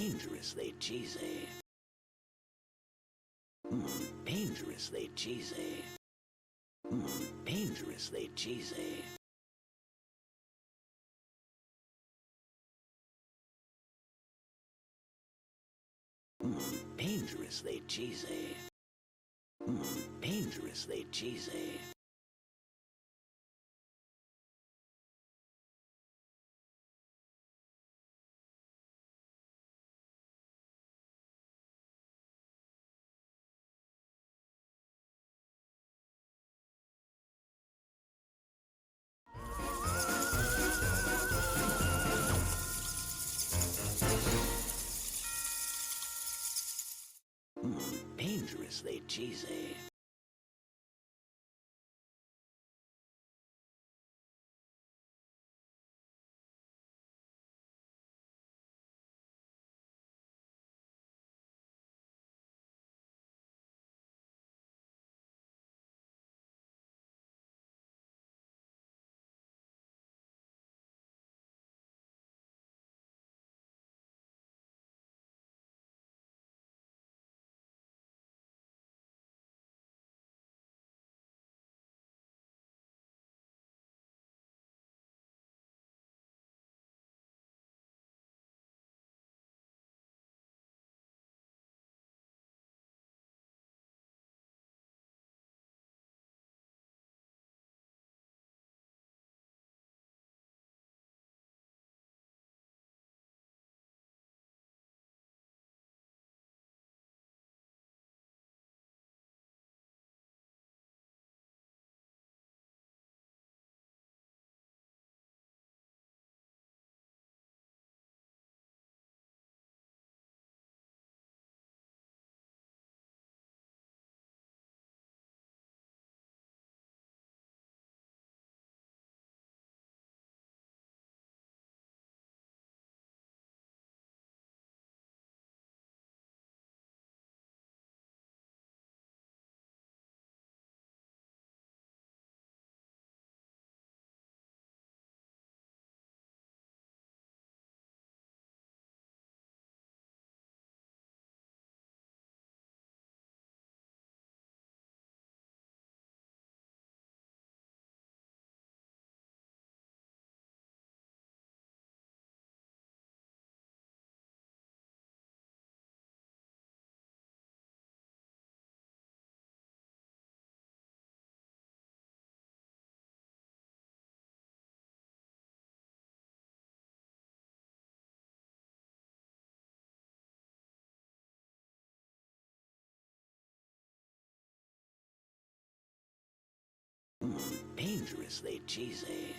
dangerously cheesy. Dangerously cheesy. Dangerously cheesy. Dangerously cheesy. Dangerously cheesy. Dangerously cheesy. Dangerously cheesy.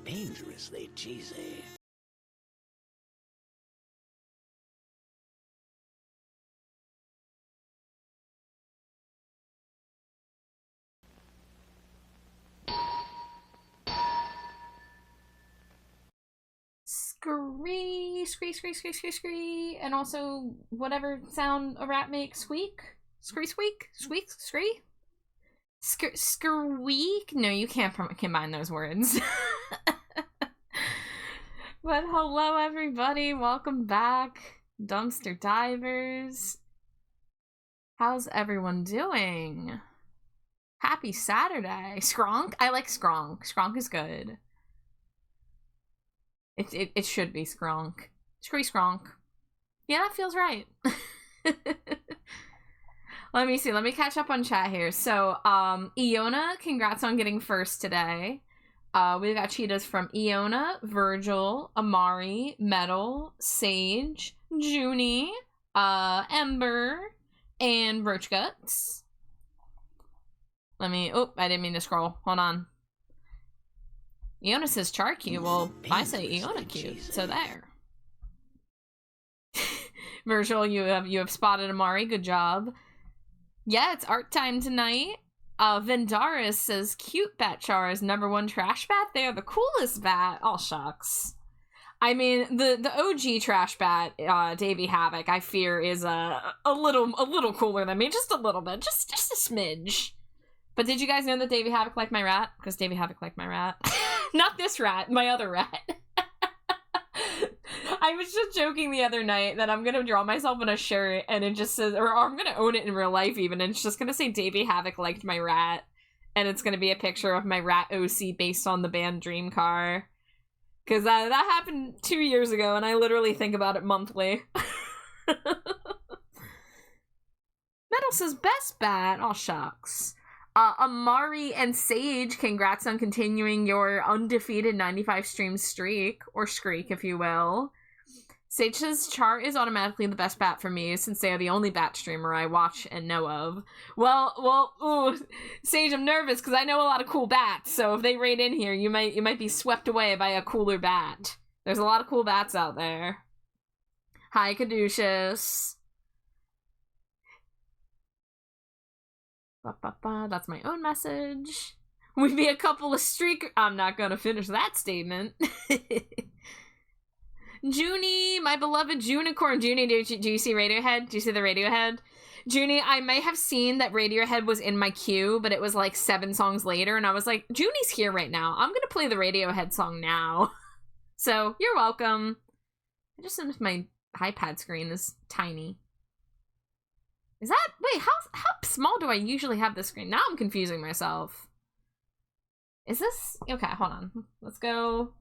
Dangerously cheesy. Scree, and also whatever sound a rat makes, squeak, squeak, scree. Squeak? No, you can't combine those words. But hello everybody, welcome back, Dumpster Divers. How's everyone doing? Happy Saturday. Skronk? I like Skronk. Skronk is good. It should be Skronk. Skronk. Yeah, that feels right. Let me see. Let me catch up on chat here. So, Iona, congrats on getting first today. We've got cheetahs from Iona, Virgil, Amari, Metal, Sage, Junie, Ember, and Roach Guts. Let me... Oh, I didn't mean to scroll. Hold on. Iona says char cute. Well, I say Iona cute. So there. Virgil, you have spotted Amari. Good job. Yeah, it's art time tonight. Vendaris says cute bat char is #1 trash bat. They are the coolest bat. Oh shucks. I mean, the OG trash bat, Davey Havoc, I fear is a little cooler than me. Just a little bit. Just a smidge. But did you guys know that Davey Havoc liked my rat? Because Davey Havoc liked my rat. Not this rat, my other rat. I was just joking the other night that I'm going to draw myself in a shirt and it just says, or I'm going to own it in real life even, and it's just going to say Davey Havoc liked my rat. And it's going to be a picture of my rat OC based on the band Dream Car. Because that happened 2 years ago and I literally think about it monthly. Metal says best bat. Oh shucks. Amari and Sage, congrats on continuing your undefeated 95 stream streak, or streak if you will. Sage says char is automatically the best bat for me since they are the only bat streamer I watch and know of. Well, ooh, Sage, I'm nervous because I know a lot of cool bats, so if they raid in here, you might be swept away by a cooler bat. There's a lot of cool bats out there. Hi, Caduceus. That's my own message. We'd be a couple of streak... I'm not gonna finish that statement. Junie, my beloved Junicorn. Junie, do you see Radiohead? Do you see the Radiohead? Junie, I may have seen that Radiohead was in my queue, but it was like 7 songs later, and I was like, Junie's here right now. I'm gonna play the Radiohead song now. So, you're welcome. I just noticed my iPad screen is tiny. Is that... Wait, how small do I usually have this screen? Now I'm confusing myself. Is this... Okay, hold on. Let's go...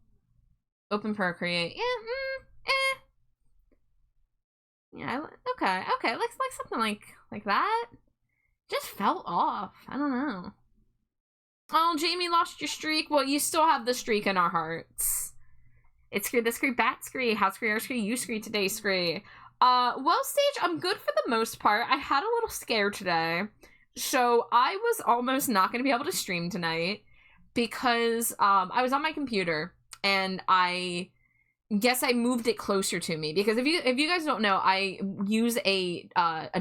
Open Procreate. Yeah, okay. Like something like that. Just fell off. I don't know. Oh, Jamie lost your streak. Well, you still have the streak in our hearts. It's Scree, the Scree, Bat Scree, How Scree, Our Scree, You Scree, Today Scree. Well, Sage, I'm good for the most part. I had a little scare today. So I was almost not going to be able to stream tonight because I was on my computer and I guess I moved it closer to me because if you guys don't know, I use a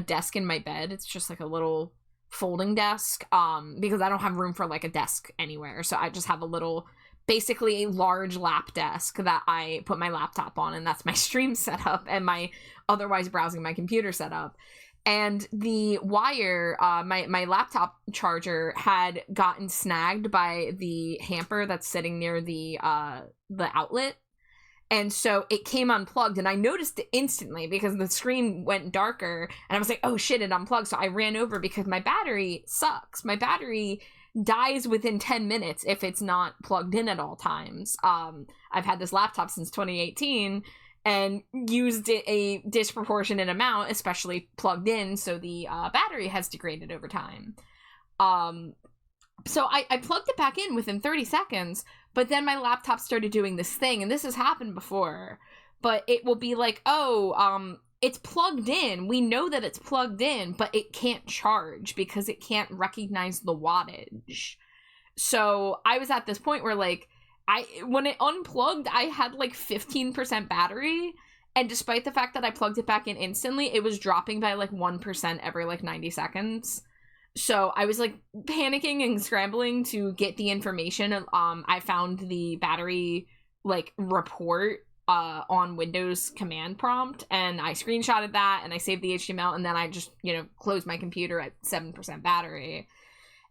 desk in my bed. It's just like a little folding desk because I don't have room for like a desk anywhere. So I just have a little, basically a large lap desk that I put my laptop on, and that's my stream setup and my otherwise browsing my computer setup. And the wire, my laptop charger had gotten snagged by the hamper that's sitting near the outlet. And so it came unplugged, and I noticed it instantly because the screen went darker, and I was like, oh shit, it unplugged. So I ran over because my battery sucks. My battery dies within 10 minutes if it's not plugged in at all times. I've had this laptop since 2018 and used it a disproportionate amount, especially plugged in, so the battery has degraded over time. So I plugged it back in within 30 seconds, but then my laptop started doing this thing, and this has happened before, but it will be like, oh, it's plugged in. We know that it's plugged in, but it can't charge because it can't recognize the wattage. So I was at this point where, like, when it unplugged, I had like 15% battery, and despite the fact that I plugged it back in instantly, it was dropping by like 1% every like 90 seconds. So I was like panicking and scrambling to get the information. I found the battery like report on Windows command prompt, and I screenshotted that and I saved the HTML, and then I just, closed my computer at 7% battery.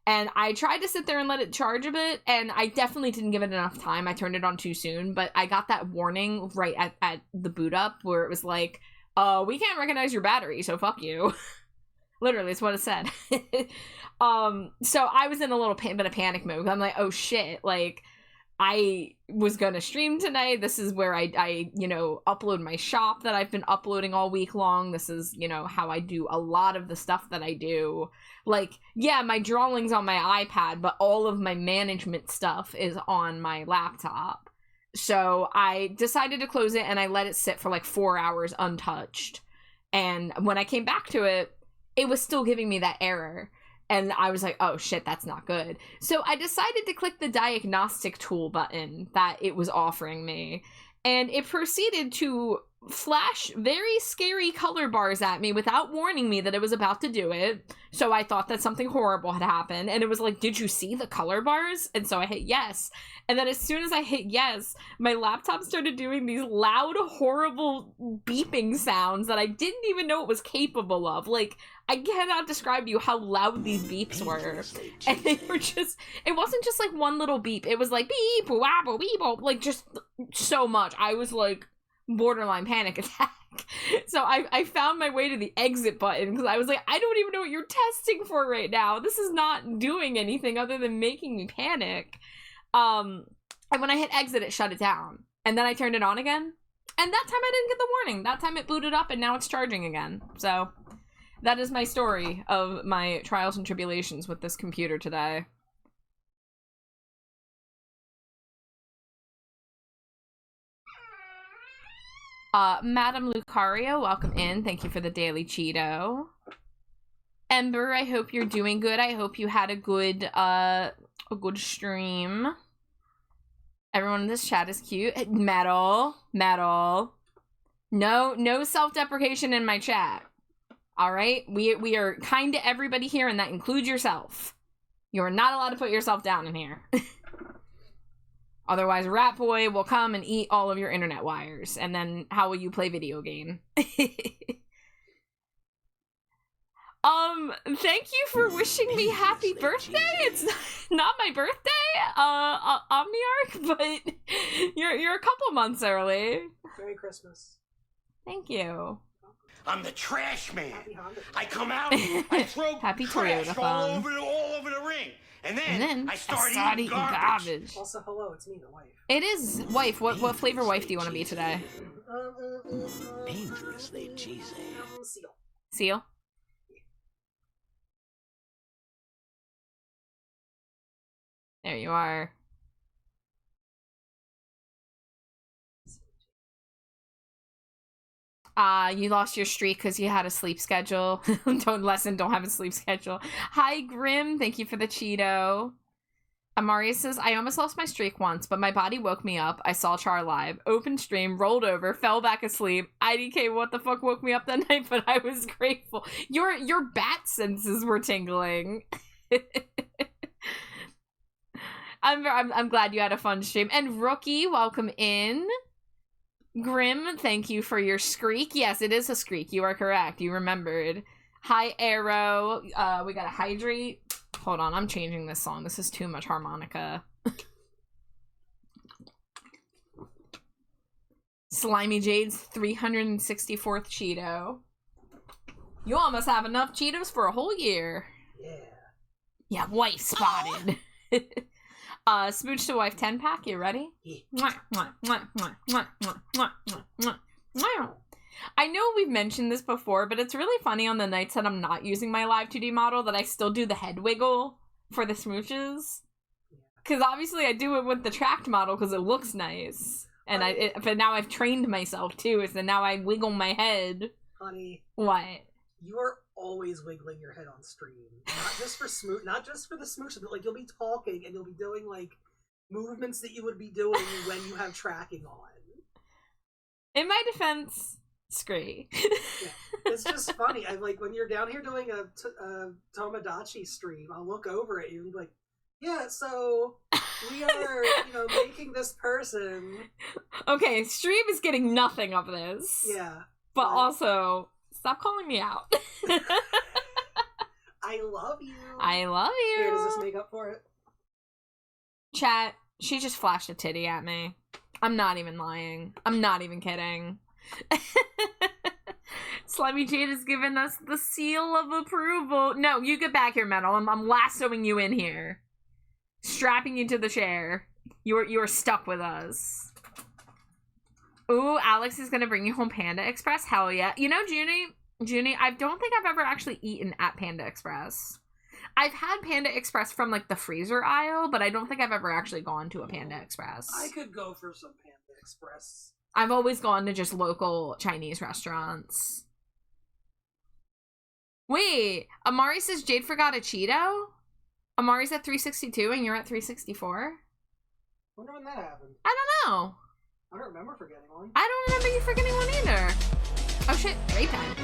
And I tried to sit there and let it charge a bit, and I definitely didn't give it enough time. I turned it on too soon, but I got that warning right at the boot up where it was like, we can't recognize your battery, so fuck you. Literally, it's what it said. So I was in a little bit of panic mode. I'm like, oh shit, like, I was gonna stream tonight. This is where I upload my shop that I've been uploading all week long. This is, how I do a lot of the stuff that I do. Like, yeah, my drawing's on my iPad, but all of my management stuff is on my laptop. So I decided to close it, and I let it sit for like 4 hours untouched. And when I came back to it, it was still giving me that error. And I was like, oh shit, that's not good. So I decided to click the diagnostic tool button that it was offering me. And it proceeded to flash very scary color bars at me without warning me that it was about to do it. So I thought that something horrible had happened. And it was like, did you see the color bars? And so I hit yes. And then as soon as I hit yes, my laptop started doing these loud, horrible beeping sounds that I didn't even know it was capable of. Like, I cannot describe to you how loud these beeps were. And they were just, it wasn't just like one little beep. It was like beep, wabble, beep, like just so much. I was like borderline panic attack. So I found my way to the exit button because I was like, I don't even know what you're testing for right now. This is not doing anything other than making me panic. And when I hit exit, it shut it down. And then I turned it on again. And that time I didn't get the warning. That time it booted up and now it's charging again. So that is my story of my trials and tribulations with this computer today. Madam Lucario, welcome in. Thank you for the daily Cheeto. Ember, I hope you're doing good. I hope you had a good stream. Everyone in this chat is cute. Metal. No self-deprecation in my chat. All right, we are kind to everybody here, and that includes yourself. You are not allowed to put yourself down in here. Otherwise, Rat Boy will come and eat all of your internet wires, and then how will you play video game? Thank you for wishing me happy birthday. It's not my birthday, Omniarch, but you're a couple months early. Merry Christmas. Thank you. I'm the trash man. I come out, I throw Happy trash Toyota all phone. over the ring. And then I start eating garbage. Also, hello, it's me, the wife. It is wife. What flavor wife do you want to be today? Dangerously cheesy. Seal. Seal? There you are. You lost your streak because you had a sleep schedule. Don't have a sleep schedule. Hi, Grim. Thank you for the Cheeto. Amaria says, I almost lost my streak once, but my body woke me up. I saw Char live. Open stream, rolled over, fell back asleep. IDK, what the fuck woke me up that night? But I was grateful. Your bat senses were tingling. I'm glad you had a fun stream. And Rookie, welcome in. Grim, thank you for your skreak. Yes, it is a skreak. You are correct. You remembered. Hi, Arrow. We gotta hydrate. Hold on, I'm changing this song. This is too much harmonica. Slimy Jade's 364th Cheeto. You almost have enough Cheetos for a whole year. Yeah. Yeah, wife spotted. Smooch to wife 10-pack, you ready? Yeah. I know we've mentioned this before, but it's really funny on the nights that I'm not using my live 2D model that I still do the head wiggle for the smooches. Because obviously I do it with the tracked model because it looks nice. And but now I've trained myself too, so now I wiggle my head. Honey. What? You are always wiggling your head on stream. Not just for the smooch, but like you'll be talking and you'll be doing like movements that you would be doing when you have tracking on. In my defense, scree. Yeah. It's just funny. I'm like, when you're down here doing a Tomodachi stream, I'll look over at you and be like, yeah, so we are, making this person. Okay, stream is getting nothing of this. Yeah. But also, stop calling me out. I love you. I love you. Here, does this make up for it? Chat, she just flashed a titty at me. I'm not even lying. I'm not even kidding. Slimy Jade has given us the seal of approval. No, you get back here, Metal. I'm lassoing you in here. Strapping you to the chair. You are stuck with us. Ooh, Alex is gonna bring you home Panda Express? Hell yeah. You know, Junie, I don't think I've ever actually eaten at Panda Express. I've had Panda Express from, like, the freezer aisle, but I don't think I've ever actually gone to a Panda Express. I could go for some Panda Express. I've always gone to just local Chinese restaurants. Wait, Amari says Jade forgot a Cheeto? Amari's at 362 and you're at 364? Wonder when that happened. I don't know. I don't remember forgetting one. I don't remember you forgetting one either. Oh shit, Ray Pen.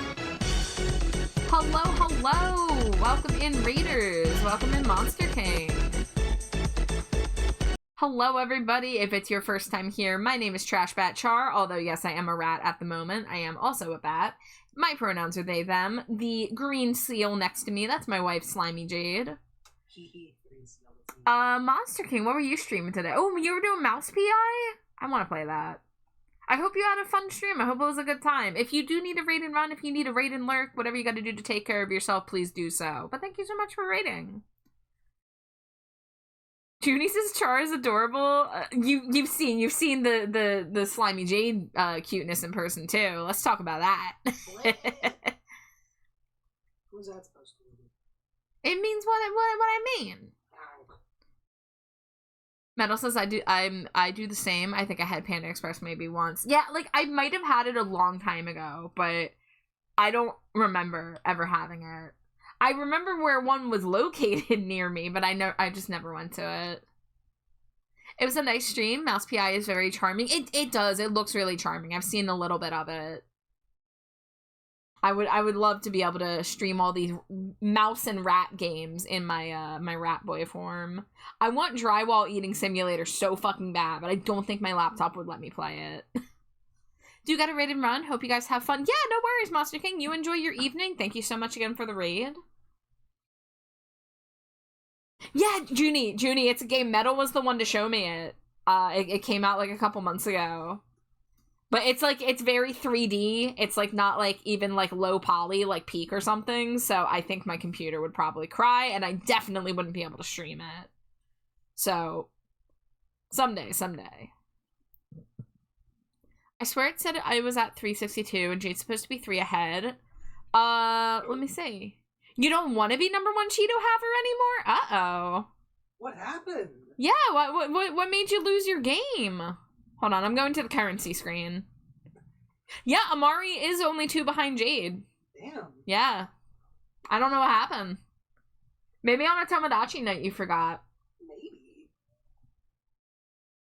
Hello, hello! Welcome in, Raiders! Welcome in, Monster King! Hello, everybody! If it's your first time here, my name is Trash Bat Char, although yes, I am a rat at the moment. I am also a bat. My pronouns are they, them. The green seal next to me, that's my wife, Slimy Jade. Monster King, what were you streaming today? Oh, you were doing Mouse PI? I want to play that. I hope you had a fun stream. I hope it was a good time. If you do need a raid and run, if you need a raid and lurk, whatever you got to do to take care of yourself, please do so. But thank you so much for raiding. Junie says Char is adorable. You've seen the Slimy Jade cuteness in person too. Let's talk about that. Who's that supposed to mean? It means what I mean. Metal says I do the same. I think I had Panda Express maybe once. Yeah, like I might have had it a long time ago, but I don't remember ever having it. I remember where one was located near me, but I just never went to it. It was a nice stream. Mouse PI is very charming. It does. It looks really charming. I've seen a little bit of it. I would love to be able to stream all these mouse and rat games in my my rat boy form. I want Drywall Eating Simulator so fucking bad, but I don't think my laptop would let me play it. Do you got a raid and run? Hope you guys have fun. Yeah, no worries, Monster King. You enjoy your evening. Thank you so much again for the raid. Yeah, Junie, it's a game. Metal was the one to show me it. It came out like a couple months ago. But it's like, it's very 3D. It's like not like even like low poly, like Peak or something. So I think my computer would probably cry and I definitely wouldn't be able to stream it. So someday. I swear it said I was at 362 and Jade's supposed to be 3 ahead. Let me see. You don't want to be number 1 Cheeto haver anymore? Uh-oh. What happened? Yeah, what made you lose your game? Hold on, I'm going to the currency screen. Yeah, Amari is only 2 behind Jade. Damn. Yeah. I don't know what happened. Maybe on a Tomodachi night you forgot. Maybe.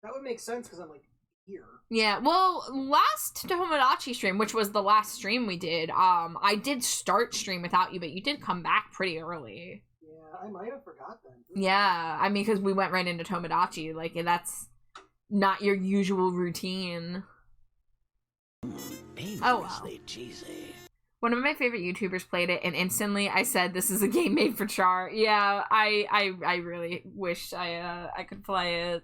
That would make sense because I'm like here. Yeah, well, last Tomodachi stream, which was the last stream we did, I did start stream without you, but you did come back pretty early. Yeah, I might have forgot then. Yeah, I mean, because we went right into Tomodachi. Like, that's not your usual routine. Oh, wow. Cheesy. One of my favorite YouTubers played it, and instantly I said, "This is a game made for Char." Yeah, I really wish I could play it.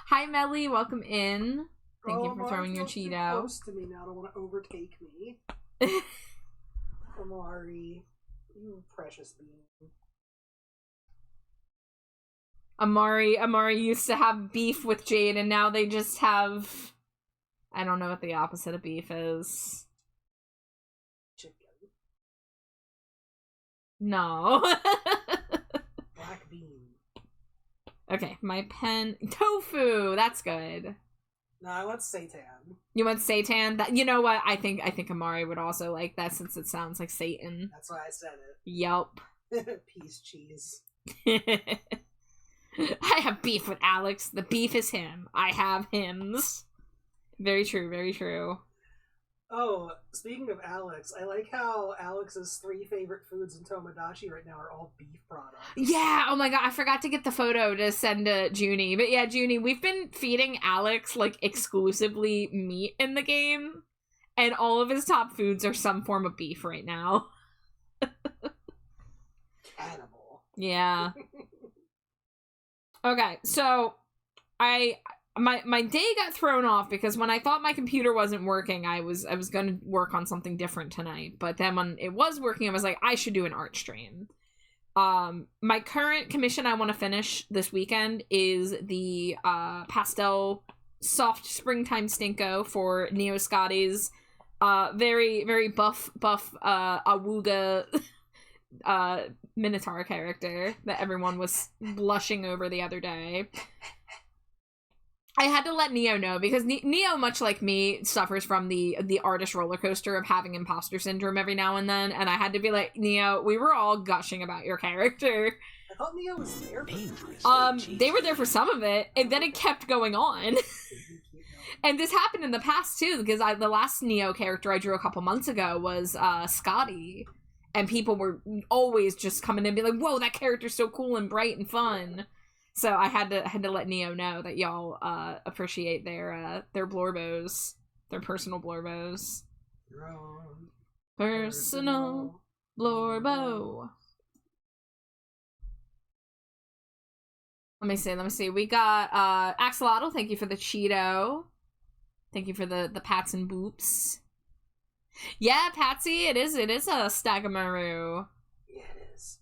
Hi, Melly. Welcome in. Thank you for throwing your Cheeto. Close to me now. Don't want to overtake me. Amari, you precious bean. Amari used to have beef with Jade, and now they just have... I don't know what the opposite of beef is. Chicken. No. Black bean. Okay, my pen... Tofu! That's good. No, I want seitan. You want seitan? That, you know what? I think Amari would also like that since it sounds like Satan. That's why I said it. Yup. Peace cheese. I have beef with Alex. The beef is him. I have hymns. Very true, very true. Oh, speaking of Alex, I like how Alex's 3 favorite foods in Tomodachi right now are all beef products. Yeah, oh my god, I forgot to get the photo to send to Junie. But yeah, Junie, we've been feeding Alex, like, exclusively meat in the game. And all of his top foods are some form of beef right now. Cannibal. Yeah. Okay, so my day got thrown off because when I thought my computer wasn't working, I was gonna work on something different tonight. But then when it was working, I was like, I should do an art stream. My current commission I want to finish this weekend is the pastel soft springtime stinko for Neo Scotty's very, very buff Awuga Minotaur character that everyone was blushing over the other day. I had to let Neo know because Neo, much like me, suffers from the artist roller coaster of having imposter syndrome every now and then, and I had to be like, Neo, we were all gushing about your character. I thought Neo was there. They were there for some of it, and then it kept going on. And this happened in the past too, because the last Neo character I drew a couple months ago was Scotty, and people were always just coming in and be like, "Whoa, that character's so cool and bright and fun." So I had to let Neo know that y'all appreciate their blorbos, their personal blorbos. Personal blorbo. Let me see. We got Axolotl, thank you for the Cheeto. Thank you for the pats and boops. Yeah, Patsy, it is a Stagamaru. Yeah, it is.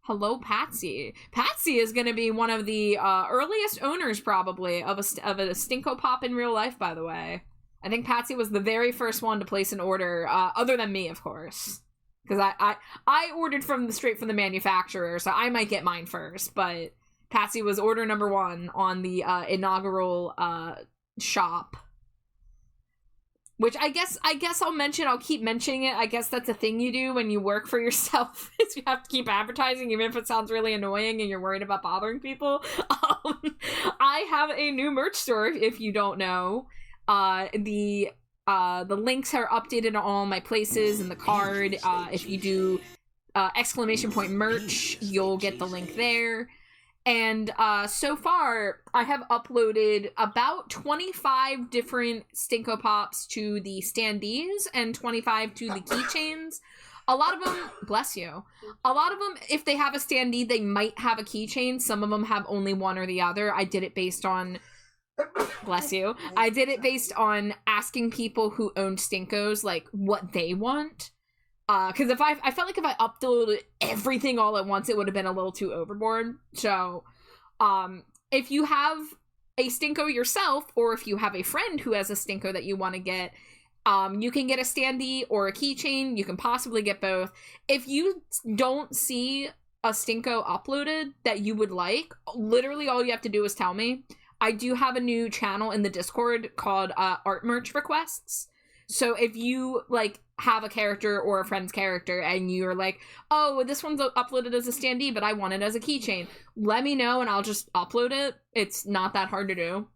Hello, Patsy. Patsy is going to be one of the earliest owners, probably, of a Stinko Pop in real life, by the way. I think Patsy was the very first one to place an order, other than me, of course. Because I ordered straight from the manufacturer, so I might get mine first, but Patsy was order number 1 on the inaugural shop. Which I guess I'll keep mentioning it. I guess that's a thing you do when you work for yourself, is you have to keep advertising, even if it sounds really annoying and you're worried about bothering people. I have a new merch store, if you don't know. The links are updated on all my places in the card. If you do exclamation point merch, you'll get the link there. And so far, I have uploaded about 25 different Stinko Pops to the standees and 25 to the keychains. A lot of them, bless you, a lot of them, if they have a standee, they might have a keychain. Some of them have only one or the other. I did it based on, bless you, I did it based on asking people who own Stinkos, like, what they want. Because I felt like if I uploaded everything all at once, it would have been a little too overboard. So, if you have a Stinko yourself, or if you have a friend who has a Stinko that you want to get, you can get a standee or a keychain. You can possibly get both. If you don't see a Stinko uploaded that you would like, literally all you have to do is tell me. I do have a new channel in the Discord called Art Merch Requests. So if you, like, have a character or a friend's character and you're like, oh, this one's uploaded as a standee, but I want it as a keychain, let me know and I'll just upload it. It's not that hard to do.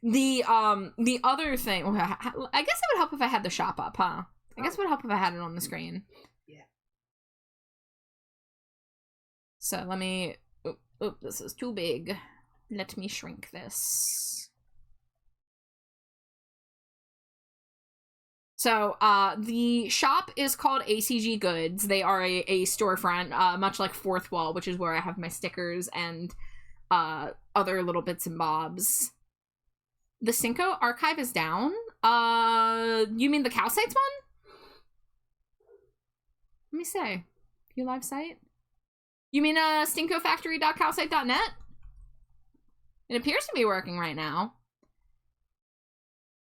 The other thing, I guess it would help if I had the shop up, huh? I guess it would help if I had it on the screen. Yeah. So let me, oop, this is too big. Let me shrink this. So, the shop is called ACG Goods. They are a storefront, much like Fourth Wall, which is where I have my stickers and other little bits and bobs. The Stinko archive is down? You mean the Cow Sites one? Let me say. View live site? You mean stinkofactory.cowsite.net? It appears to be working right now.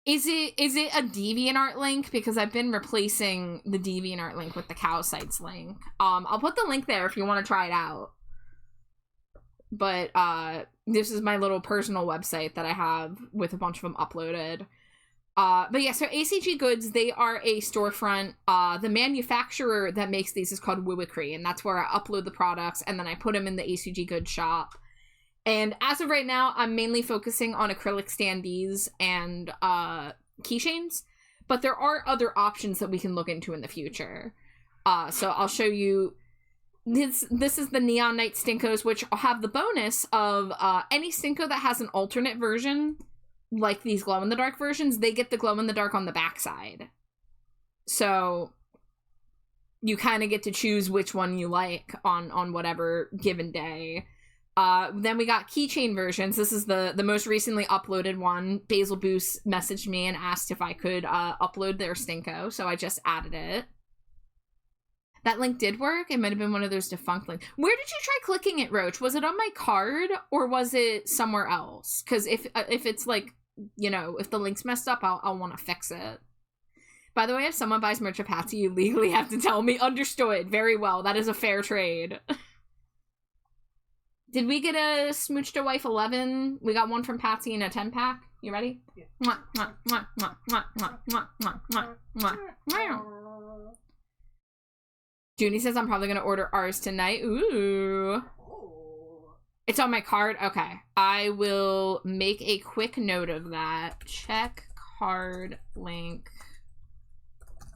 Is it a DeviantArt link? Because I've been replacing the DeviantArt link with the Cow Sites link. I'll put the link there if you want to try it out. But this is my little personal website that I have with a bunch of them uploaded. But yeah, so ACG Goods, they are a storefront. The manufacturer that makes these is called Wooicree, and that's where I upload the products, and then I put them in the ACG Goods shop. And as of right now, I'm mainly focusing on acrylic standees and keychains, but there are other options that we can look into in the future. So I'll show you. This is the Neon Night Stinkos, which have the bonus of any Stinko that has an alternate version, like these glow-in-the-dark versions, they get the glow-in-the-dark on the backside. So you kind of get to choose which one you like on whatever given day. Then we got keychain versions. This is the most recently uploaded one. Basil Boost messaged me and asked if I could upload their Stinko, so I just added it. That link did work. It might have been one of those defunct links. Where did you try clicking it, Roach? Was it on my card or was it somewhere else? Because if it's like, you know, if the link's messed up, I'll want to fix it. By the way, if someone buys merch of Patsy, you legally have to tell me. Understood. Very well. That is a fair trade. Did we get a Smooch to Wife 11? We got one from Patsy in a 10-pack. You ready? Yeah. Mwah, mwah, mwah, mwah, mwah, mwah, mwah, mwah, mwah, mwah, mwah. Junie says I'm probably going to order ours tonight. Ooh. It's on my card? Okay. I will make a quick note of that. Check card link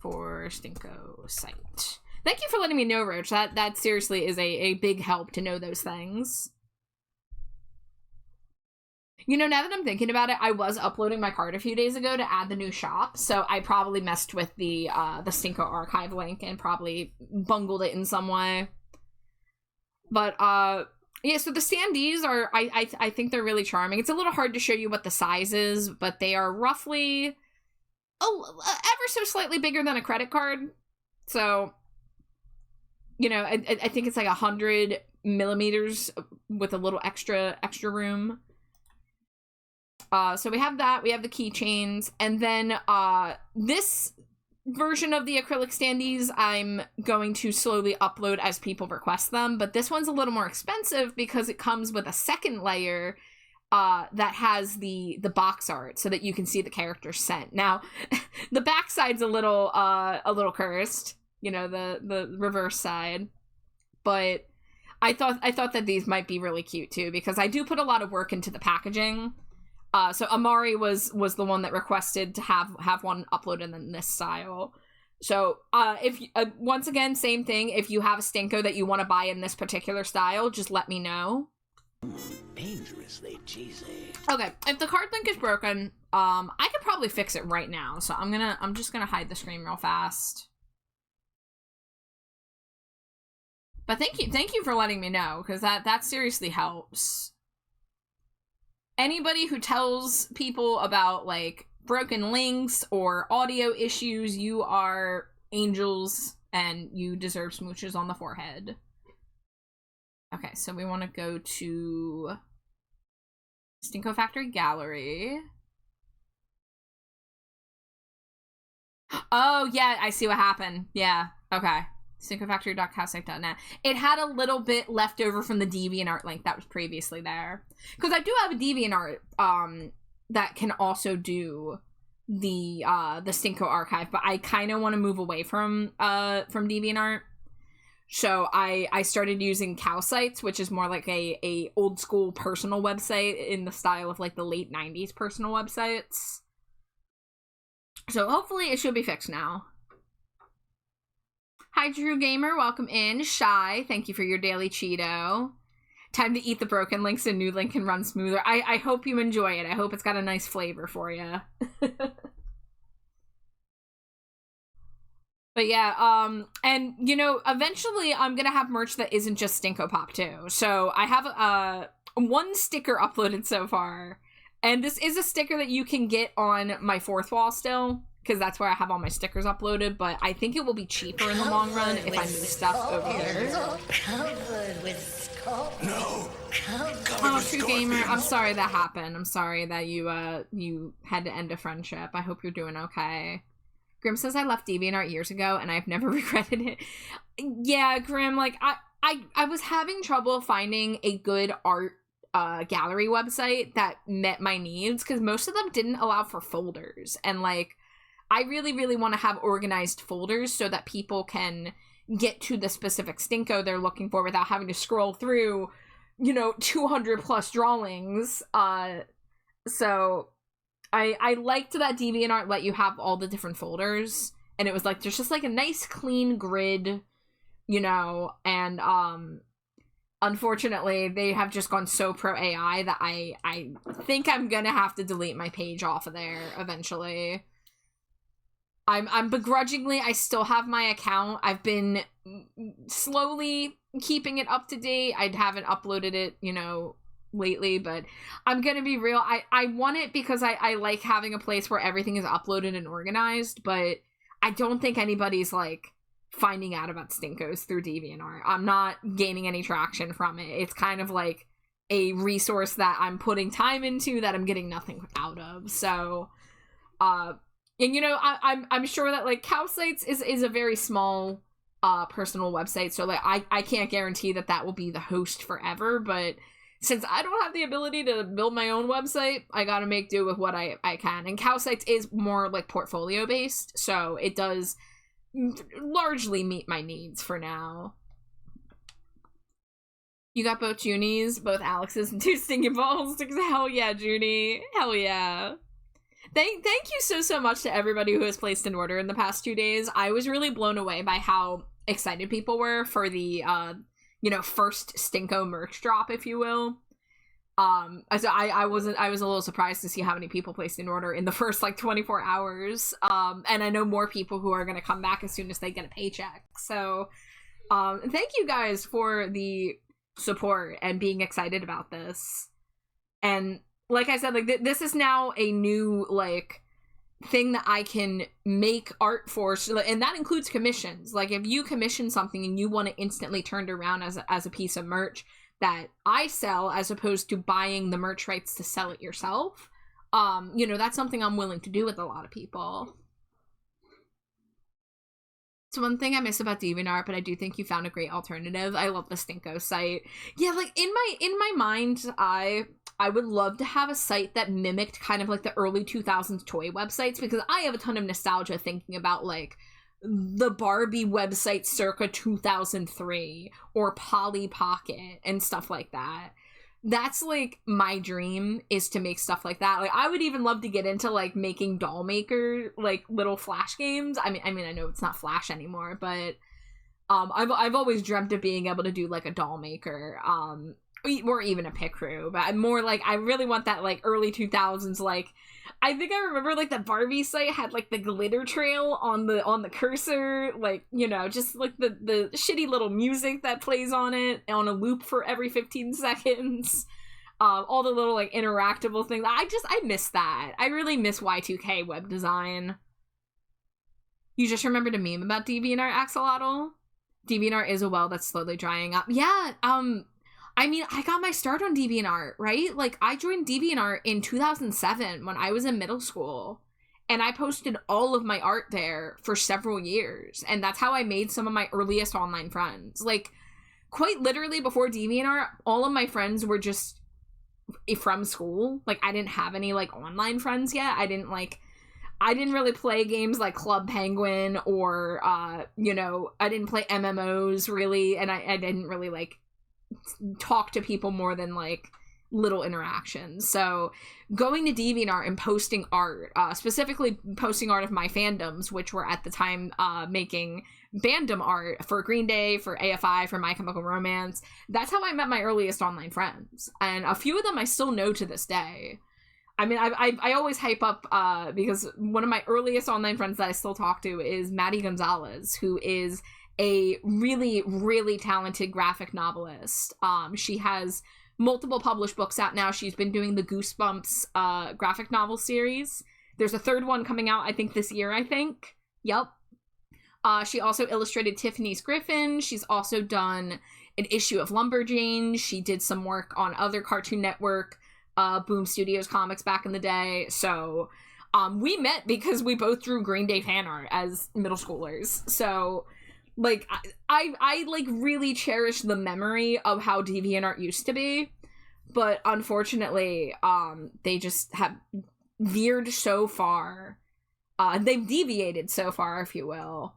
for Stinko site. Thank you for letting me know, Roach. That seriously is a big help to know those things. You know, now that I'm thinking about it, I was uploading my card a few days ago to add the new shop, so I probably messed with the Stinko archive link and probably bungled it in some way. But, yeah, so the standees are, I think they're really charming. It's a little hard to show you what the size is, but they are roughly ever so slightly bigger than a credit card. So, you know, I think it's like 100 millimeters with a little extra room. So we have that, we have the keychains, and then this version of the acrylic standees I'm going to slowly upload as people request them, but this one's a little more expensive because it comes with a second layer that has the box art so that you can see the character sent. Now, the back side's a little cursed, you know, the reverse side, but I thought that these might be really cute too, because I do put a lot of work into the packaging. So Amari was the one that requested to have one uploaded in this style. So if once again, same thing. If you have a Stinko that you want to buy in this particular style, just let me know. Dangerously cheesy. Okay, if the card link is broken, I could probably fix it right now. So I'm just gonna hide the screen real fast. But thank you for letting me know, because that seriously helps. Anybody who tells people about, like, broken links or audio issues, you are angels and you deserve smooches on the forehead. Okay, so we want to go to Stinko Factory Gallery. Oh, yeah, I see what happened. Yeah, okay. StinkoFactory.cowsite.net. It had a little bit left over from the DeviantArt link that was previously there. Because I do have a DeviantArt that can also do the Stinko archive, but I kind of want to move away from DeviantArt. So I started using Cowsites, which is more like a old school personal website in the style of like the late 90s personal websites. So hopefully it should be fixed now. Hi, Drew Gamer. Welcome in. Shy, thank you for your daily Cheeto. Time to eat the broken link so new link can run smoother. I hope you enjoy it. I hope it's got a nice flavor for you. But yeah, and, you know, eventually I'm gonna have merch that isn't just Stinko Pop, too. So I have one sticker uploaded so far. And this is a sticker that you can get on my fourth wall still, because that's where I have all my stickers uploaded, but I think it will be cheaper in the long run if I move stuff over here. Covered with skulls. No. Oh, True Gamer, I'm sorry that happened. I'm sorry that you had to end a friendship. I hope you're doing okay. Grim says I left DeviantArt years ago and I've never regretted it. Yeah, Grim, like I was having trouble finding a good art gallery website that met my needs, because most of them didn't allow for folders, and like I really, really want to have organized folders so that people can get to the specific Stinko they're looking for without having to scroll through you know, 200 plus drawings. So I liked that DeviantArt let you have all the different folders, and it was like there's just like a nice clean grid, you know, and unfortunately they have just gone so pro AI that I think I'm gonna have to delete my page off of there eventually. I'm begrudgingly, I still have my account. I've been slowly keeping it up to date. I haven't uploaded it, you know, lately, but I'm gonna be real. I want it because I like having a place where everything is uploaded and organized, but I don't think anybody's like finding out about Stinkos through DeviantArt. I'm not gaining any traction from it. It's kind of like a resource that I'm putting time into that I'm getting nothing out of. So, and you know, I'm sure that like Cow Sites is a very small personal website, so like I can't guarantee that that will be the host forever, but since I don't have the ability to build my own website, I gotta make do with what I can. And Cow Sites is more like portfolio based, so it does largely meet my needs for now. You got both Junies, both Alex's, and 2 stinking balls. Hell yeah, Junie. Hell yeah. Thank you so much to everybody who has placed an order in the past 2 days. I was really blown away by how excited people were for the you know, first Stinko merch drop, if you will. So I was a little surprised to see how many people placed an order in the first like 24 hours. And I know more people who are gonna come back as soon as they get a paycheck. So thank you guys for the support and being excited about this. And like I said, like this is now a new like thing that I can make art for, and that includes commissions. Like if you commission something and you want it instantly turned around as a piece of merch that I sell, as opposed to buying the merch rights to sell it yourself, you know, that's something I'm willing to do with a lot of people. It's one thing I miss about DeviantArt, but I do think you found a great alternative. I love the Stinko site. Yeah, like in my mind, I would love to have a site that mimicked kind of like the early 2000s toy websites, because I have a ton of nostalgia thinking about like the Barbie website circa 2003 or Polly Pocket and stuff like that. That's like my dream, is to make stuff like that. Like I would even love to get into like making doll maker like little Flash games. I mean I know it's not Flash anymore, but I've always dreamt of being able to do like a doll maker, or even a pit crew. But I'm more like, I really want that like early 2000s, like I think I remember like the Barbie site had like the glitter trail on the cursor, like, you know, just like the shitty little music that plays on it on a loop for every 15 seconds. All the little like interactable things. I miss that. I really miss Y2K web design. You just remembered a meme about DeviantArt, Axolotl? DeviantArt is a well that's slowly drying up. Yeah, I mean, I got my start on DeviantArt, right? Like, I joined DeviantArt in 2007 when I was in middle school, and I posted all of my art there for several years, and that's how I made some of my earliest online friends. Like, quite literally before DeviantArt, all of my friends were just from school. Like, I didn't have any, like, online friends yet. I didn't really play games like Club Penguin or, you know, I didn't play MMOs, really, and I didn't really, like, talk to people more than like little interactions. So going to DeviantArt and posting art, specifically posting art of my fandoms, which were at the time making fandom art for Green Day, for AFI, for My Chemical Romance, that's how I met my earliest online friends, and a few of them I still know to this day. I mean, I always hype up because one of my earliest online friends that I still talk to is Maddie Gonzalez, who is a really, really talented graphic novelist. She has multiple published books out now. She's been doing the Goosebumps graphic novel series. There's a third one coming out, I think, this year, I think. Yep. She also illustrated Tiffany's Griffin. She's also done an issue of Lumberjane. She did some work on other Cartoon Network, Boom Studios comics back in the day. So we met because we both drew Green Day fan art as middle schoolers. So like I like really cherish the memory of how DeviantArt used to be, but unfortunately they just have veered so far, they've deviated so far, if you will,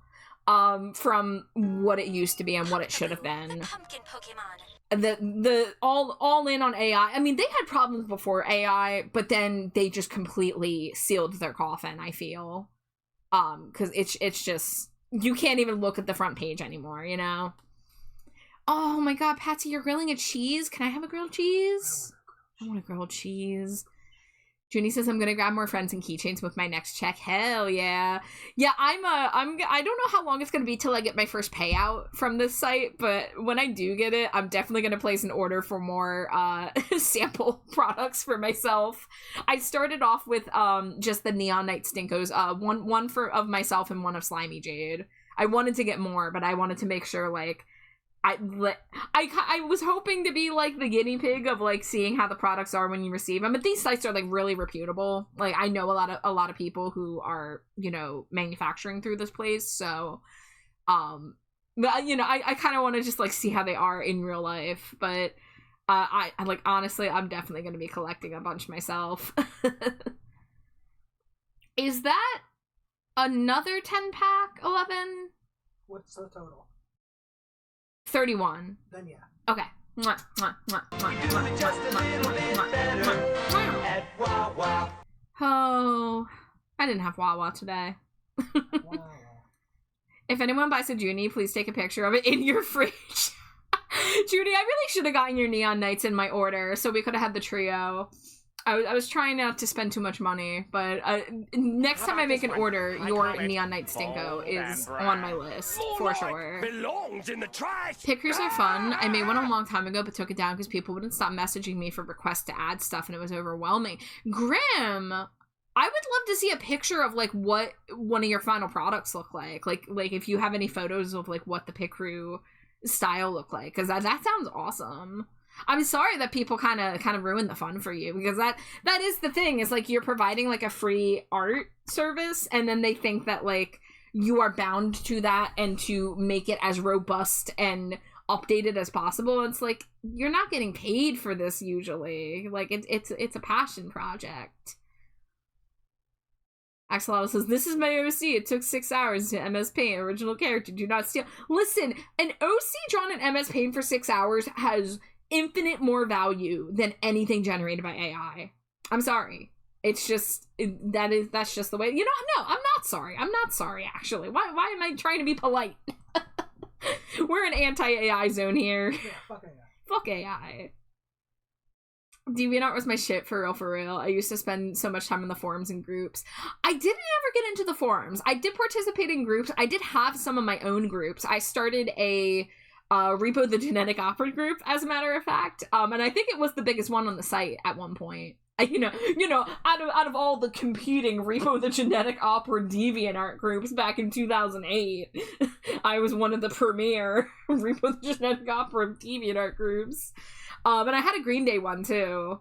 from what it used to be and what it should have been. the all in on AI. I mean, they had problems before AI, but then they just completely sealed their coffin, I feel. Because it's just, you can't even look at the front page anymore, you know? Oh my god, Patsy, you're grilling a cheese? Can I have a grilled cheese? I want a grilled cheese. Junie says I'm gonna grab more friends and keychains with my next check. Hell yeah. Yeah, I don't know how long it's gonna be till I get my first payout from this site, but when I do get it, I'm definitely gonna place an order for more sample products for myself. I started off with just the Neon Night Stinkos, one of myself and one of Slimy Jade. I wanted to get more, but I wanted to make sure, like, I was hoping to be like the guinea pig of like seeing how the products are when you receive them, but these sites are like really reputable. Like, I know a lot of people who are, you know, manufacturing through this place, so but, you know, I kind of want to just like see how they are in real life. But I like, honestly, I'm definitely going to be collecting a bunch myself. Is that another 10-pack 11? What's the total? 31. Then yeah. Okay. Mwah, mwah, mwah, mwah, mwah, mwah, mwah, mwah. Oh, I didn't have Wawa today. Wow. If anyone buys a Junie, please take a picture of it in your fridge. Judy, I really should have gotten your Neon Nights in my order so we could have had the trio. I was trying not to spend too much money, but next time I make an order, your Neon Night Stinko is on my list, for sure. Belongs in the trash. Pickers are fun. I made one a long time ago, but took it down because people wouldn't stop messaging me for requests to add stuff, and it was overwhelming. Grim, I would love to see a picture of, like, what one of your final products look like. Like if you have any photos of, like, what the Pick Crew style look like, because that sounds awesome. I'm sorry that people kind of ruin the fun for you, because that is the thing, is like, you're providing like a free art service, and then they think that like you are bound to that and to make it as robust and updated as possible. It's like, you're not getting paid for this usually. Like, it's a passion project. Axolotl says, this is my OC. It took 6 hours to MS Paint. Original character. Do not steal. Listen, an OC drawn in MS Paint for 6 hours has infinite more value than anything generated by AI. I'm sorry. It's just, that's just the way, you know. No, I'm not sorry, actually. Why am I trying to be polite? We're an anti-AI zone here. Yeah, fuck AI. Fuck AI. DeviantArt was my shit, for real. I used to spend so much time in the forums and groups. I didn't ever get into the forums. I did participate in groups. I did have some of my own groups. I started a Repo the Genetic Opera group, as a matter of fact, and I think it was the biggest one on the site at one point. You know, out of all the competing Repo the Genetic Opera DeviantArt groups back in 2008, I was one of the premier Repo the Genetic Opera DeviantArt groups. And I had a Green Day one too.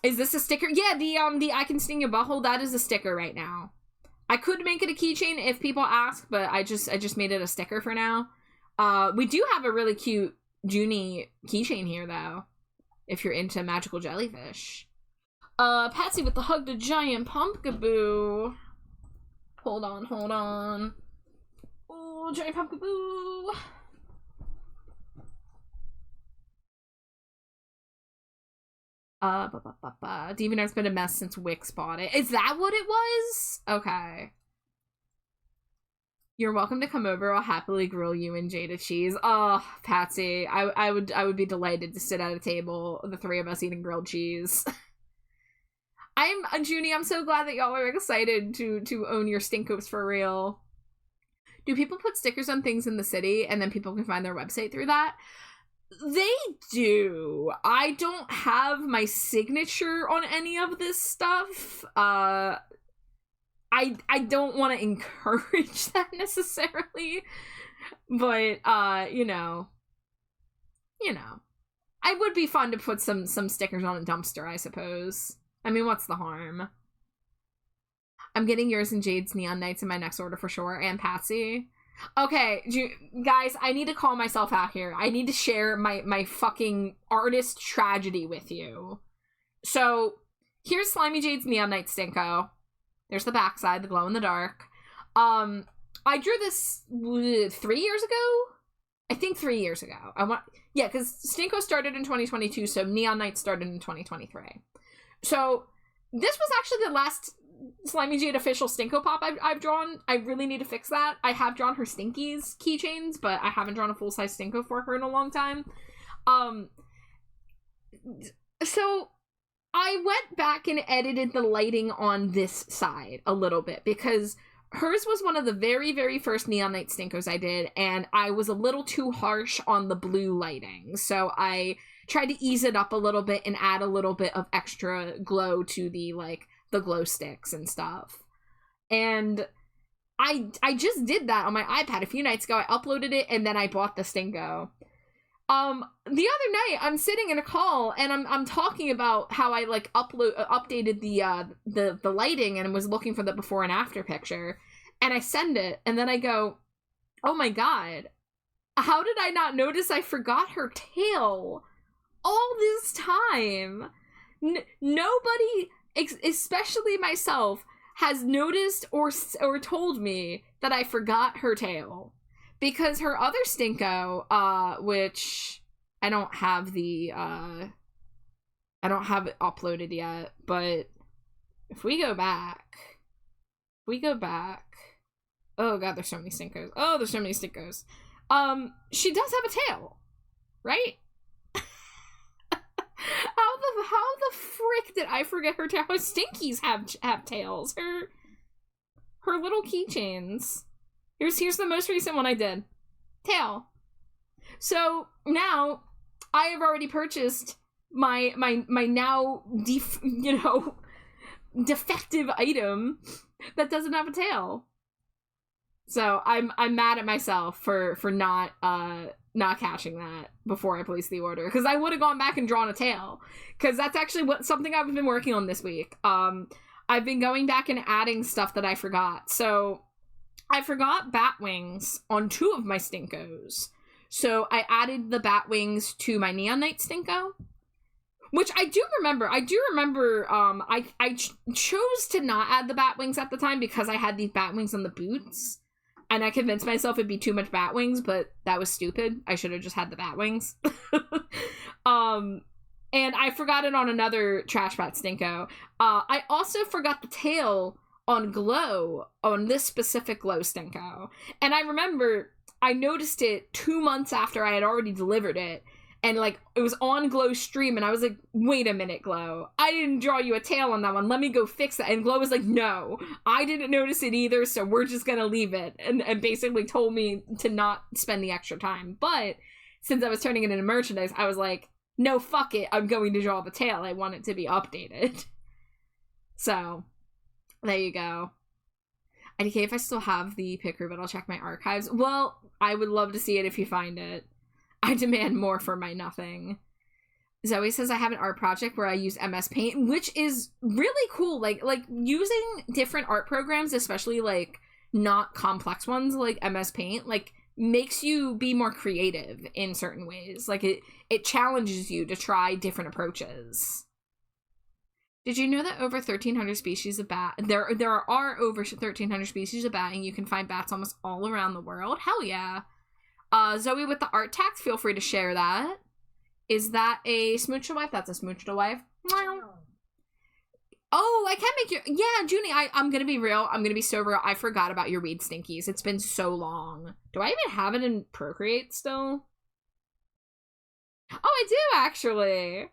Is this a sticker? Yeah, the I Can Sting Your Butthole, that is a sticker right now. I could make it a keychain if people ask, but I just made it a sticker for now. We do have a really cute Junie keychain here, though, if you're into magical jellyfish. Patsy with the Hug the Giant Pumpkaboo. Hold on. Oh, Giant Pumpkaboo. DeviantArt's been a mess since Wix bought it. Is that what it was? Okay. You're welcome to come over. I'll happily grill you and Jada cheese. Oh, Patsy, I would be delighted to sit at a table, the three of us eating grilled cheese. Junie, I'm so glad that y'all are excited to own your Stinkos for real. Do people put stickers on things in the city and then people can find their website through that? They do. I don't have my signature on any of this stuff. I don't want to encourage that necessarily, but you know, it would be fun to put some stickers on a dumpster, I suppose. I mean, what's the harm? I'm getting yours and Jade's Neon Nights in my next order for sure, and Patsy. Okay, guys, I need to call myself out here. I need to share my fucking artist tragedy with you. So, here's Slimy Jade's Neon Night Stinko. There's the backside, the glow in the dark. I drew this 3 years ago, I think 3 years ago. Yeah, because Stinko started in 2022, so Neon Night started in 2023. So this was actually the last Slimy Jade official Stinko pop I've drawn. I really need to fix that. I have drawn her Stinkies keychains, but I haven't drawn a full-size Stinko for her in a long time. So I went back and edited the lighting on this side a little bit because hers was one of the very, very first Neon Night Stinkos I did, and I was a little too harsh on the blue lighting. So I tried to ease it up a little bit and add a little bit of extra glow to the, like, the glow sticks and stuff. And I just did that on my iPad a few nights ago. I uploaded it, and then I bought the Stinko. The other night, I'm sitting in a call, and I'm talking about how I, like, updated the lighting and was looking for the before and after picture, and I send it, and then I go, oh my god, how did I not notice I forgot her tail all this time? Nobody, especially myself, has noticed or told me that I forgot her tail. Because her other Stinko, which I don't have I don't have it uploaded yet, but if we go back, oh god, there's so many Stinkos. Oh, there's so many Stinkos. She does have a tail, right? How the frick did I forget her tail? Her Stinkies have tails. Her little keychains. Here's the most recent one I did. Tail. So now I have already purchased my now defective item that doesn't have a tail. So I'm mad at myself for not catching that before I placed the order, because I would have gone back and drawn a tail, because that's actually something I've been working on this week. I've been going back and adding stuff that I forgot. So I forgot bat wings on 2 of my Stinkos. So I added the bat wings to my Neon Night Stinko, which I do remember. I chose to not add the bat wings at the time because I had these bat wings on the boots. And I convinced myself it'd be too much bat wings, but that was stupid. I should have just had the bat wings. And I forgot it on another Trash Bat Stinko. I also forgot the tail on Glow, on this specific Glow Stinko. And I remember I noticed it 2 months after I had already delivered it. And, like, it was on Glow's stream, and I was like, wait a minute, Glow. I didn't draw you a tail on that one. Let me go fix that. And Glow was like, no, I didn't notice it either, so we're just gonna leave it. And basically told me to not spend the extra time. But since I was turning it into merchandise, I was like, no, fuck it. I'm going to draw the tail. I want it to be updated. So, there you go. IDK, if I still have the picker, but I'll check my archives. Well, I would love to see it if you find it. I demand more for my nothing. Zoe says I have an art project where I use MS Paint, which is really cool. Like using different art programs, especially like not complex ones like MS Paint, like makes you be more creative in certain ways. Like it challenges you to try different approaches. Did you know that over 1,300 species of bat, there are over 1,300 species of bat, and you can find bats almost all around the world? Hell yeah. Zoe with the art tax, feel free to share that. Is that a smooch to wife? That's a smooch to wife. Oh, I can make your... Yeah, Junie, I'm gonna be real. I'm gonna be so real. I forgot about your weed stinkies. It's been so long. Do I even have it in Procreate still? Oh, I do, actually.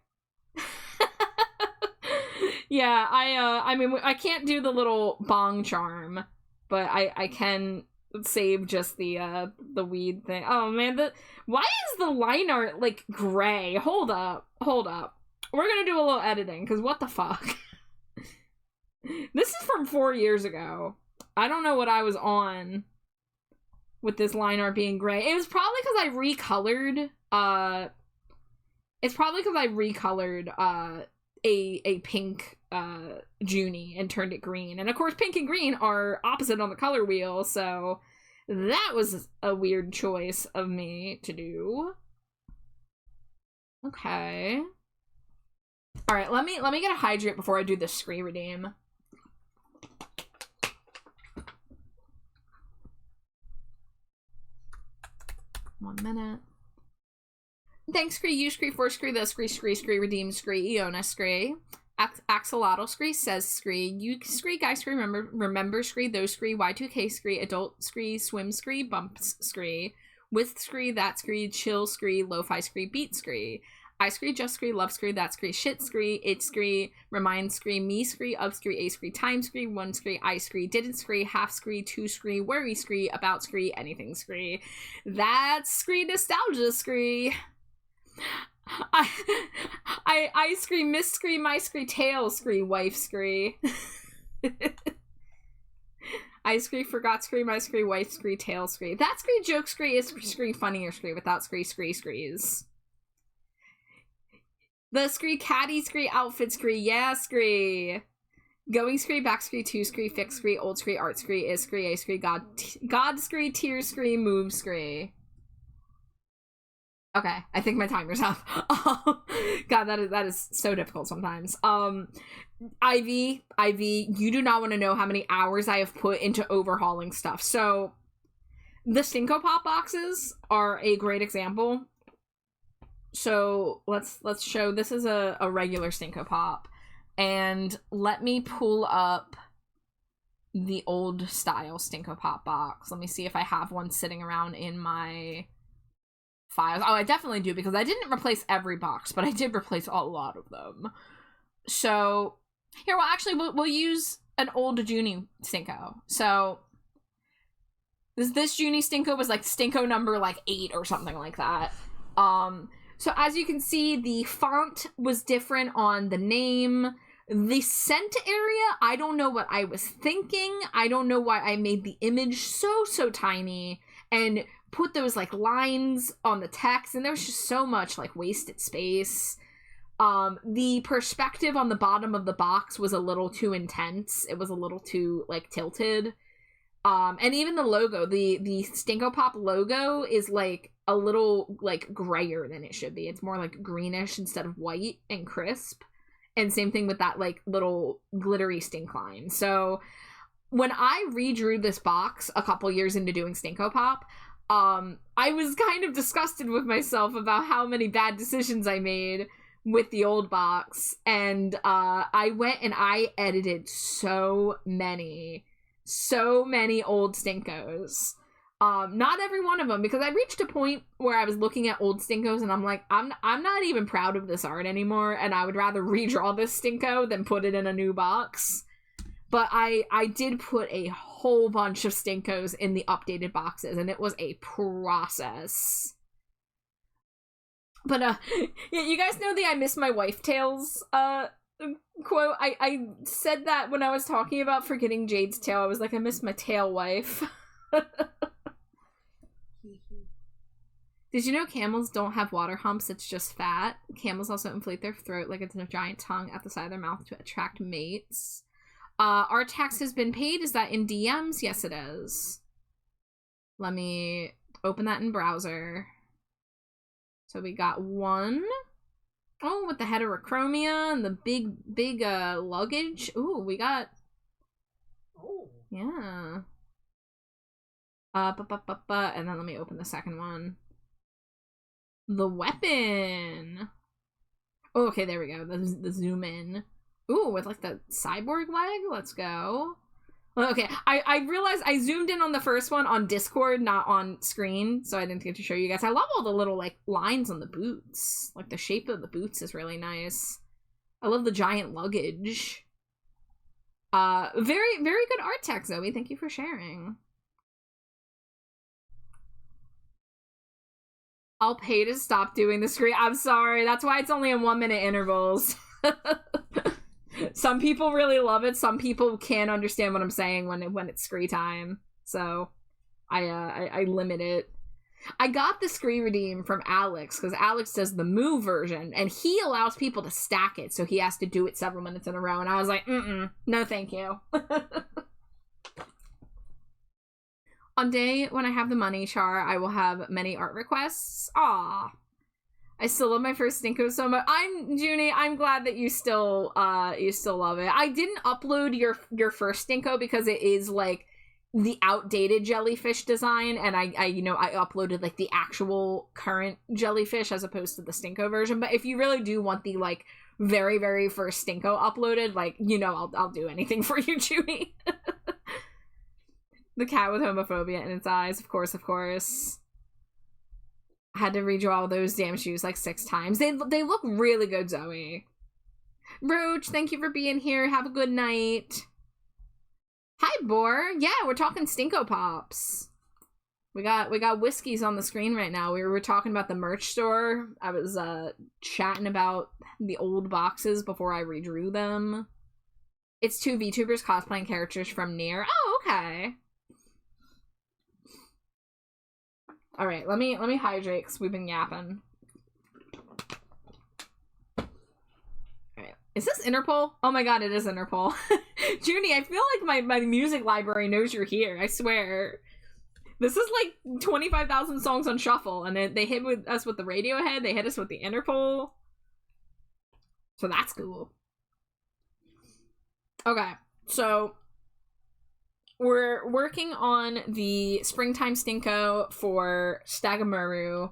Yeah, I mean, I can't do the little bong charm, but I can... save just the weed thing. Oh man, why is the line art like gray? Hold up. We're gonna do a little editing, because what the fuck? This is from 4 years ago. I don't know what I was on with this line art being gray. It was probably because I recolored a pink Junie and turned it green. And of course pink and green are opposite on the color wheel, so that was a weird choice of me to do. Okay. Alright, let me get a hydrate before I do the screen redeem. Come 1 minute. Thanks, Scree, you Scree, for Scree, the Scree, redeem Scree, Iona Scree. Axolotl Scree says Scree, you Scree, guy Scree, remember Scree, those Scree, Y2K Scree, adult Scree, swim Scree, bumps Scree, with Scree, that Scree, chill Scree, lo-fi Scree, beat Scree, I Scree, just Scree, love Scree, that Scree, shit Scree, it Scree, remind Scree, me Scree, of Scree, a Scree, time Scree, one Scree, I Scree, didn't Scree, half Scree, two Scree, worry Scree, about Scree, anything Scree. That's Scree nostalgia Scree. I Scree, miss Scree, my Scree, tail Scree, wife Scree. I Scree, forgot Scree, my Scree, wife Scree, tail Scree. That Scree, joke Scree, is Scree, funnier Scree, without Scree, Screes. The Scree, caddy Scree, outfit Scree, yeah Scree. Going Scree, back Scree, two Scree, fix Scree, old Scree, art Scree, is Scree, a Scree, God Scree, tear Scree, move Scree. Okay, I think my timer's up. God, that is so difficult sometimes. Ivy, you do not want to know how many hours I have put into overhauling stuff. So, the Stinko Pop boxes are a great example. So, let's show, this is a regular Stinko Pop. And let me pull up the old style Stinko Pop box. Let me see if I have one sitting around in my files. Oh, I definitely do, because I didn't replace every box, but I did replace a lot of them. So, here, well, actually, we'll use an old Junie Stinko. So, this Junie Stinko was, like, Stinko number, like, 8 or something like that. So, as you can see, the font was different on the name. The scent area, I don't know what I was thinking. I don't know why I made the image so tiny and put those like lines on the text, and there was just so much like wasted space. The perspective on the bottom of the box was a little too intense. It was a little too like tilted. And even the logo, the Stinko Pop logo is like a little like grayer than it should be. It's more like greenish instead of white and crisp. And same thing with that like little glittery stink line. So when I redrew this box a couple years into doing Stinko Pop, I was kind of disgusted with myself about how many bad decisions I made with the old box. And I went and I edited so many old Stinkos. Not every one of them, because I reached a point where I was looking at old Stinkos and I'm like, I'm not even proud of this art anymore, and I would rather redraw this Stinko than put it in a new box. But I did put a whole bunch of Stinkos in the updated boxes, and it was a process. But, yeah, you guys know the I miss my wife tales, quote. I said that when I was talking about forgetting Jade's tail. I was like, I miss my tail wife. Did you know camels don't have water humps? It's just fat. Camels also inflate their throat like it's a giant tongue at the side of their mouth to attract mates. Our tax has been paid. Is that in DMs? Yes, it is. Let me open that in browser. So we got one. Oh, with the heterochromia and the big luggage. Ooh, we got. Oh. Yeah. And then let me open the second one. The weapon. Oh, okay, there we go. The zoom in. Ooh, with like the cyborg leg. Let's go. Well, okay, I realized I zoomed in on the first one on Discord, not on screen, so I didn't get to show you guys. I love all the little like lines on the boots. Like the shape of the boots is really nice. I love the giant luggage. Very good art tech, Zoe. Thank you for sharing. I'll pay to stop doing the screen. I'm sorry. That's why it's only in 1 minute intervals. Some people really love it. Some people can't understand what I'm saying when it's screen time. So I limit it. I got the screen redeem from Alex because Alex does the move version and he allows people to stack it, so he has to do it several minutes in a row. And I was like, no, thank you. On day when I have the money, Char, I will have many art requests. Aw. I still love my first Stinko so much. Junie, I'm glad that you still love it. I didn't upload your first Stinko because it is like the outdated jellyfish design, and I uploaded like the actual current jellyfish as opposed to the Stinko version. But if you really do want the like very, very first Stinko uploaded, like, I'll do anything for you, Junie. The cat with homophobia in its eyes, of course. I had to redraw those damn shoes like 6 times. They look really good, Zoe. Roach, thank you for being here. Have a good night. Hi, Boar. Yeah, we're talking Stinko Pops. We got whiskeys on the screen right now. We were talking about the merch store. I was chatting about the old boxes before I redrew them. It's 2 VTubers cosplaying characters from Nier. Oh, okay. All right, let me hydrate because we've been yapping. All right, is this Interpol? Oh my god, it is Interpol. Junie, I feel like my music library knows you're here. I swear. This is like 25,000 songs on shuffle, and they hit us with the Radiohead. They hit us with the Interpol. So that's cool. Okay, so we're working on the Springtime Stinko for Stagamaru.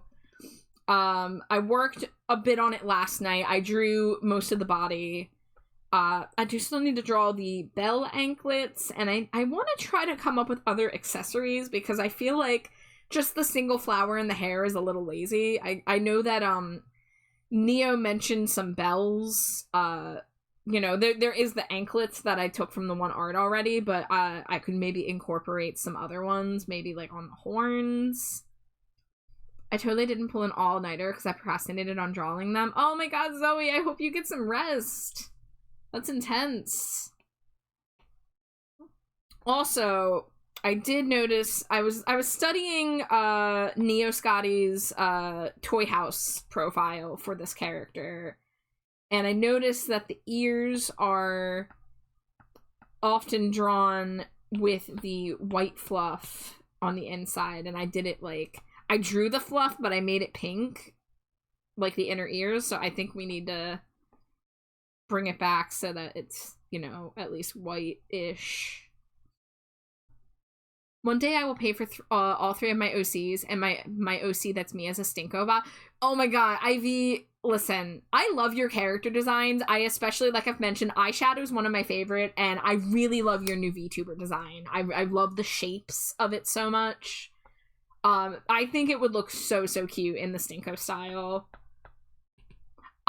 I worked a bit on it last night. I drew most of the body. I do still need to draw the bell anklets, and I want to try to come up with other accessories, because I feel like just the single flower in the hair is a little lazy. I know that Neo mentioned some bells. There is the anklets that I took from the one art already, but I could maybe incorporate some other ones, maybe like on the horns. I totally didn't pull an all-nighter because I procrastinated on drawing them. Oh my god, Zoe, I hope you get some rest. That's intense. Also, I did notice I was studying Neo Scotty's Toy House profile for this character, and I noticed that the ears are often drawn with the white fluff on the inside, and I did it like, I drew the fluff, but I made it pink, like the inner ears, so I think we need to bring it back so that it's, at least white-ish. One day I will pay for all 3 of my OCs, and my OC that's me as a Stinko bot. Oh my god, Ivy, listen, I love your character designs. I especially, like I've mentioned, eyeshadow is one of my favorite, and I really love your new VTuber design. I love the shapes of it so much. I think it would look so cute in the Stinko style.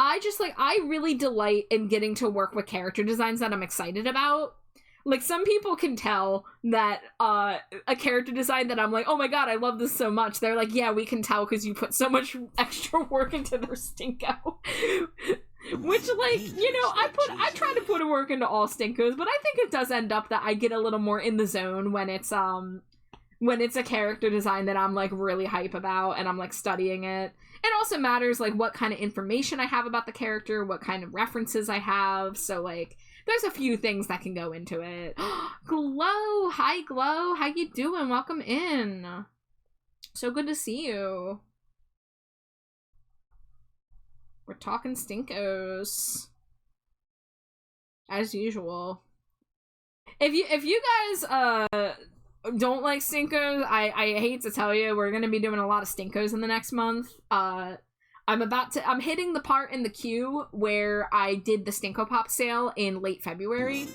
I really delight in getting to work with character designs that I'm excited about. Like, some people can tell that a character design that I'm like, oh my god, I love this so much. They're like, yeah, we can tell because you put so much extra work into their Stinko. Which, like, I try to put a work into all Stinkos, but I think it does end up that I get a little more in the zone when it's a character design that I'm, like, really hype about and I'm, like, studying it. It also matters, like, what kind of information I have about the character, what kind of references I have, so, like, there's a few things that can go into it. Glow! Hi, Glow! How you doing? Welcome in! So good to see you. We're talking Stinkos. As usual. If you guys, don't like Stinkos, I hate to tell you, we're gonna be doing a lot of Stinkos in the next month. I'm hitting the part in the queue where I did the Stinko Pop sale in late February.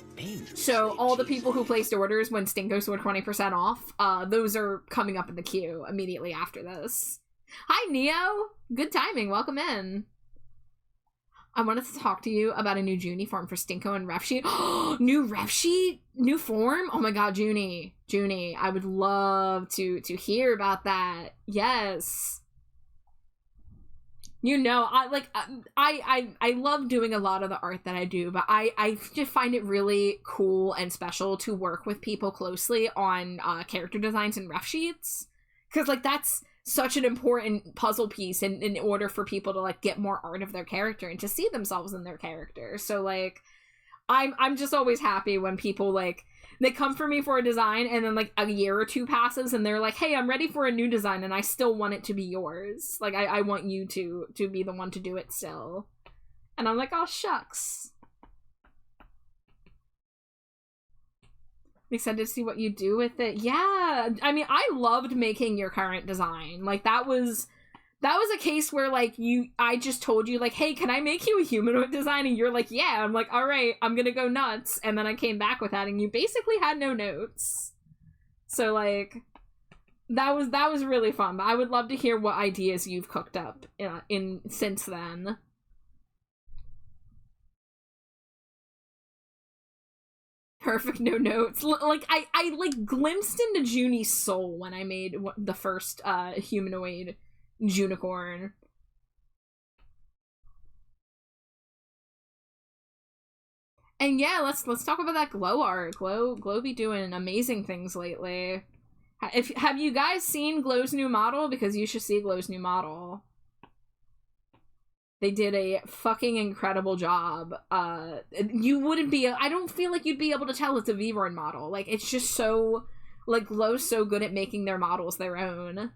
So all the people who placed orders when Stinkos were 20% off, those are coming up in the queue immediately after this. Hi, Neo! Good timing, welcome in. I wanted to talk to you about a new Junie form for Stinko and Ref Sheet. New Ref Sheet? New form? Oh my god, Junie, I would love to hear about that. Yes. I love doing a lot of the art that I do, but I just find it really cool and special to work with people closely on character designs and ref sheets. Because, like, that's such an important puzzle piece in order for people to, like, get more art of their character and to see themselves in their character. So, like, I'm just always happy when people, like, they come for me for a design and then, like, a year or 2 passes and they're like, hey, I'm ready for a new design and I still want it to be yours. Like, I want you to be the one to do it still. And I'm like, oh, shucks. excited to see what you do with it. Yeah, I mean, I loved making your current design. Like, that was a case where, like, I just told you, like, hey, can I make you a humanoid design? And you're like, yeah. I'm like, all right, I'm gonna go nuts. And then I came back with that, and you basically had no notes. So, like, that was really fun. But I would love to hear what ideas you've cooked up in since then. Perfect, no notes. Like, I like glimpsed into Junie's soul when I made the first humanoid unicorn. And yeah, let's talk about that Glow art. Glow be doing amazing things lately. Have you guys seen Glow's new model? Because you should see Glow's new model. They did a fucking incredible job. You wouldn't be... I don't feel like you'd be able to tell it's a VOD model. Like, it's just so... Like, Glow's so good at making their models their own.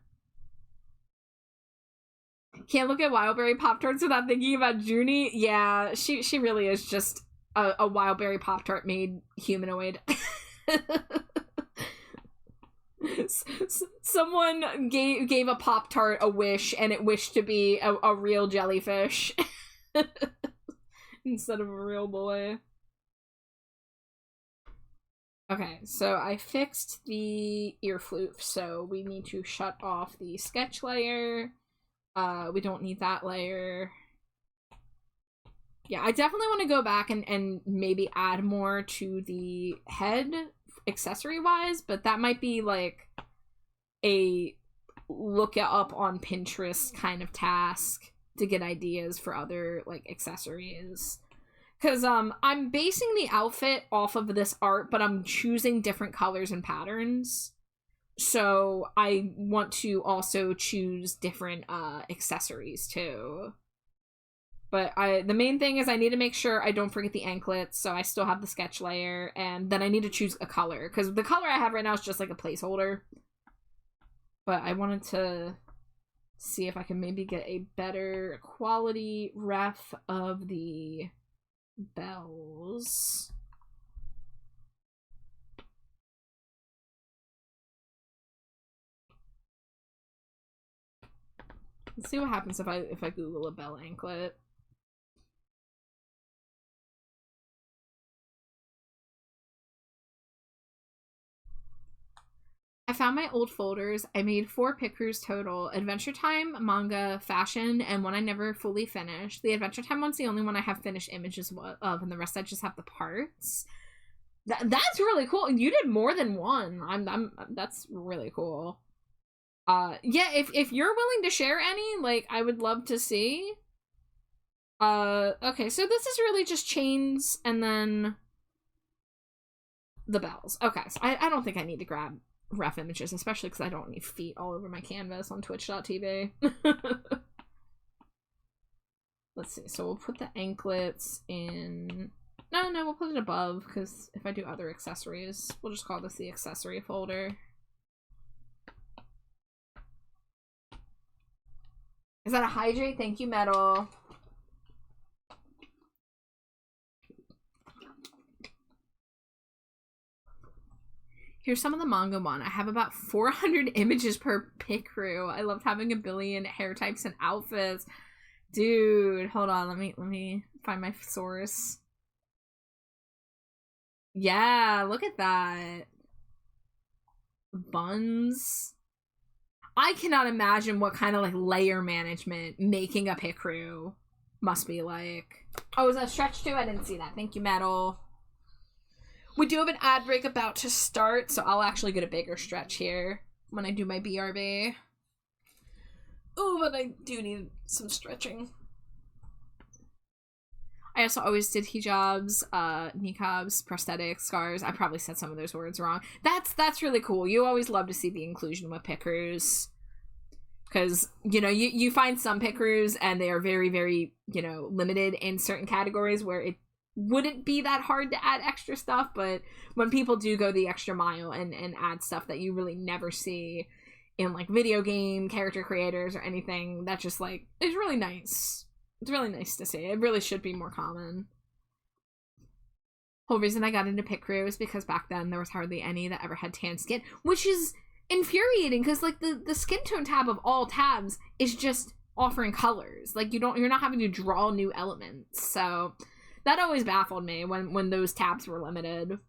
Can't look at Wildberry Pop-Tarts without thinking about Junie. Yeah, she really is just a Wildberry Pop-Tart made humanoid. Someone gave a Pop-Tart a wish, and it wished to be a real jellyfish instead of a real boy. Okay, so I fixed the ear floof, so we need to shut off the sketch layer. We don't need that layer. Yeah, I definitely want to go back and maybe add more to the head accessory-wise, but that might be, like, a look it up on Pinterest kind of task to get ideas for other, like, accessories. Because, I'm basing the outfit off of this art, but I'm choosing different colors and patterns. So I want to also choose different, accessories, too. But the main thing is I need to make sure I don't forget the anklets, so I still have the sketch layer, and then I need to choose a color, because the color I have right now is just like a placeholder. But I wanted to see if I can maybe get a better quality ref of the bells. Let's see what happens if I Google a bell anklet. I found my old folders. I made 4 pick crews total. Adventure Time, manga, fashion, and one I never fully finished. The Adventure Time one's the only one I have finished images of, and the rest I just have the parts. That's really cool. You did more than one. That's really cool. Yeah, if you're willing to share any, like, I would love to see. Okay, so this is really just chains and then the bells. Okay, so I don't think I need to grab ref images, especially because I don't need feet all over my canvas on twitch.tv. Let's see, so we'll put the anklets in... No, we'll put it above, because if I do other accessories, we'll just call this the accessory folder. Is that a hydrate? Thank you, Metal. Here's some of the manga one. I have about 400 images per pick crew. I loved having a billion hair types and outfits. Dude, hold on. Let me find my source. Yeah, look at that. Buns. I cannot imagine what kind of, like, layer management making a pick crew must be like. Oh, is that stretch too? I didn't see that. Thank you, Metal. We do have an ad break about to start, so I'll actually get a bigger stretch here when I do my BRB. Oh, but I do need some stretching. I also always did hijabs, niqabs, prosthetics, scars. I probably said some of those words wrong. That's really cool. You always love to see the inclusion with pickers. Because, you know, you find some pickers and they are very, very, you know, limited in certain categories where it wouldn't be that hard to add extra stuff, but when people do go the extra mile and add stuff that you really never see in, like, video game character creators or anything, that just, like, is really nice. It's really nice to see. It really should be more common. Whole reason I got into pit crew is because back then there was hardly any that ever had tan skin, which is infuriating because like the skin tone tab of all tabs is just offering colors. Like you're not having to draw new elements. So that always baffled me when those tabs were limited.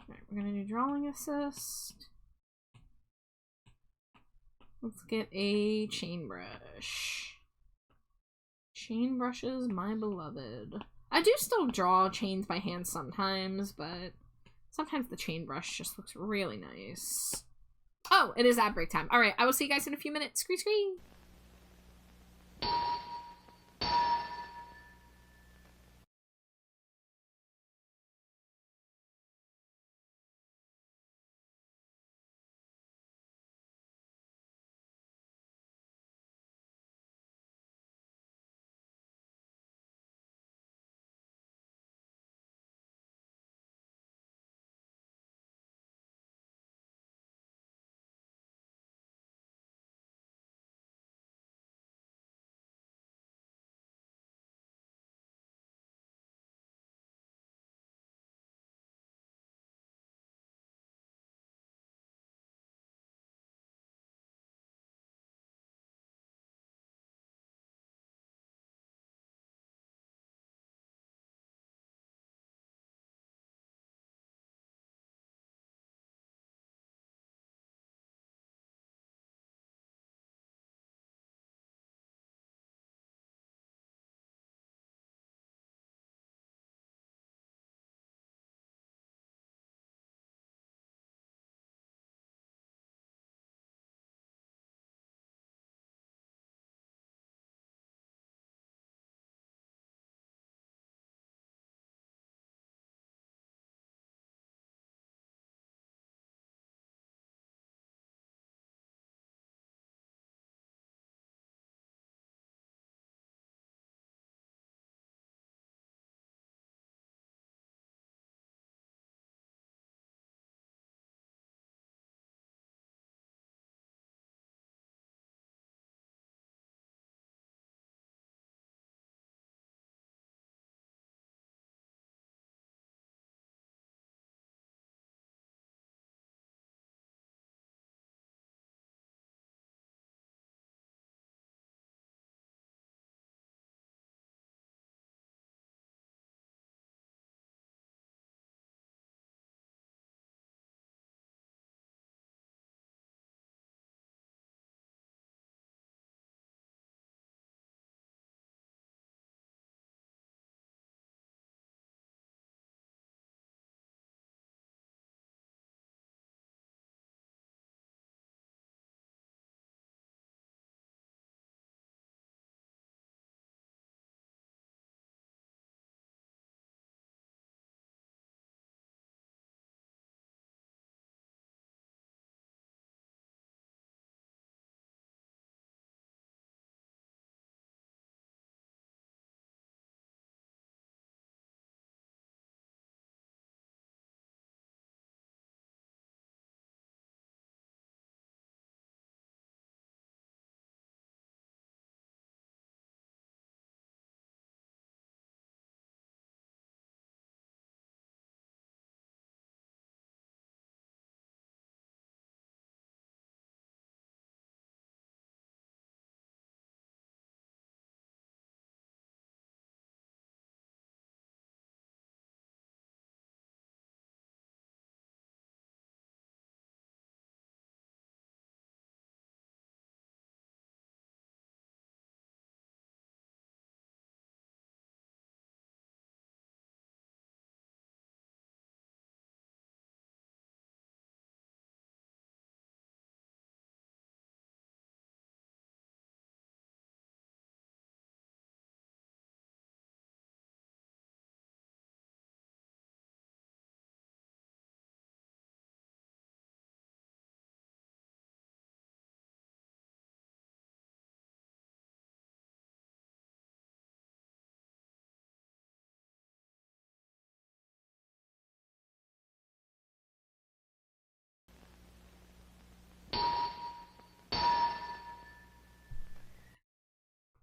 Alright, we're gonna do drawing assist. Let's get a chain brush. Chain brushes, my beloved. I do still draw chains by hand sometimes, but sometimes the chain brush just looks really nice. Oh, it is ad break time. Alright, I will see you guys in a few minutes. Scree scree!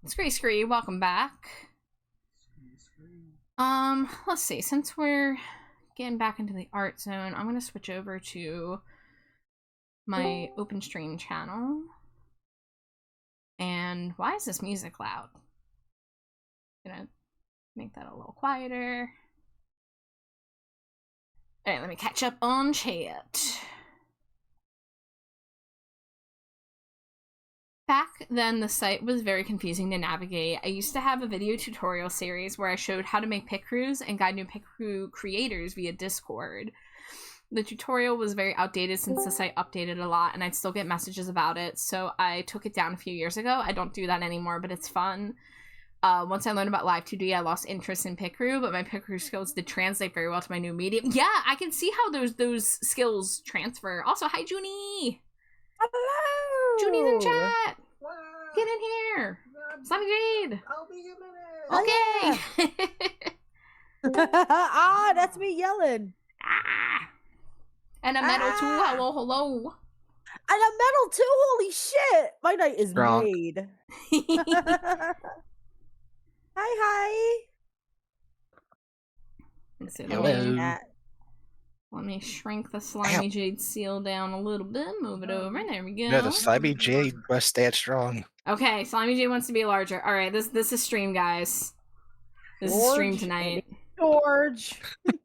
Scree Scree, welcome back. Let's see, since we're getting back into the art zone, I'm gonna switch over to my open stream channel. And why is this music loud? Gonna make that a little quieter. Alright, let me catch up on chat. Back then, the site was very confusing to navigate. I used to have a video tutorial series where I showed how to make pit crews and guide new pit crew creators via Discord. The tutorial was very outdated since the site updated a lot, and I'd still get messages about it, so I took it down a few years ago. I don't do that anymore, but it's fun. Once I learned about Live 2D, I lost interest in pit crew, but my pit crew skills did translate very well to my new medium. Yeah, I can see how those skills transfer. Also, hi, Junie! Hello! Junie's in chat! Wow. Get in here! Slimy Jade! I'll be a minute. Okay! Ah, that's me yelling. Ah! And a metal too. Hello. And a metal too. Holy shit! My night is Drunk. made. Hi. Let's see, Hello. let me shrink the Slimy Jade seal down a little bit. Move it over. There we go. No, the Slimy Jade must stand strong. Okay, Slimy Jade wants to be larger. All right, this is stream, guys. This is stream George. tonight. George.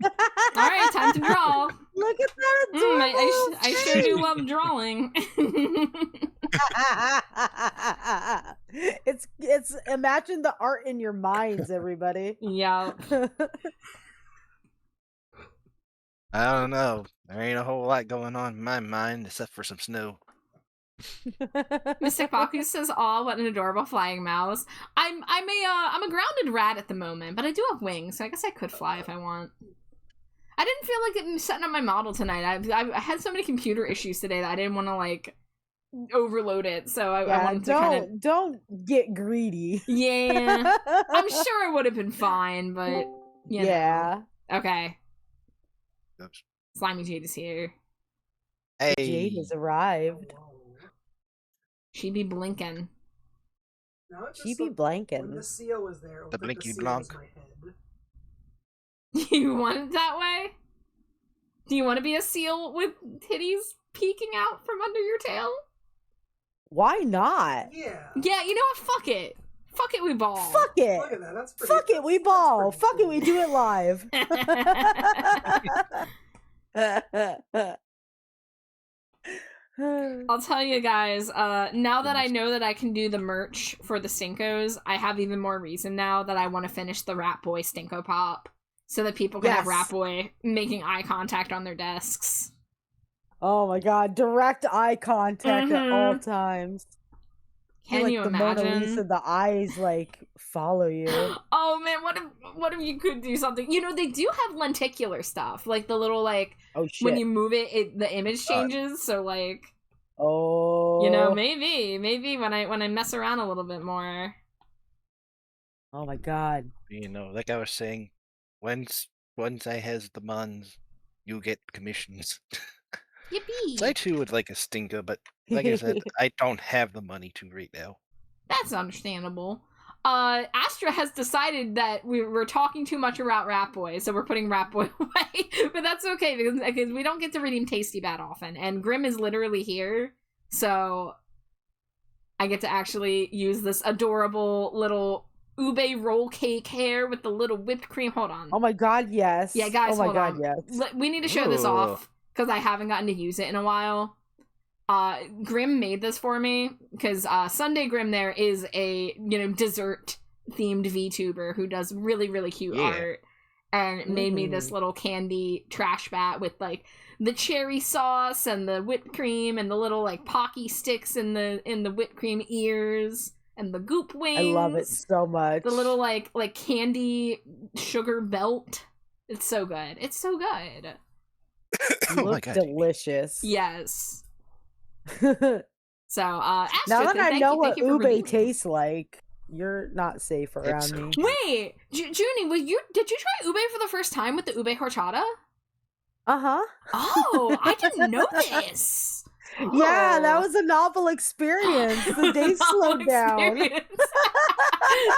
All right, time to draw. Look at that adorable I sure do love drawing. it's imagine the art in your minds, everybody. Yeah. I don't know. There ain't a whole lot going on in my mind except for some snow. Mystic Baku says, "Aw, what an adorable flying mouse." I'm a grounded rat at the moment, but I do have wings, so I guess I could fly if I want. I didn't feel like setting up my model tonight. I had so many computer issues today that I didn't want to like overload it, so I wanted to kind of don't get greedy. Yeah. I'm sure it would have been fine, but you know. Yeah. Okay. Oops. Slimy Jade is here. Hey. Jade has arrived. She be blinking. No, it She just be looked- When blanking. the seal was there, it looked like blinky seal blank. was my head. You want it that way? Do you want to be a seal with titties peeking out from under your tail? Why not? Yeah. Yeah, you know what? Fuck it. Fuck it, we ball. Fuck it. Look at that. That's pretty. Fuck it, we ball. Fuck it, we do it live. I'll tell you guys, now that I know that I can do the merch for the Stinkos, I have even more reason now that I want to finish the Rat Boy Stinko Pop. So that people can have Yes. Rat Boy making eye contact on their desks. Oh my god, direct eye contact at all Mhm. times. Can Like you the Mona Lisa, imagine? the eyes like follow you. Oh man, what if you could do something? You know, they do have lenticular stuff. Like the little like Oh shit. when you move it the image changes, so like Oh. you know, maybe when I mess around a little bit more. Oh my god. You know, like I was saying, once I has the muns, you get commissions. Yippee! So I too would like a stinker, but like I said, I don't have the money to right now. That's understandable. Astra has decided that we're talking too much about Rat Boy, so we're putting Rat Boy away. But that's okay, because we don't get to redeem Tasty Bat often, and Grim is literally here, so I get to actually use this adorable little ube roll cake hair with the little whipped cream. Hold on. Oh my god, yes. Yeah, guys, Oh my hold god, on. yes. We need to show this Ooh. off, because I haven't gotten to use it in a while. Grim made this for me because Sunday Grim there is a dessert themed VTuber who does really cute art and made me this little candy trash bat with like the cherry sauce and the whipped cream and the little like Pocky sticks in the whipped cream ears and the goop wings. I love it so much. The little like candy sugar belt. It's so good. It's so good. You Oh my look god. delicious. Yes. Now So, Astrid, that I thank know you, what thank you for ube redeeming. tastes like, you're not safe around me. Wait, Junie, did you try ube for the first time with the ube horchata? Uh-huh. Oh, I didn't know this. Yeah, that Oh. was a novel experience. The day Novel slowed down. experience.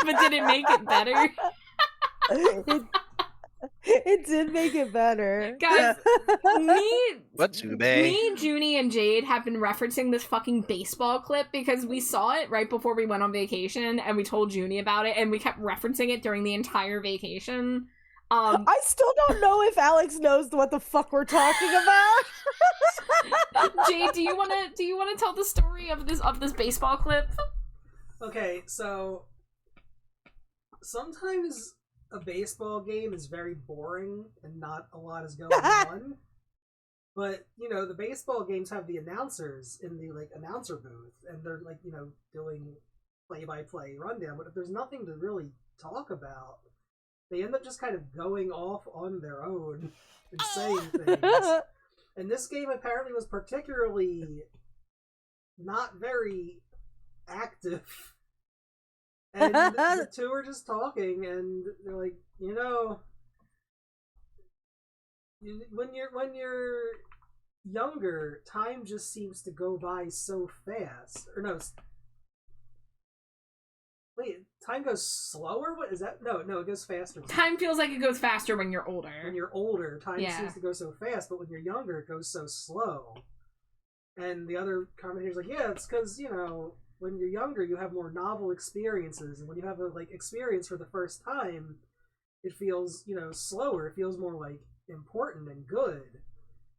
But did it make it better? It did make it better. Guys, What's Ube? me, Junie, and Jade have been referencing this fucking baseball clip because we saw it right before we went on vacation, and we told Junie about it, and we kept referencing it during the entire vacation. I still don't know if Alex knows what the fuck we're talking about. Jade, do you wanna tell the story of this baseball clip? Okay, so sometimes a baseball game is very boring and not a lot is going on. But, you know, the baseball games have the announcers in the, like, announcer booth, and they're, like, you know, doing play-by-play rundown, but if there's nothing to really talk about, they end up just kind of going off on their own and saying things. And this game apparently was particularly not very active. And the two are just talking, and they're like, you know, when you're younger, time just seems to go by so fast. Or no, wait, time goes slower? What is that? No, it goes faster. Time feels like it goes faster when you're older. When you're older, time seems to go so fast, but when you're younger, it goes so slow. And the other commentator's like, yeah, it's because, you know, when you're younger, you have more novel experiences, and when you have a experience for the first time, it feels, you know, slower. It feels more like important and good,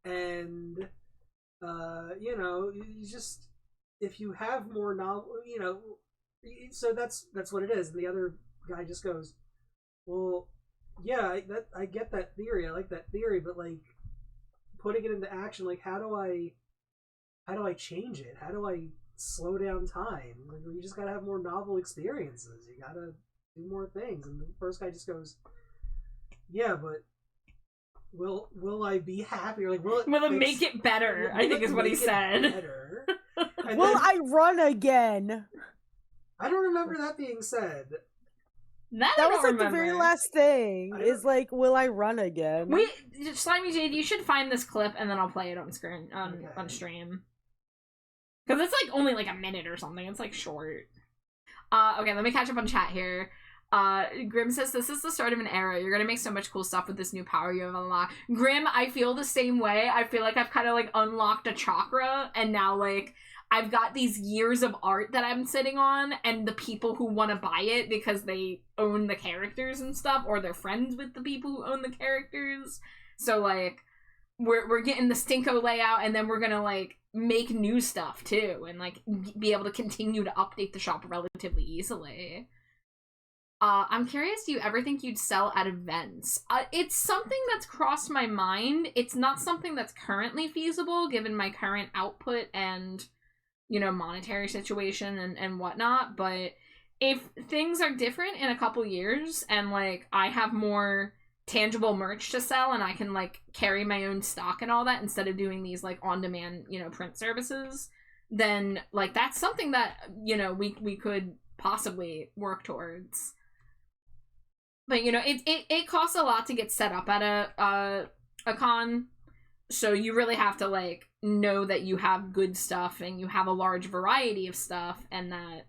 and you know, you just, if you have more novel, you know, so that's what it is. And the other guy just goes, well, yeah, I get that theory. I like that theory, but like putting it into action, like how do I change it? How do I slow down time? Like, you just gotta have more novel experiences. You gotta do more things. And the first guy just goes, yeah, but will I be happy? Or like, will it make it better? I think is what he said. Will I run again? I don't remember that being said. That was like the very last thing. Is like, will I run again? Slimy Jade, you should find this clip and then I'll play it on screen on stream. Because it's like only like a minute or something. It's like short. Okay, let me catch up on chat here. Grim says, this is the start of an era. You're gonna make so much cool stuff with this new power you have unlocked. Grim, I feel the same way. I feel like I've kind of like unlocked a chakra, and now like I've got these years of art that I'm sitting on, and the people who want to buy it because they own the characters and stuff, or they're friends with the people who own the characters. So like we're getting the Stinko layout, and then we're gonna like make new stuff too, and like be able to continue to update the shop relatively easily. I'm curious, do you ever think you'd sell at events? It's something that's crossed my mind. It's not something that's currently feasible given my current output and, you know, monetary situation and whatnot, but if things are different in a couple years and like I have more tangible merch to sell and I can like carry my own stock and all that instead of doing these like on-demand, you know, print services, then like that's something that, you know, we could possibly work towards. But, you know, it costs a lot to get set up at a con, so you really have to, like, know that you have good stuff and you have a large variety of stuff, and that,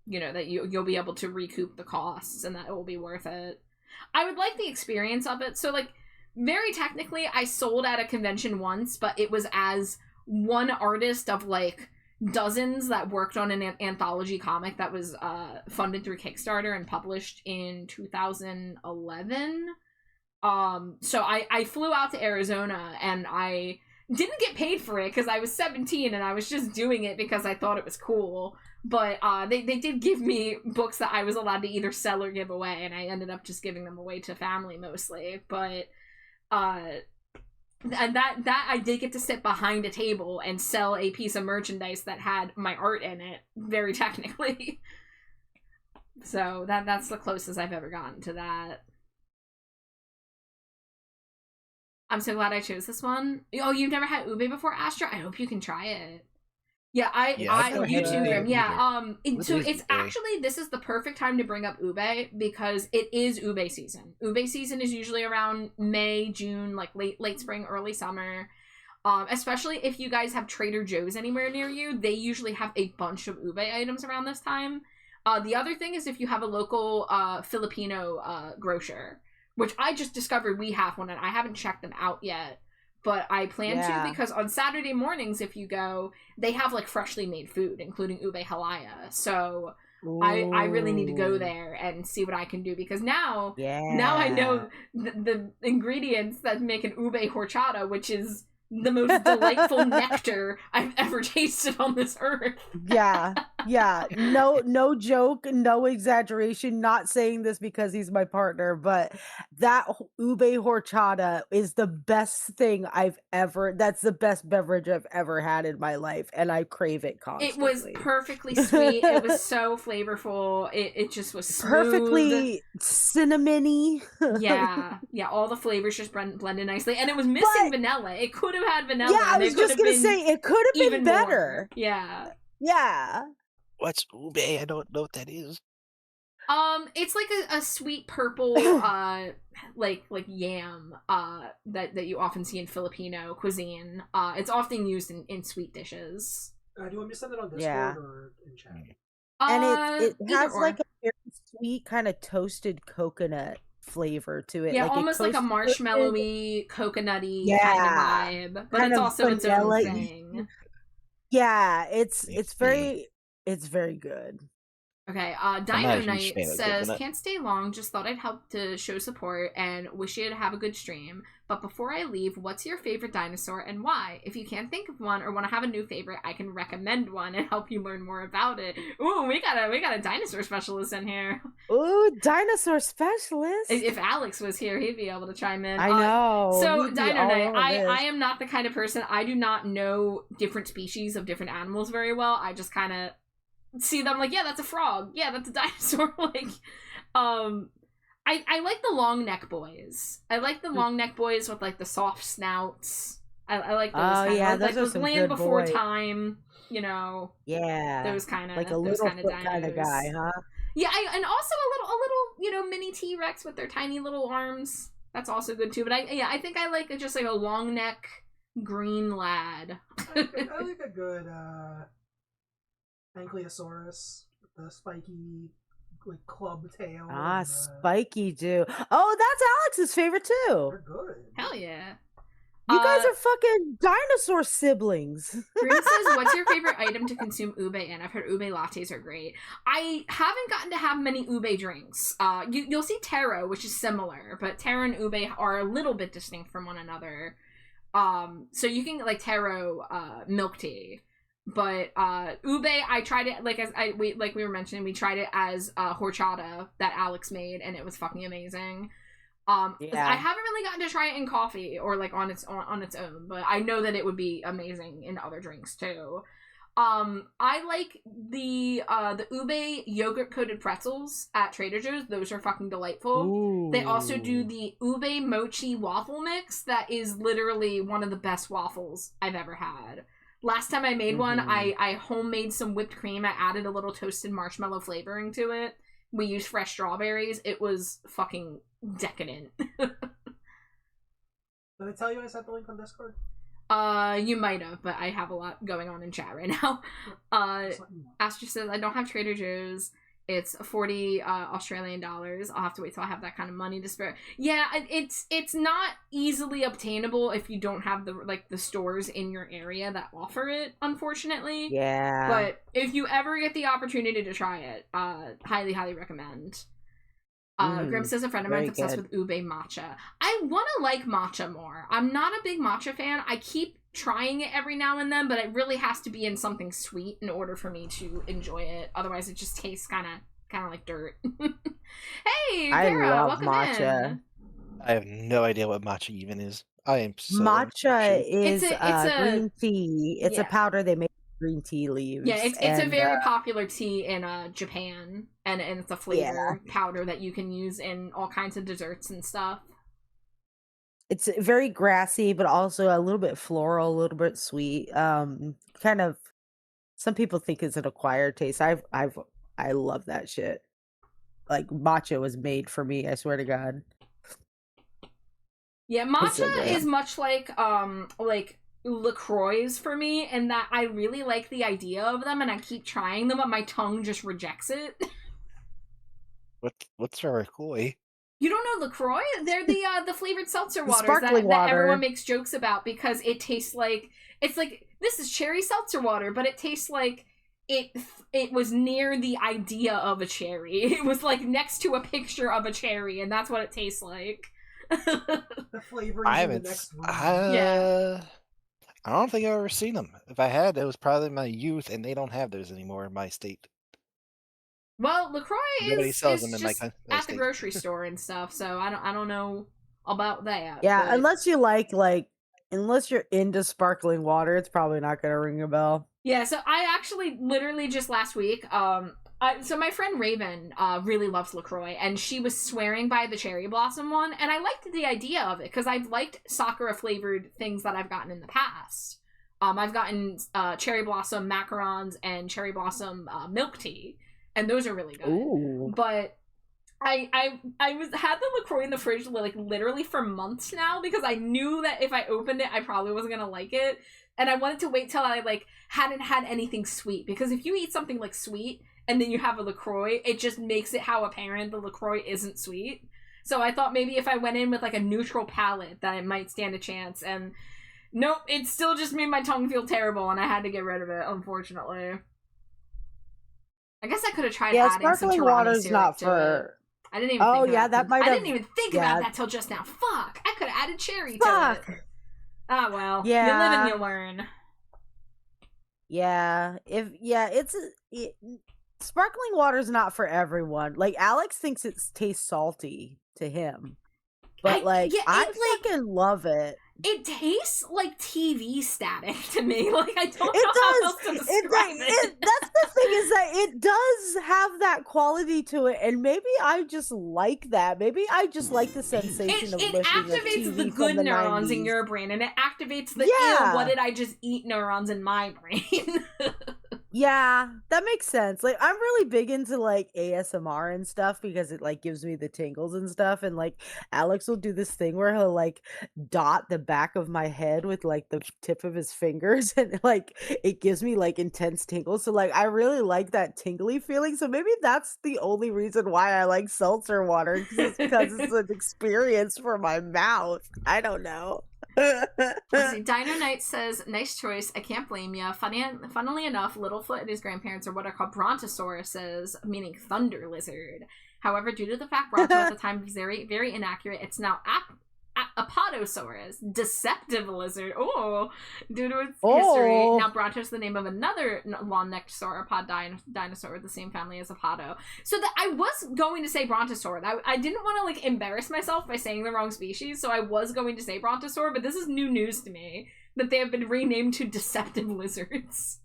you know, that you'll be able to recoup the costs and that it will be worth it. I would like the experience of it. So, like, very technically, I sold at a convention once, but it was as one artist of, like, dozens that worked on an anthology comic that was funded through Kickstarter and published in 2011. So I flew out to Arizona, and I didn't get paid for it because I was 17 and I was just doing it because I thought it was cool. But they did give me books that I was allowed to either sell or give away, and I ended up just giving them away to family mostly. But and that I did get to sit behind a table and sell a piece of merchandise that had my art in it, very technically. So that's the closest I've ever gotten to that. I'm so glad I chose this one. Oh, you've never had ube before, Astra? I hope you can try it. Yeah, you too, Grim. Yeah, so it's actually, this is the perfect time to bring up ube because it is ube season. Ube season is usually around May, June, like late spring, early summer. Especially if you guys have Trader Joe's anywhere near you, they usually have a bunch of ube items around this time. The other thing is if you have a local Filipino grocer, which I just discovered we have one, and I haven't checked them out yet. But I plan to, because on Saturday mornings, if you go, they have like freshly made food, including ube halaya. So I really need to go there and see what I can do, because now I know the ingredients that make an ube horchata, which is the most delightful nectar I've ever tasted on this earth. Yeah. No joke, no exaggeration. Not saying this because he's my partner, but that ube horchata is the best thing that's the best beverage I've ever had in my life, and I crave it constantly. It was perfectly sweet. It was so flavorful. It just was smooth. Perfectly cinnamony. Yeah, all the flavors just blended nicely, and it was missing vanilla. It could have had vanilla. Yeah, I was just gonna say it could have been better. More. Yeah. What's ube? I don't know what that is. It's like a sweet purple, like yam, that you often see in Filipino cuisine. It's often used in sweet dishes. Do you want me to send it on Discord or in chat? And it has like a very sweet kind of toasted coconut flavor to it. Yeah, like almost like a marshmallowy, coconutty kind of vibe. But it's also its own thing. Yeah, it's very good. Okay, Dino Knight says, can't stay long, just thought I'd help to show support and wish you'd have a good stream. But before I leave, what's your favorite dinosaur and why? If you can't think of one or want to have a new favorite, I can recommend one and help you learn more about it. Ooh, we got a dinosaur specialist in here. Ooh, dinosaur specialist. If Alex was here, he'd be able to chime in. I know. So, Dino Knight, I am not the kind of person, I do not know different species of different animals very well. I just kind of see them like, yeah, that's a frog. Yeah, that's a dinosaur. Like, I like the long neck boys. I like the long neck boys with like the soft snouts. I like those. Those are some Land good Before boys. Time. You know. Yeah. Those kind of like a little kind of guy, huh? Yeah, and also a little mini T-Rex with their tiny little arms. That's also good too. But I think I like just like a long neck green lad. I like a good Ankylosaurus with the spiky like club tail. Spiky too. Oh, that's Alex's favorite too. They're good. Hell yeah. You guys are fucking dinosaur siblings. Green says, what's your favorite item to consume ube in? I've heard ube lattes are great. I haven't gotten to have many ube drinks. You'll see taro, which is similar, but taro and ube are a little bit distinct from one another. So you can get like taro milk tea. But ube, I tried it like we were mentioning, we tried it as horchata that Alex made, and it was fucking amazing. I haven't really gotten to try it in coffee or like on its own, but I know that it would be amazing in other drinks too. I like the ube yogurt coated pretzels at Trader Joe's. Those are fucking delightful. Ooh. They also do the ube mochi waffle mix that is literally one of the best waffles I've ever had. Last time I made one, I homemade some whipped cream. I added a little toasted marshmallow flavoring to it. We used fresh strawberries. It was fucking decadent. Did I tell you I sent the link on Discord? You might have, but I have a lot going on in chat right now. Astra says, I don't have Trader Joe's. It's 40 Australian dollars. I'll have to wait till I have that kind of money to spare. Yeah, it's not easily obtainable if you don't have the stores in your area that offer it, unfortunately. Yeah. But if you ever get the opportunity to try it, highly, highly recommend. Grim says a friend of mine's obsessed with ube matcha. I want to like matcha more. I'm not a big matcha fan. I keep trying it every now and then, but it really has to be in something sweet in order for me to enjoy it. Otherwise, it just tastes kind of like dirt. Hey, Kara, welcome matcha. In. I have no idea what matcha even is. I am so matcha is green tea. It's a powder they make with green tea leaves. Yeah, it's a very popular tea in Japan, and it's a flavor powder that you can use in all kinds of desserts and stuff. It's very grassy, but also a little bit floral, a little bit sweet. Kind of. Some people think it's an acquired taste. I love that shit. Like matcha was made for me. I swear to God. Yeah, matcha is much like LaCroix for me, in that I really like the idea of them, and I keep trying them, but my tongue just rejects it. What's a LaCroix? You don't know LaCroix? They're the flavored seltzer waters sparkling that everyone water. makes jokes about because it tastes like it's like this is cherry seltzer water, but it tastes like it was near the idea of a cherry. It was like next to a picture of a cherry, and that's what it tastes like. The flavor I is in the haven't. next room. Yeah. I don't think I've ever seen them. If I had, it was probably my youth, and they don't have those anymore in my state. Well, LaCroix Nobody is sells them in just my at the state. grocery store and stuff, so I don't know about that. Yeah, but... unless you unless you're into sparkling water, it's probably not gonna ring a bell. Yeah, so I actually literally just last week, so my friend Raven really loves LaCroix, and she was swearing by the cherry blossom one, and I liked the idea of it because I've liked Sakura flavored things that I've gotten in the past. I've gotten cherry blossom macarons and cherry blossom milk tea, and those are really good. Ooh. But had the LaCroix in the fridge like literally for months now because I knew that if I opened it, I probably wasn't gonna like it, and I wanted to wait till I like hadn't had anything sweet, because if you eat something like sweet and then you have a LaCroix, it just makes it how apparent the LaCroix isn't sweet. So I thought maybe if I went in with like a neutral palate that it might stand a chance, and nope, it still just made my tongue feel terrible, and I had to get rid of it, unfortunately. I guess I could have tried adding some sparkling Tiramisu water's not to for. it. I didn't even. think yeah, about that might I have. didn't even think about that till just now. Fuck! I could have added cherry to Fuck. it. Ah well. Yeah. You live and you learn. Yeah, sparkling water's not for everyone. Like Alex thinks it tastes salty to him, but I fucking love it. It tastes like TV static to me. Like I don't know It how else to describe it. That's the thing, is that it does have that quality to it, and maybe I just like that. Maybe I just like the sensation of listening to activates TV the from good the neurons 90s. in your brain, and it activates the Yeah. ew, what did I just eat neurons in my brain. Yeah, that makes sense. Like I'm really big into like ASMR and stuff because it like gives me the tingles and stuff, and like Alex will do this thing where he'll like dot the back of my head with like the tip of his fingers and like it gives me like intense tingles. So like I really like that tingly feeling. So maybe that's the only reason why I like seltzer water, because it's an experience for my mouth. I don't know. Let's see. Dino Knight says, "Nice choice. I can't blame you." Funnily enough, Littlefoot and his grandparents are what are called brontosauruses, meaning thunder lizard. However, due to the fact Bronto at the time was very, very inaccurate, it's now Apatosaurus, deceptive lizard. Oh, due to its history, now Bronto's the name of another long-necked sauropod dinosaur with the same family as Apato. So that I was going to say Brontosaur. I didn't want to like embarrass myself by saying the wrong species, so I was going to say Brontosaur. But this is new news to me that they have been renamed to deceptive lizards.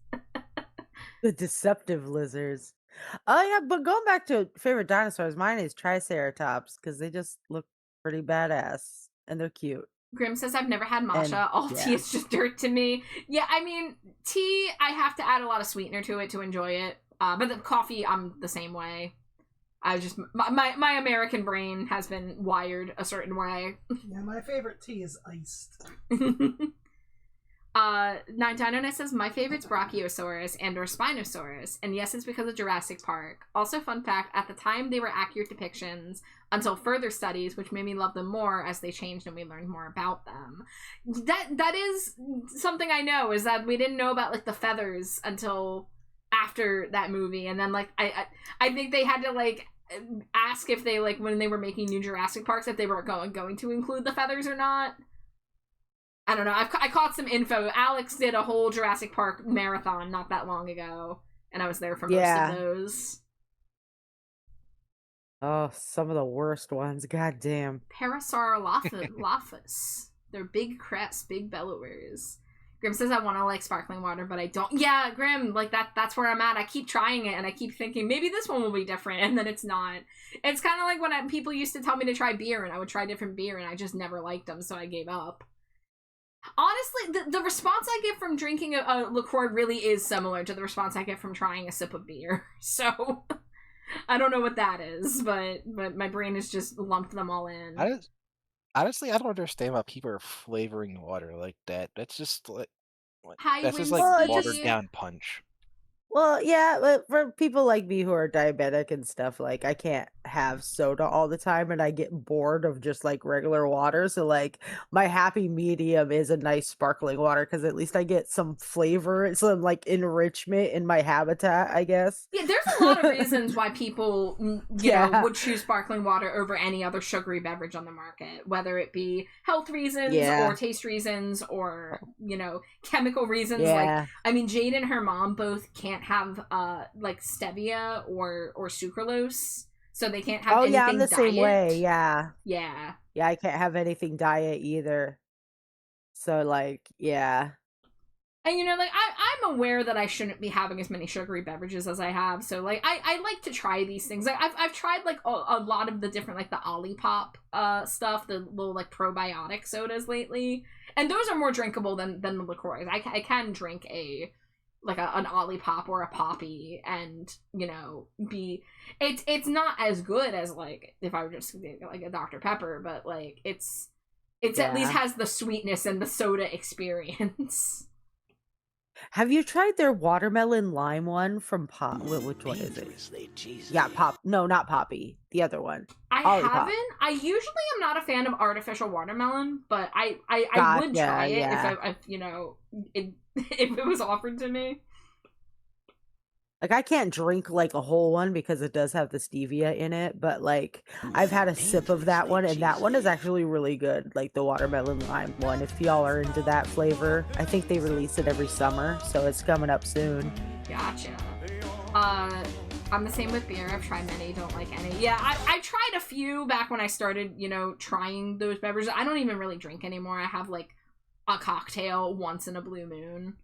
The deceptive lizards. Oh yeah, but going back to favorite dinosaurs, mine is Triceratops because they just look pretty badass. And they're cute. Grim says, I've never had matcha. All tea is just dirt to me. Yeah, I mean, tea, I have to add a lot of sweetener to it to enjoy it. But the coffee, I'm the same way. I just, my American brain has been wired a certain way. Yeah, my favorite tea is iced. 999 says, my favorite's Brachiosaurus and or Spinosaurus, and yes, it's because of Jurassic Park. Also, fun fact, at the time they were accurate depictions until further studies, which made me love them more as they changed and we learned more about them. That is something I know, is that we didn't know about like the feathers until after that movie, and then like I think they had to like ask if they like when they were making new Jurassic Parks if they were going to include the feathers or not. I don't know. I caught some info. Alex did a whole Jurassic Park marathon not that long ago, and I was there for most of those. Oh, some of the worst ones. God damn. Parasaurolophus. They're big crests, big bellowers. Grim says, I want to like sparkling water, but I don't. Yeah, Grim, like that's where I'm at. I keep trying it, and I keep thinking, maybe this one will be different, and then it's not. It's kind of like when people used to tell me to try beer, and I would try different beer, and I just never liked them, so I gave up. Honestly, the response I get from drinking a LaCroix really is similar to the response I get from trying a sip of beer. So, I don't know what that is, but my brain has just lumped them all in. Honestly, I don't understand why people are flavoring water like that. That's just like Hi, that's just Winsky. like watered down punch. Well, yeah, but for people like me who are diabetic and stuff, like I can't have soda all the time and I get bored of just like regular water. So like my happy medium is a nice sparkling water because at least I get some flavor, some like enrichment in my habitat, I guess. Yeah, there's a lot of reasons why people, you know, Yeah. would choose sparkling water over any other sugary beverage on the market, whether it be health reasons Yeah. or taste reasons or, you know, chemical reasons. Like, Yeah. I mean, Jade and her mom both can't have, like, stevia or sucralose, so they can't have Oh anything yeah, I'm the same way. diet. Yeah. Yeah. Yeah, I can't have anything diet either. So like, yeah. And, you know, like, I'm aware that I shouldn't be having as many sugary beverages as I have, so, like, I like to try these things. Like, I've tried, like, a lot of the different, like, the Olipop stuff, the little, like, probiotic sodas lately, and those are more drinkable than the liqueurs. I can drink an Olipop or a Poppy and, you know, it's not as good as, like, if I were just, like, a Dr. Pepper, but, like, it's at least has the sweetness and the soda experience. Have you tried their watermelon lime one from Pop? Which one is it? Dangerously cheesy. Yeah, Pop. No, not Poppy. The other one. I Olipop. haven't. I usually am not a fan of artificial watermelon, but I would Gotcha, try it yeah. if you know, if it was offered to me. Like I can't drink like a whole one because it does have the stevia in it, but like I've had a sip of that one and that one is actually really good. Like the watermelon lime one. If y'all are into that flavor, I think they release it every summer, so it's coming up soon. Gotcha. I'm the same with beer. I've tried many, don't like any. Yeah, I tried a few back when I started, you know, trying those beverages. I don't even really drink anymore. I have like a cocktail once in a blue moon.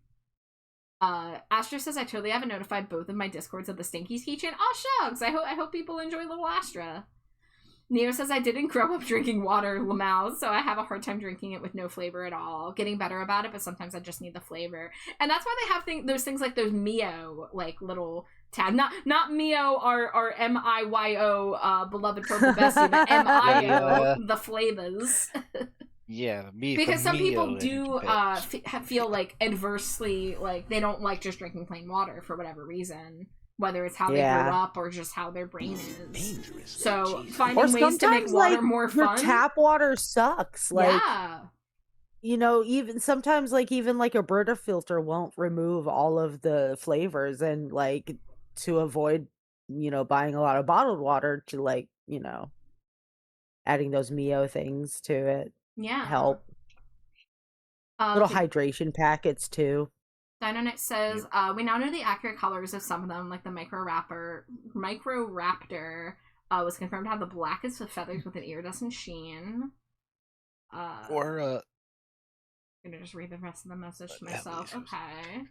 Astra says I totally haven't notified both of my discords of the Stinkies keychain. Oh shucks, I hope people enjoy little Astra. Neo says I didn't grow up drinking water, Lamau, so I have a hard time drinking it with no flavor at all. Getting better about it, but sometimes I just need the flavor. And that's why they have those things like those Mio, like little tab. Not Mio, our MIYO beloved purple bestie, but MIO, the flavors. Yeah, Because some people Mio do bitch. feel like adversely, like they don't like just drinking plain water for whatever reason, whether it's how they grew up or just how their brain is. Dangerously So cheesy. finding Or ways to make sometimes water like more your fun. tap water sucks. Like Yeah. you know, even sometimes like even like a Brita filter won't remove all of the flavors and like to avoid, you know, buying a lot of bottled water to like, you know, adding those Mio things to it. Yeah. Help. Little hydration packets too. Dinonet says, we now know the accurate colors of some of them, like the Microraptor was confirmed to have the blackest of feathers with an iridescent sheen. Or I'm gonna just read the rest of the message to myself. Okay.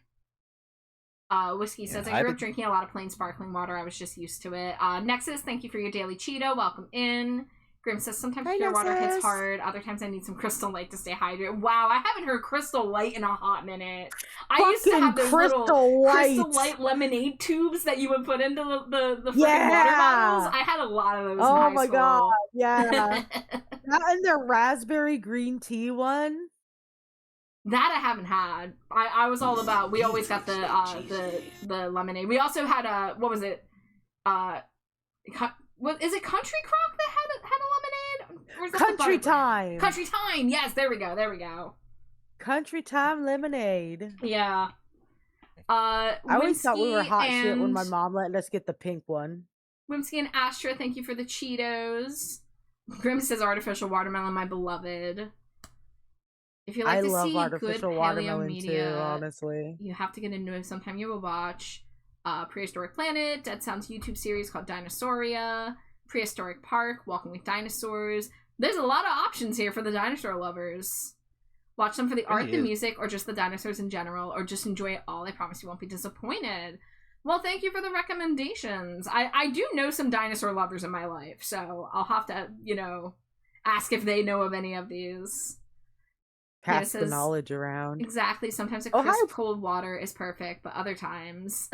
Whiskey says, I grew up drinking a lot of plain sparkling water. I was just used to it. Nexus, thank you for your daily Cheeto. Welcome in. Grim says, sometimes pure water hits hard. Other times I need some Crystal Light to stay hydrated. Wow, I haven't heard Crystal Light in a hot minute. I used to have those little Crystal Light lemonade tubes that you would put into the freaking water bottles. I had a lot of those in high school. Oh my god, yeah. That and their raspberry green tea one. That I haven't had. I was all about. We always got the lemonade. We also had what was it? What is it? Country Crock that had a lemonade? Or is that Country Time. Country Time. Yes, there we go. Country Time lemonade. Yeah. I always thought we were hot shit when my mom let us get the pink one. Whimsy and Astra, thank you for the Cheetos. Grim says artificial watermelon, my beloved. If you like to see artificial good watermelon media, too, honestly, you have to get into it sometime. You will watch Prehistoric Planet, Dead Sound's YouTube series called Dinosauria, Prehistoric Park, Walking with Dinosaurs. There's a lot of options here for the dinosaur lovers. Watch them for the art, the music, or just the dinosaurs in general, or just enjoy it all. I promise you won't be disappointed. Well, thank you for the recommendations. I do know some dinosaur lovers in my life, so I'll have to, you know, ask if they know of any of these. Pass the knowledge around. Exactly. Sometimes a crisp cold water is perfect, but other times...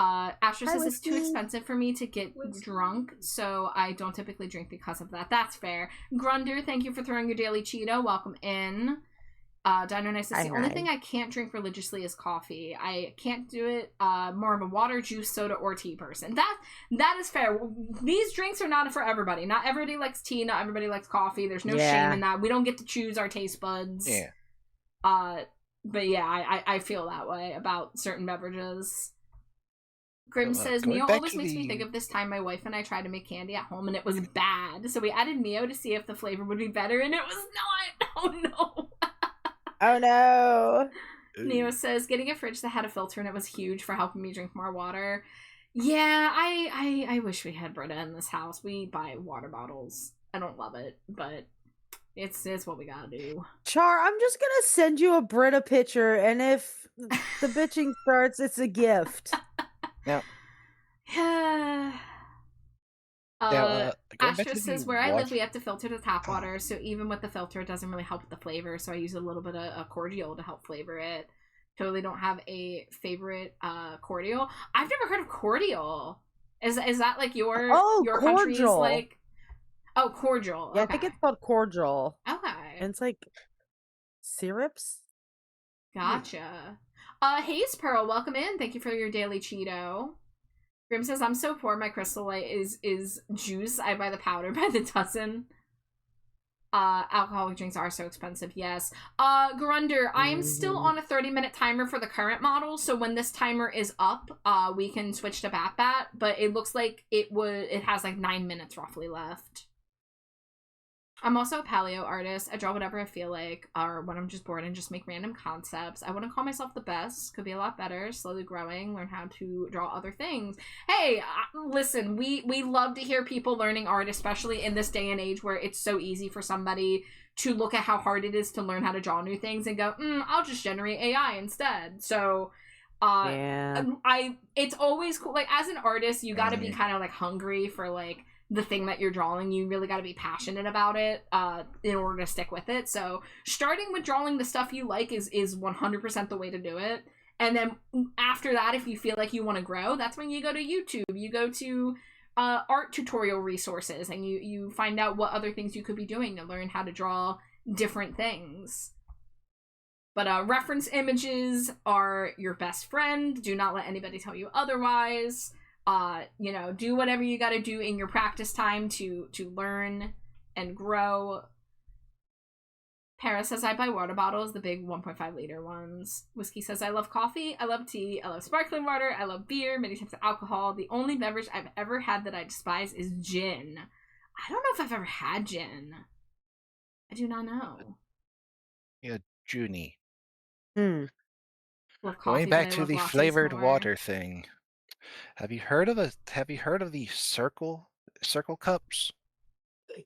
Astra says it's too expensive for me to get drunk, so I don't typically drink because of that. That's fair. Grunder, thank you for throwing your daily Cheeto. Welcome in. Dino Nice says, the only thing I can't drink religiously is coffee. I can't do it. More of a water, juice, soda, or tea person. That is fair. These drinks are not for everybody. Not everybody likes tea. Not everybody likes coffee. There's no shame in that. We don't get to choose our taste buds. Yeah. But yeah, I feel that way about certain beverages. Grim says, Neo always makes me think of this time my wife and I tried to make candy at home and it was bad. So we added Neo to see if the flavor would be better and it was not. Oh no. Oh no. Neo says, getting a fridge that had a filter and it was huge for helping me drink more water. Yeah, I wish we had Brita in this house. We buy water bottles. I don't love it, but it's what we gotta do. Char, I'm just gonna send you a Brita picture, and if the bitching starts, it's a gift. Now, Astra says, where I live, we have to filter the tap water, so even with the filter, it doesn't really help with the flavor, so I use a little bit of cordial to help flavor it. Totally don't have a favorite cordial. I've never heard of cordial. Is that like your country's like... Oh, cordial. Yeah, okay. I think it's called cordial. Okay. And it's like syrups? Gotcha. Haze Pearl, welcome in. Thank you for your daily Cheeto. Grim says, I'm so poor, my crystal light is juice. I buy the powder by the dozen. Alcoholic drinks are so expensive, yes. Grunder, I am still on a 30-minute timer for the current model, so when this timer is up, we can switch to Bat, but it looks like it has like 9 minutes roughly left. I'm also a paleo artist. I draw whatever I feel like, or when I'm just bored and just make random concepts. I wouldn't call myself the best. Could be a lot better. Slowly growing. Learn how to draw other things. Hey, listen, we love to hear people learning art, especially in this day and age where it's so easy for somebody to look at how hard it is to learn how to draw new things and go, I'll just generate AI instead. So, it's always cool. Like, as an artist, you gotta be kind of like hungry for like the thing that you're drawing. You really got to be passionate about it in order to stick with it. So starting with drawing the stuff you like is 100% the way to do it. And then after that, if you feel like you want to grow, that's when you go to YouTube. You go to art tutorial resources and you find out what other things you could be doing to learn how to draw different things. But reference images are your best friend. Do not let anybody tell you otherwise. Do whatever you got to do in your practice time to learn and grow. Paris says, I buy water bottles, the big 1.5 liter ones. Whiskey says, I love coffee, I love tea, I love sparkling water, I love beer, many types of alcohol. The only beverage I've ever had that I despise is gin. I don't know if I've ever had gin. I do not know. Yeah, Junie. Going back to the flavored water thing. Have you heard of the circle cups?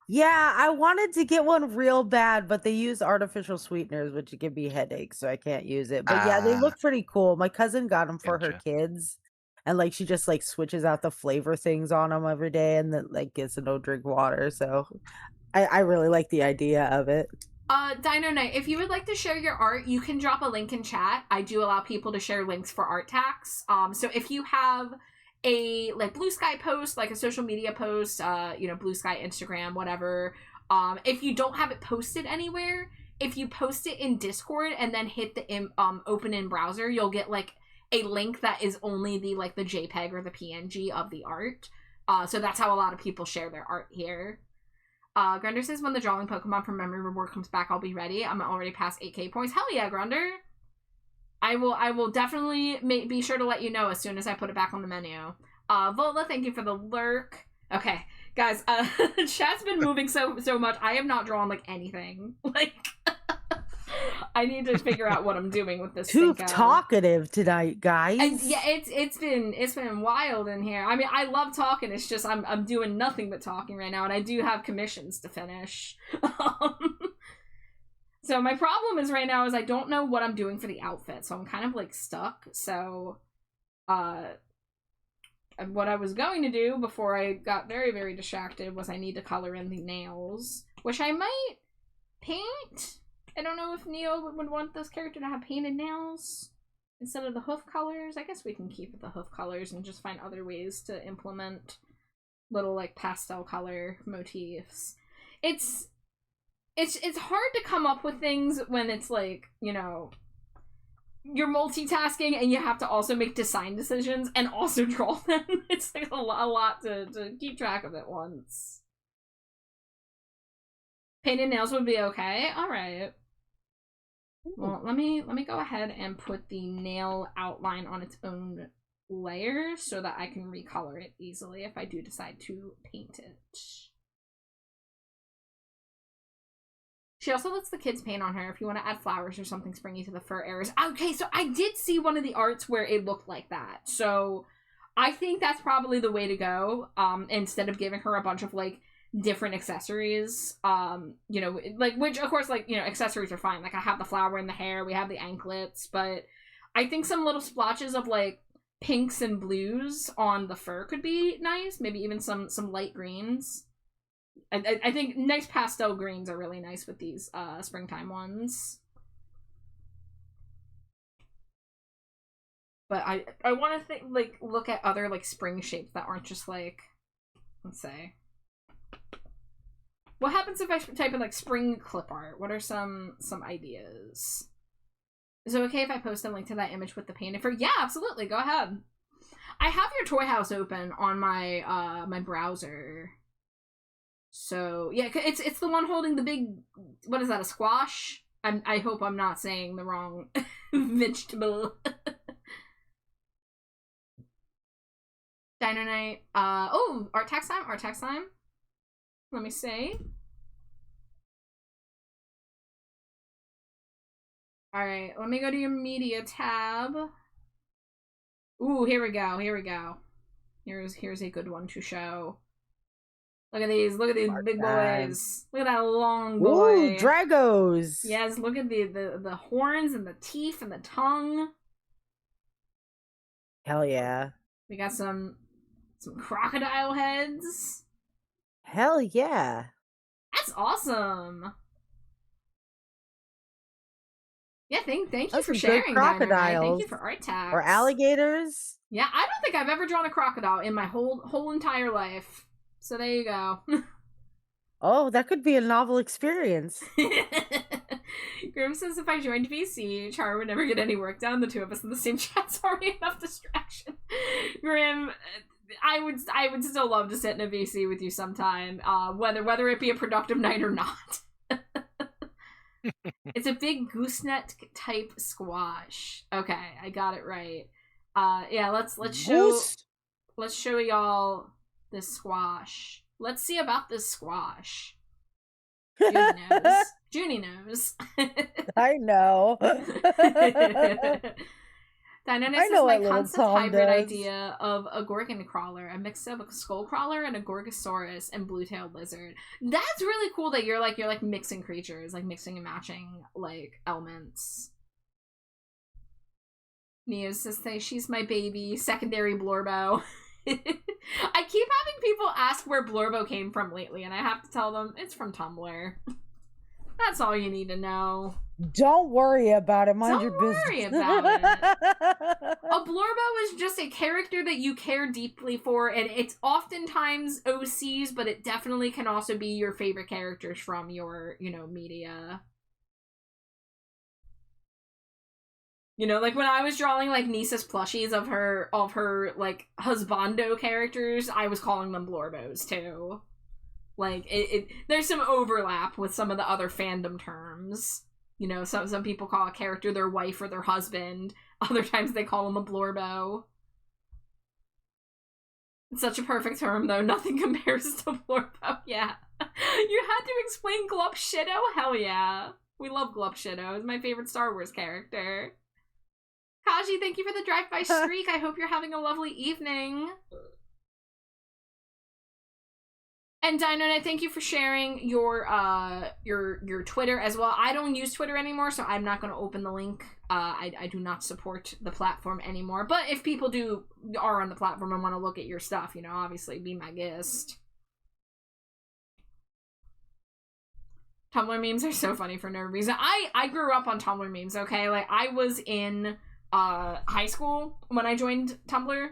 Yeah, I wanted to get one real bad, but they use artificial sweeteners, which give me headaches, so I can't use it. But yeah, they look pretty cool. My cousin got them for her kids, and like she just like switches out the flavor things on them every day, and then like gets to no drink water. So I really like the idea of it. Dino Knight, if you would like to share your art, you can drop a link in chat. I do allow people to share links for art tax. So if you have a like Blue Sky post, like a social media post, Blue Sky, Instagram, whatever. If you don't have it posted anywhere, if you post it in Discord and then hit the open in browser, you'll get like a link that is only the JPEG or the PNG of the art. So that's how a lot of people share their art here. Grunder says, when the drawing Pokemon from Memory Reward comes back, I'll be ready. I'm already past 8k points. Hell yeah, Grunder. I will definitely be sure to let you know as soon as I put it back on the menu. Vola, thank you for the lurk. Okay, guys, chat's been moving so much. I have not drawn anything. I need to figure out what I'm doing with this. Too talkative tonight, guys. It's been wild in here. I mean, I love talking. It's just I'm doing nothing but talking right now, and I do have commissions to finish. So my problem is right now is I don't know what I'm doing for the outfit, so I'm kind of stuck. So, what I was going to do before I got very, very distracted was I need to color in the nails, which I might paint. I don't know if Neo would want this character to have painted nails instead of the hoof colors. I guess we can keep the hoof colors and just find other ways to implement little pastel color motifs. it's hard to come up with things when it's like, you know, you're multitasking and you have to also make design decisions and also draw them. It's like a lot to keep track of at once. Painted nails would be okay. All right. Well, let me go ahead and put the nail outline on its own layer so that I can recolor it easily if I do decide to paint it. She also lets the kids paint on her if you want to add flowers or something springy to the fur areas. Okay, so I did see one of the arts where it looked like that. So I think that's probably the way to go. Instead of giving her a bunch of, like, different accessories. You know, like, which, of course, like, you know, accessories are fine. Like, I have the flower in the hair, we have the anklets, but I think some little splotches of, like, pinks and blues on the fur could be nice. Maybe even some light greens. I think nice pastel greens are really nice with these springtime ones. But I want to think, like, look at other, like, spring shapes that aren't just, like, let's say. What happens if I type in, like, spring clip art? What are some ideas? Is it okay if I post a link to that image with the painted fur? Yeah, absolutely. Go ahead. I have your toy house open on my my browser. So yeah, it's the one holding the big, what is that, a squash? I hope I'm not saying the wrong vegetable. Dino Night. Oh, art text time. Let me see. All right, let me go to your media tab. Ooh, here we go. Here's a good one to show. Look at these big boys. Look at that long boy. Ooh, Dragos. Yes, look at the horns and the teeth and the tongue. Hell yeah. We got some crocodile heads. Hell yeah. That's awesome. Yeah, thank you for sharing, crocodiles. Thank you for art tags. Or alligators. Yeah, I don't think I've ever drawn a crocodile in my whole entire life. So there you go. Oh, that could be a novel experience. Grim says if I joined VC, Char would never get any work done. The two of us in the same chat's already enough distraction. Grim, I would still love to sit in a VC with you sometime, whether it be a productive night or not. It's a big gooseneck type squash. Okay, I got it right. Yeah, let's show y'all this squash. Let's see about this squash. Junie knows. I know. Dynamics is my concept hybrid idea of a gorgon crawler, a mix of a skull crawler and a gorgosaurus and blue-tailed lizard. That's really cool that you're mixing creatures, like mixing and matching like elements. Neo says she's my baby, secondary Blorbo. I keep having people ask where Blorbo came from lately, and I have to tell them it's from Tumblr. That's all you need to know. Don't worry about it. Mind your business. Don't worry about it. A Blorbo is just a character that you care deeply for, and it's oftentimes OCs, but it definitely can also be your favorite characters from your, media. Like when I was drawing like Nisa's plushies of her like husbando characters, I was calling them Blorbos too. Like there's some overlap with some of the other fandom terms. Some people call a character their wife or their husband. Other times they call them a Blorbo. It's such a perfect term though. Nothing compares to Blorbo. Yeah. You had to explain Glupshido? Hell yeah. We love Glupshido. It's my favorite Star Wars character. Kaji, thank you for the drive-by streak. I hope you're having a lovely evening. And Dynonite, thank you for sharing your Twitter as well. I don't use Twitter anymore, so I'm not going to open the link. I do not support the platform anymore. But if people are on the platform and want to look at your stuff, obviously be my guest. Tumblr memes are so funny for no reason. I grew up on Tumblr memes, okay? Like, I was in high school when I joined Tumblr.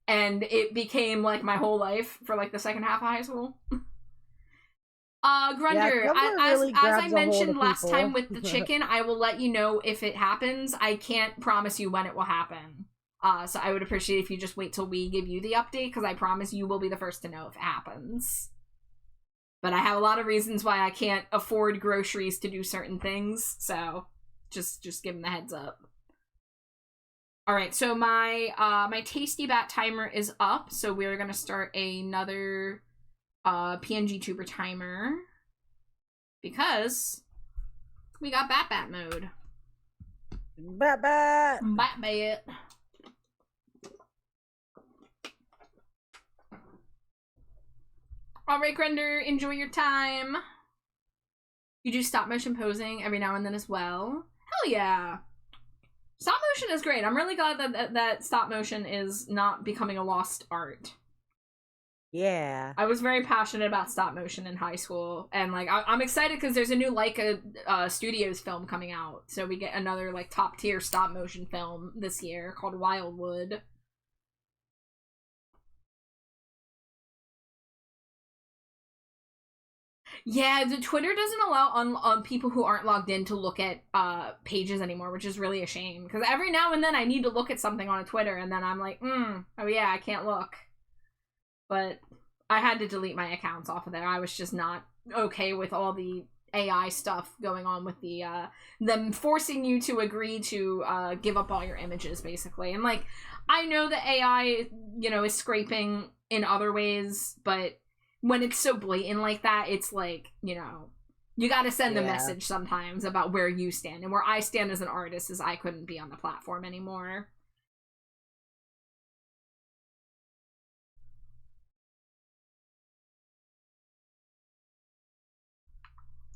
And it became, like, my whole life for, like, the second half of high school. Grunder, Tumblr as really I grabs a hold mentioned of last people. time with the chicken, I will let you know if it happens. I can't promise you when it will happen. So I would appreciate if you just wait till we give you the update, because I promise you will be the first to know if it happens. But I have a lot of reasons why I can't afford groceries to do certain things, so just give them the heads up. Alright, so my my Tasty Bat timer is up, so we're gonna start another PNG Tuber timer, because we got Bat mode. Bat. Bat. Alright, Grender, enjoy your time. You do stop motion posing every now and then as well. Hell yeah! Stop motion is great. I'm really glad that stop motion is not becoming a lost art. Yeah. I was very passionate about stop motion in high school, and like I'm excited because there's a new Leica Studios film coming out, so we get another like top tier stop motion film this year called Wildwood. Yeah, the Twitter doesn't allow people who aren't logged in to look at pages anymore, which is really a shame. Because every now and then I need to look at something on a Twitter, and then I'm like, oh yeah, I can't look. But I had to delete my accounts off of there. I was just not okay with all the AI stuff going on with the them forcing you to agree to give up all your images, basically. And like, I know that AI, you know, is scraping in other ways, but when it's so blatant like that, it's like, you know, you gotta send a message sometimes about where you stand. And where I stand as an artist is I couldn't be on the platform anymore.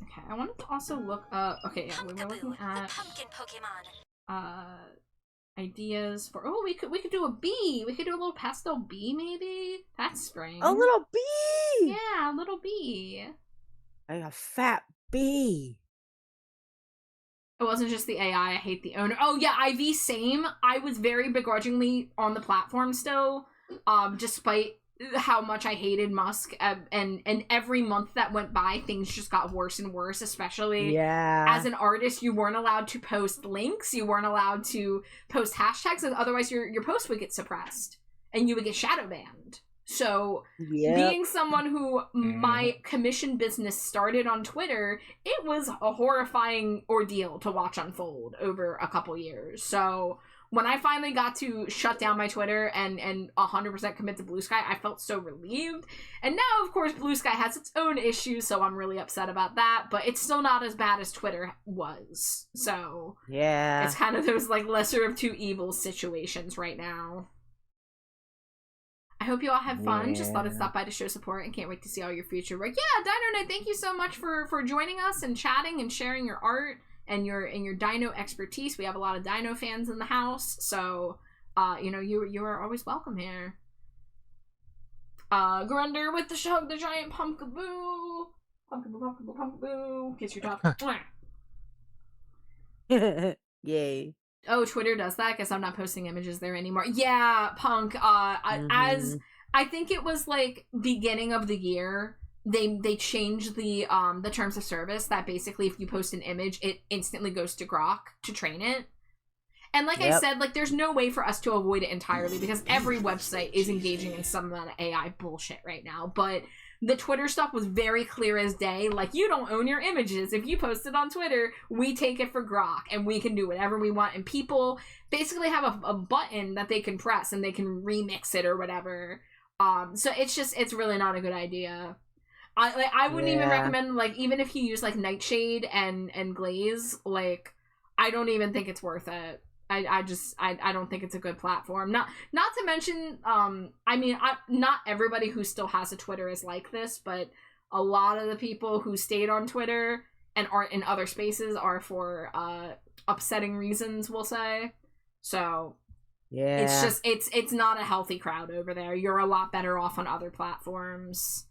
Okay, I wanted to also look up. Okay, yeah, we were looking at pumpkin Pokemon. Ideas for. Oh, we could do a bee. We could do a little pastel bee, maybe. That's spring. A little bee. Yeah, a little bee. Like a fat bee. It wasn't just the AI. I hate the owner. Oh yeah, IV same. I was very begrudgingly on the platform still, despite how much I hated Musk, and every month that went by, things just got worse and worse, especially as an artist. You weren't allowed to post links, you weren't allowed to post hashtags, and otherwise your post would get suppressed, and you would get shadow banned. So, being someone who my commission business started on Twitter, it was a horrifying ordeal to watch unfold over a couple years. So, when I finally got to shut down my Twitter and 100% commit to Blue Sky, I felt so relieved. And now, of course, Blue Sky has its own issues, so I'm really upset about that. But it's still not as bad as Twitter was. So, it's kind of those, like, lesser of two evils situations right now. I hope you all have fun. Just thought I'd stop by to show support and can't wait to see all your future work. Yeah, Dino Knight, thank you so much for joining us and chatting and sharing your art and your dino expertise. We have a lot of dino fans in the house, so you know, you are always welcome here. Grunder with the shug, the giant pumpkaboo. Pumpkaboo. Kiss your top. Yay. Oh, Twitter does that? Guess I'm not posting images there anymore. Yeah, Punk. As I think it was like beginning of the year, they changed the terms of service that basically if you post an image, it instantly goes to Grok to train it. And like I said, like there's no way for us to avoid it entirely because every website is engaging in some amount of AI bullshit right now. But the Twitter stuff was very clear as day. Like, you don't own your images. If you post it on Twitter, we take it for Grok and we can do whatever we want. And people basically have a button that they can press and they can remix it or whatever. So it's really not a good idea. I wouldn't even recommend, like, even if you use like Nightshade and Glaze, like, I don't even think it's worth it. I don't think it's a good platform. Not to mention, I mean, not everybody who still has a Twitter is like this, but a lot of the people who stayed on Twitter and aren't in other spaces are for upsetting reasons, we'll say. So it's not a healthy crowd over there. You're a lot better off on other platforms.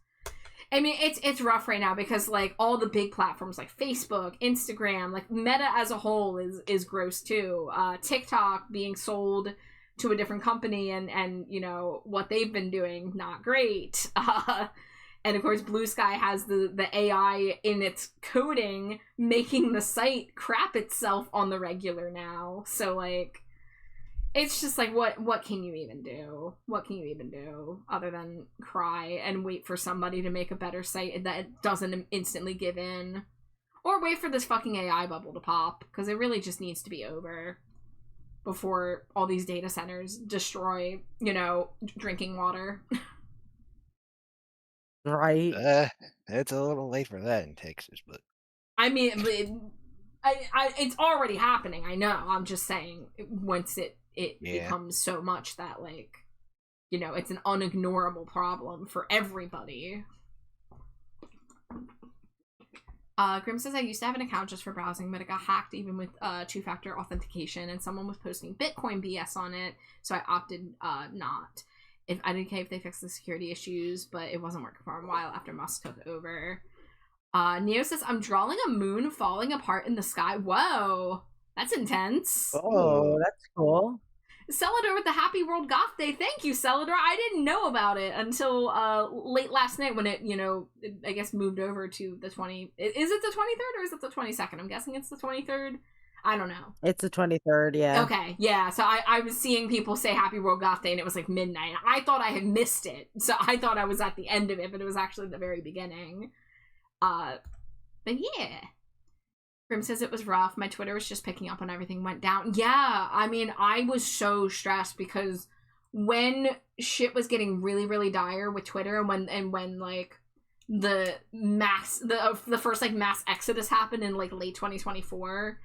I mean, it's rough right now because, like, all the big platforms like Facebook, Instagram, like, Meta as a whole is gross, too. TikTok being sold to a different company and you know, what they've been doing, not great. And of course, Blue Sky has the AI in its coding making the site crap itself on the regular now. So, like, it's just like, what can you even do? What can you even do other than cry and wait for somebody to make a better site that doesn't instantly give in? Or wait for this fucking AI bubble to pop, because it really just needs to be over before all these data centers destroy, you know, drinking water. Right. It's a little late for that in Texas, but I mean, it's already happening. I know. I'm just saying, once it becomes so much that, like, you know, it's an unignorable problem for everybody. Grim says, I used to have an account just for browsing, but it got hacked even with two-factor authentication, and someone was posting Bitcoin BS on it, so I opted not. I didn't care if they fixed the security issues, but it wasn't working for a while after Musk took over. Neo says, I'm drawing a moon falling apart in the sky. Whoa! That's intense. Oh, that's cool. Celador with the Happy World Goth Day. Thank you, Celador. I didn't know about it until late last night when it, you know, I guess moved over to the 20... Is it the 23rd or is it the 22nd? I'm guessing it's the 23rd. I don't know. It's the 23rd, yeah. Okay, yeah. So I was seeing people say Happy World Goth Day and it was like midnight. I thought I had missed it. So I thought I was at the end of it, but it was actually the very beginning. But yeah. Grim says it was rough. My Twitter was just picking up when everything went down. Yeah, I mean, I was so stressed because when shit was getting really, really dire with Twitter, and when like the first like mass exodus happened in like late 2024,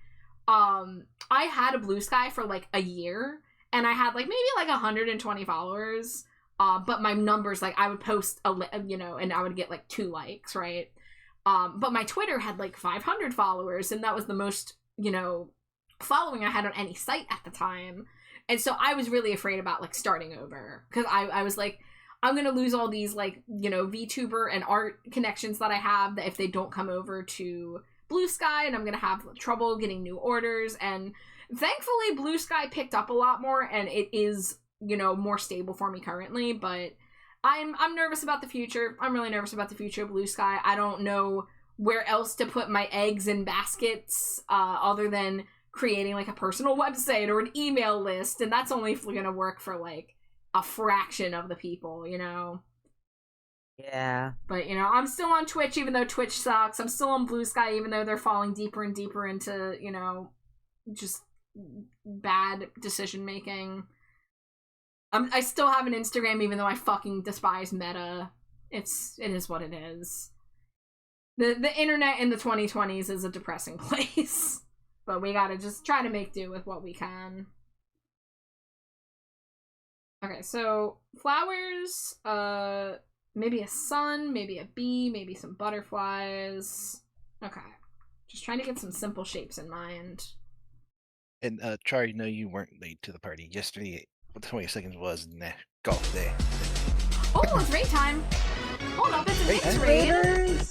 I had a Blue Sky for like a year, and I had like maybe like 120 followers. But my numbers, like, I would post you know, and I would get like 2 likes, right? But my Twitter had like 500 followers, and that was the most, you know, following I had on any site at the time. And so I was really afraid about like starting over, because I was like, I'm gonna lose all these, like, you know, VTuber and art connections that I have, that if they don't come over to Blue Sky, and I'm gonna have trouble getting new orders. And thankfully Blue Sky picked up a lot more, and it is, you know, more stable for me currently. But I'm nervous about the future. I'm really nervous about the future of Blue Sky. I don't know where else to put my eggs in baskets, other than creating like a personal website or an email list, and that's only gonna work for like a fraction of the people, you know? Yeah. But, you know, I'm still on Twitch, even though Twitch sucks. I'm still on Blue Sky, even though they're falling deeper and deeper into, you know, just bad decision making. I still have an Instagram, even though I fucking despise Meta. It is what it is. The internet in the 2020s is a depressing place. But we gotta just try to make do with what we can. Okay, so flowers, maybe a sun, maybe a bee, maybe some butterflies. Okay. Just trying to get some simple shapes in mind. And Charlie, no, you weren't late to the party. Yesterday, the 22nd was golf day. Oh, it's raid time. Hold up, it's a Knicks raid. Raiders.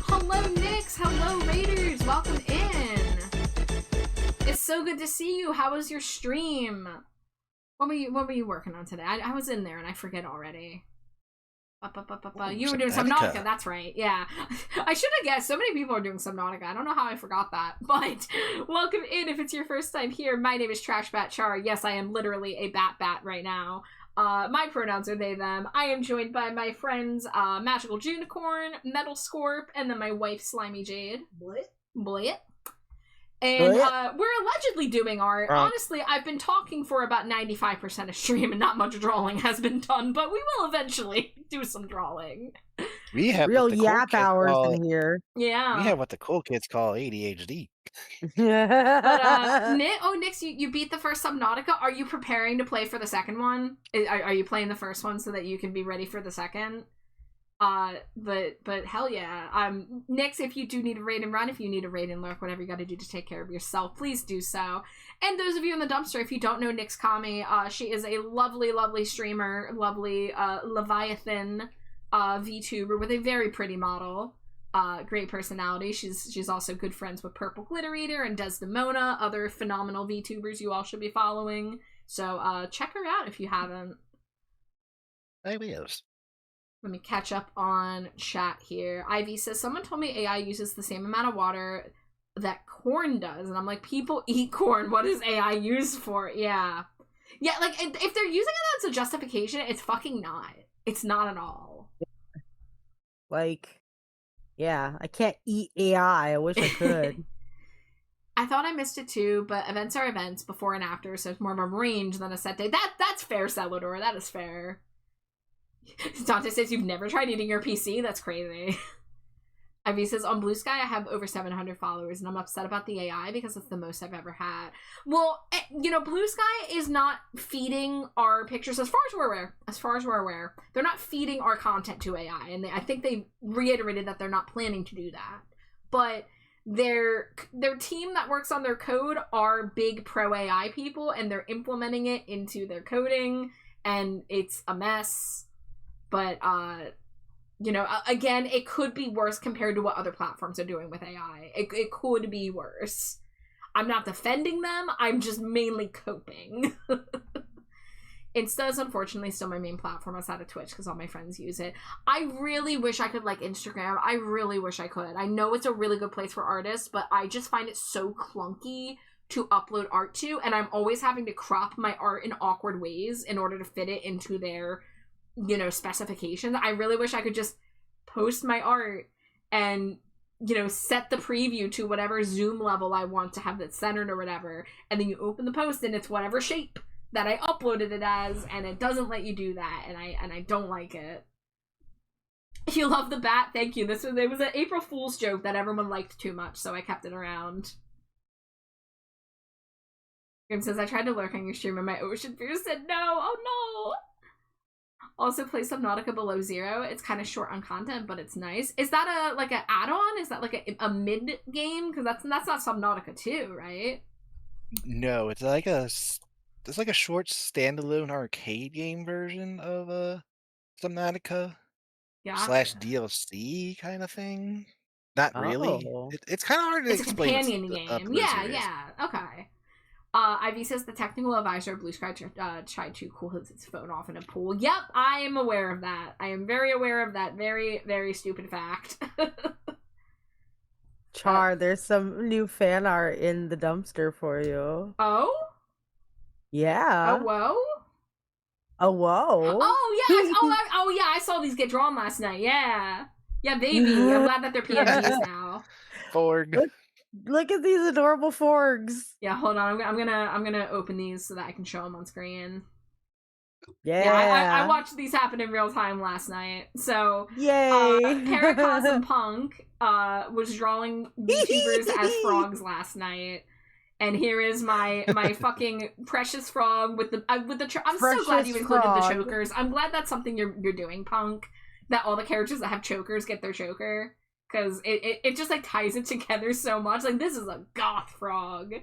Hello, Knicks. Hello, Raiders. Welcome in. It's so good to see you. How was your stream? What were you working on today? I was in there and I forget already. You were doing Subnautica, that's right. Yeah. I should have guessed. So many people are doing Subnautica. I don't know how I forgot that. But welcome in if it's your first time here. My name is Trashbat Char. Yes, I am literally a bat right now. My pronouns are they, them. I am joined by my friends, Magical Junicorn, Metal Scorp, and then my wife, Slimy Jade. Blit. And we're allegedly doing art. Honestly, I've been talking for about 95% of stream and not much drawing has been done, but we will eventually do some drawing. We have real yap hours in here. Yeah. We have what the cool kids call ADHD. But Nix, you beat the first Subnautica. Are you preparing to play for the second one? Are you playing the first one so that you can be ready for the second? But hell yeah. Nix, if you do need a raid and run, if you need a raid and lurk, whatever you gotta do to take care of yourself, please do so. And those of you in the dumpster, if you don't know Nix Kami, she is a lovely, lovely streamer, lovely, Leviathan, VTuber with a very pretty model. Great personality. She's also good friends with Purple Glitter Eater and Desdemona, other phenomenal VTubers you all should be following. So, check her out if you haven't. I will. Let me catch up on chat here. Ivy says, someone told me AI uses the same amount of water that corn does. And I'm like, people eat corn. What is AI used for? Yeah. Yeah, like, if they're using it as a justification, it's fucking not. It's not at all. Like, yeah, I can't eat AI. I wish I could. I thought I missed it too, but events are events, before and after, so it's more of a range than a set date. That's fair, Celador. That is fair. Dante says you've never tried eating your PC? That's crazy. Ivy says, on Blue Sky, I have over 700 followers, and I'm upset about the AI because it's the most I've ever had. Well, you know, Blue Sky is not feeding our pictures, as far as we're aware. They're not feeding our content to AI, and I think they reiterated that they're not planning to do that. But their team that works on their code are big pro AI people, and they're implementing it into their coding, and it's a mess. But, you know, again, it could be worse compared to what other platforms are doing with AI. It could be worse. I'm not defending them, I'm just mainly coping. Insta is unfortunately still my main platform outside of Twitch because all my friends use it. I really wish I could like Instagram. I really wish I could. I know it's a really good place for artists, but I just find it so clunky to upload art to, and I'm always having to crop my art in awkward ways in order to fit it into their, you know, specifications. I really wish I could just post my art and, you know, set the preview to whatever zoom level I want to have it centered or whatever, and then you open the post and it's whatever shape that I uploaded it as, and it doesn't let you do that, and I don't like it. You love the bat? Thank you. It was an April Fool's joke that everyone liked too much, so I kept it around. Grim says, I tried to lurk on your stream and my ocean fear said no. Oh no! Also play Subnautica Below Zero. It's kind of short on content, but it's nice. Is that like an add-on? Is that like a mid game? Because that's not Subnautica 2, right? No, it's like a short standalone arcade game version of Subnautica / DLC kind of thing. Not really. Oh. It's kind of hard to explain. It's a companion game. Yeah. Okay. Ivy says the technical advisor of Blue Sky tried to cool his phone off in a pool. Yep, I am aware of that. I am very aware of that very, very stupid fact. Char, there's some new fan art in the dumpster for you. Oh? Yeah. Oh, whoa? Oh, whoa. Oh, yeah, I saw these get drawn last night. Yeah. Yeah, baby. I'm glad that they're PNGs now. Forg. Look at these adorable forgs. Yeah, hold on. I'm gonna open these so that I can show them on screen. Yeah, I watched these happen in real time last night. So, yay! Paracosm Punk was drawing VTubers as frogs last night, and here is my fucking precious frog with the I'm so glad you included the chokers. I'm glad that's something you're doing, Punk. That all the characters that have chokers get their choker. Because it just, like, ties it together so much. Like, this is a goth frog.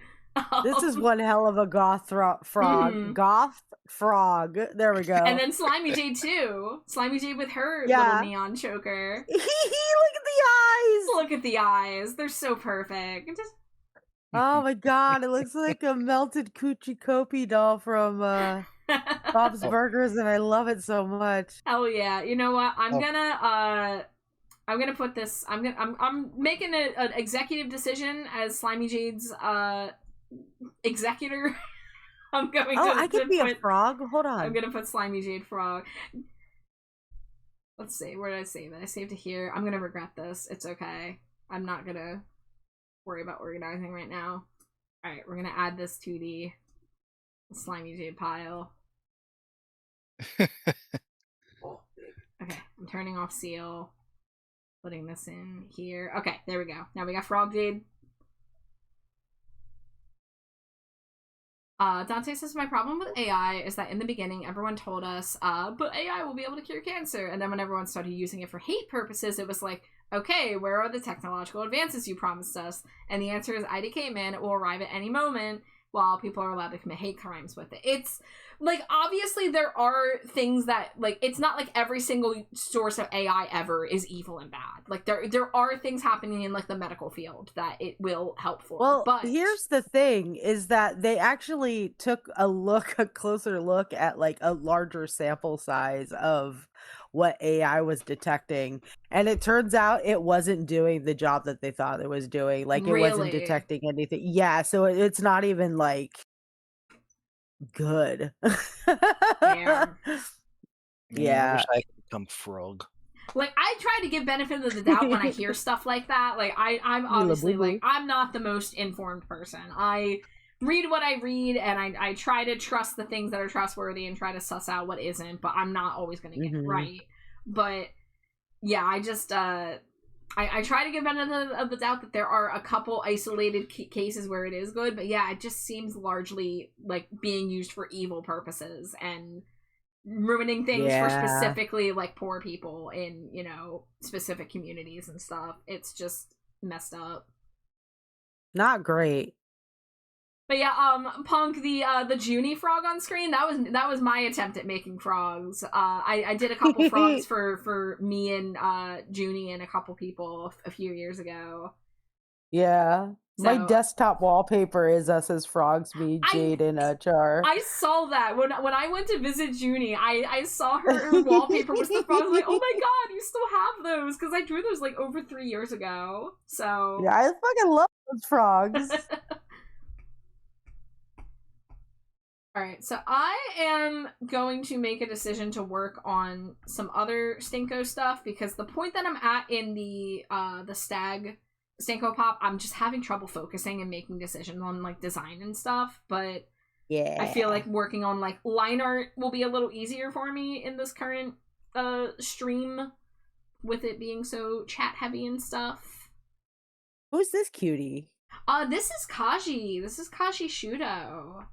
This is one hell of a goth frog. Mm-hmm. Goth frog. There we go. And then Slimy Jade, too. Slimy Jade with her little neon choker. Look at the eyes! Look at the eyes. They're so perfect. Oh, my God. It looks like a melted Coochie Kopi doll from Bob's Burgers, and I love it so much. Hell yeah. You know what? I'm gonna put this. I'm making an executive decision as Slimy Jade's executor. I'm going to. I could be a frog. Hold on. I'm gonna put Slimy Jade frog. Let's see. Where did I save it? I saved it here. I'm gonna regret this. It's okay. I'm not gonna worry about organizing right now. All right, we're gonna add this to the Slimy Jade pile. Okay, I'm turning off seal. Putting this in here. Okay, there we go. Now we got Frog Jade. Dante says, my problem with AI is that in the beginning, everyone told us, but AI will be able to cure cancer. And then when everyone started using it for hate purposes, it was like, okay, where are the technological advances you promised us? And the answer is IDK Man, it will arrive at any moment while people are allowed to commit hate crimes with it. It's like, obviously there are things that, like, it's not like every single source of AI ever is evil and bad. Like, there are things happening in, like, the medical field that it will help for. Well, but here's the thing, is that they actually took a closer look at, like, a larger sample size of what AI was detecting, and it turns out it wasn't doing the job that they thought it was doing. Like, it wasn't Really? detecting anything. Yeah, so it's not even, like, good. Damn. I wish Yeah. I could become frog. Like, I try to give benefit of the doubt when I hear stuff like that. Like, I'm obviously, like, I'm not the most informed person. I read what I read, and I try to trust the things that are trustworthy and try to suss out what isn't, but I'm not always going to get it right. But, yeah, I just, I try to give benefit of the doubt that there are a couple isolated cases where it is good, but yeah, it just seems largely, like, being used for evil purposes, and ruining things for specifically, like, poor people in, you know, specific communities and stuff. It's just messed up. Not great. But yeah, Punk, the Junie frog on screen, that was my attempt at making frogs. I did a couple frogs for me and Junie and a couple people a few years ago. Yeah. So, my desktop wallpaper is us as frogs, me, Jade, and Char. I saw that when I went to visit Junie. I saw her wallpaper was the frog. I was like, oh my god, you still have those? Because I drew those like over 3 years ago. So yeah, I fucking love those frogs. All right, so I am going to make a decision to work on some other Stinko stuff, because the point that I'm at in the Stag Stanko Pop, I'm just having trouble focusing and making decisions on, like, design and stuff, but yeah, I feel like working on, like, line art will be a little easier for me in this current stream, with it being so chat heavy and stuff. Who's this cutie? This is Kaji. This is Kaji Shudo.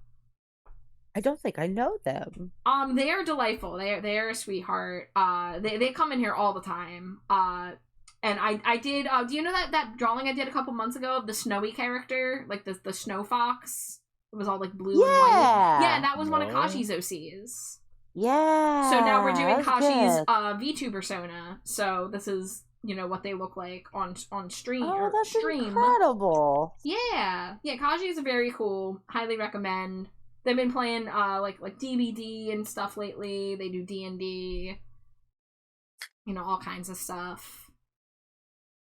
I don't think I know them. They are delightful. They are a sweetheart. They come in here all the time. And I did, do you know that drawing I did a couple months ago of the snowy character? Like the snow fox? It was all like blue and white. Yeah, that was one of Kashi's OCs. Yeah. So now we're doing Kashi's V2 persona. So this is, you know, what they look like on stream. Oh, that's incredible. Yeah. Yeah, Kaji is very cool. Highly recommend. They've been playing like DBD and stuff lately. They do D&D. You know, all kinds of stuff.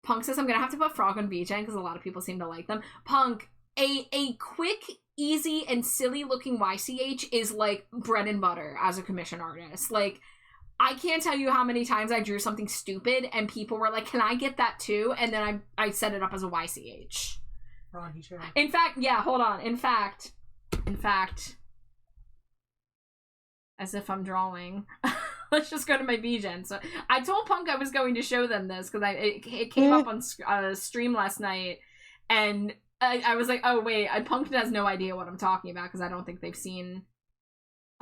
Punk says, I'm gonna have to put Frog on VGen because a lot of people seem to like them. Punk, a quick, easy, and silly looking YCH is like bread and butter as a commission artist. Like, I can't tell you how many times I drew something stupid and people were like, can I get that too? And then I set it up as a YCH. In fact, yeah, hold on. In fact, as if I'm drawing. Let's just go to my VGen. So I told Punk I was going to show them this because it came up on stream last night, and I was like, oh wait, Punk has no idea what I'm talking about because I don't think they've seen.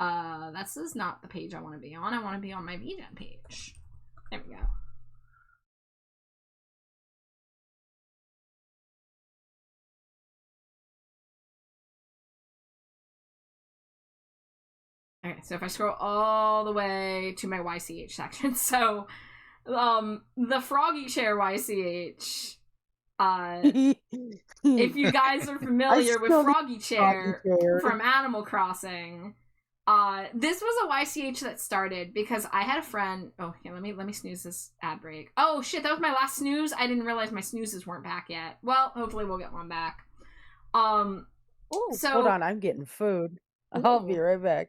This is not the page I want to be on. I want to be on my VGen page. There we go. Okay, so if I scroll all the way to my YCH section, so the Froggy Chair YCH, if you guys are familiar with Froggy Chair from Animal Crossing, this was a YCH that started because I had a friend. Oh, here, let me snooze this ad break. Oh shit, that was my last snooze. I didn't realize my snoozes weren't back yet. Well, hopefully we'll get one back. So hold on, I'm getting food. I'll be right back.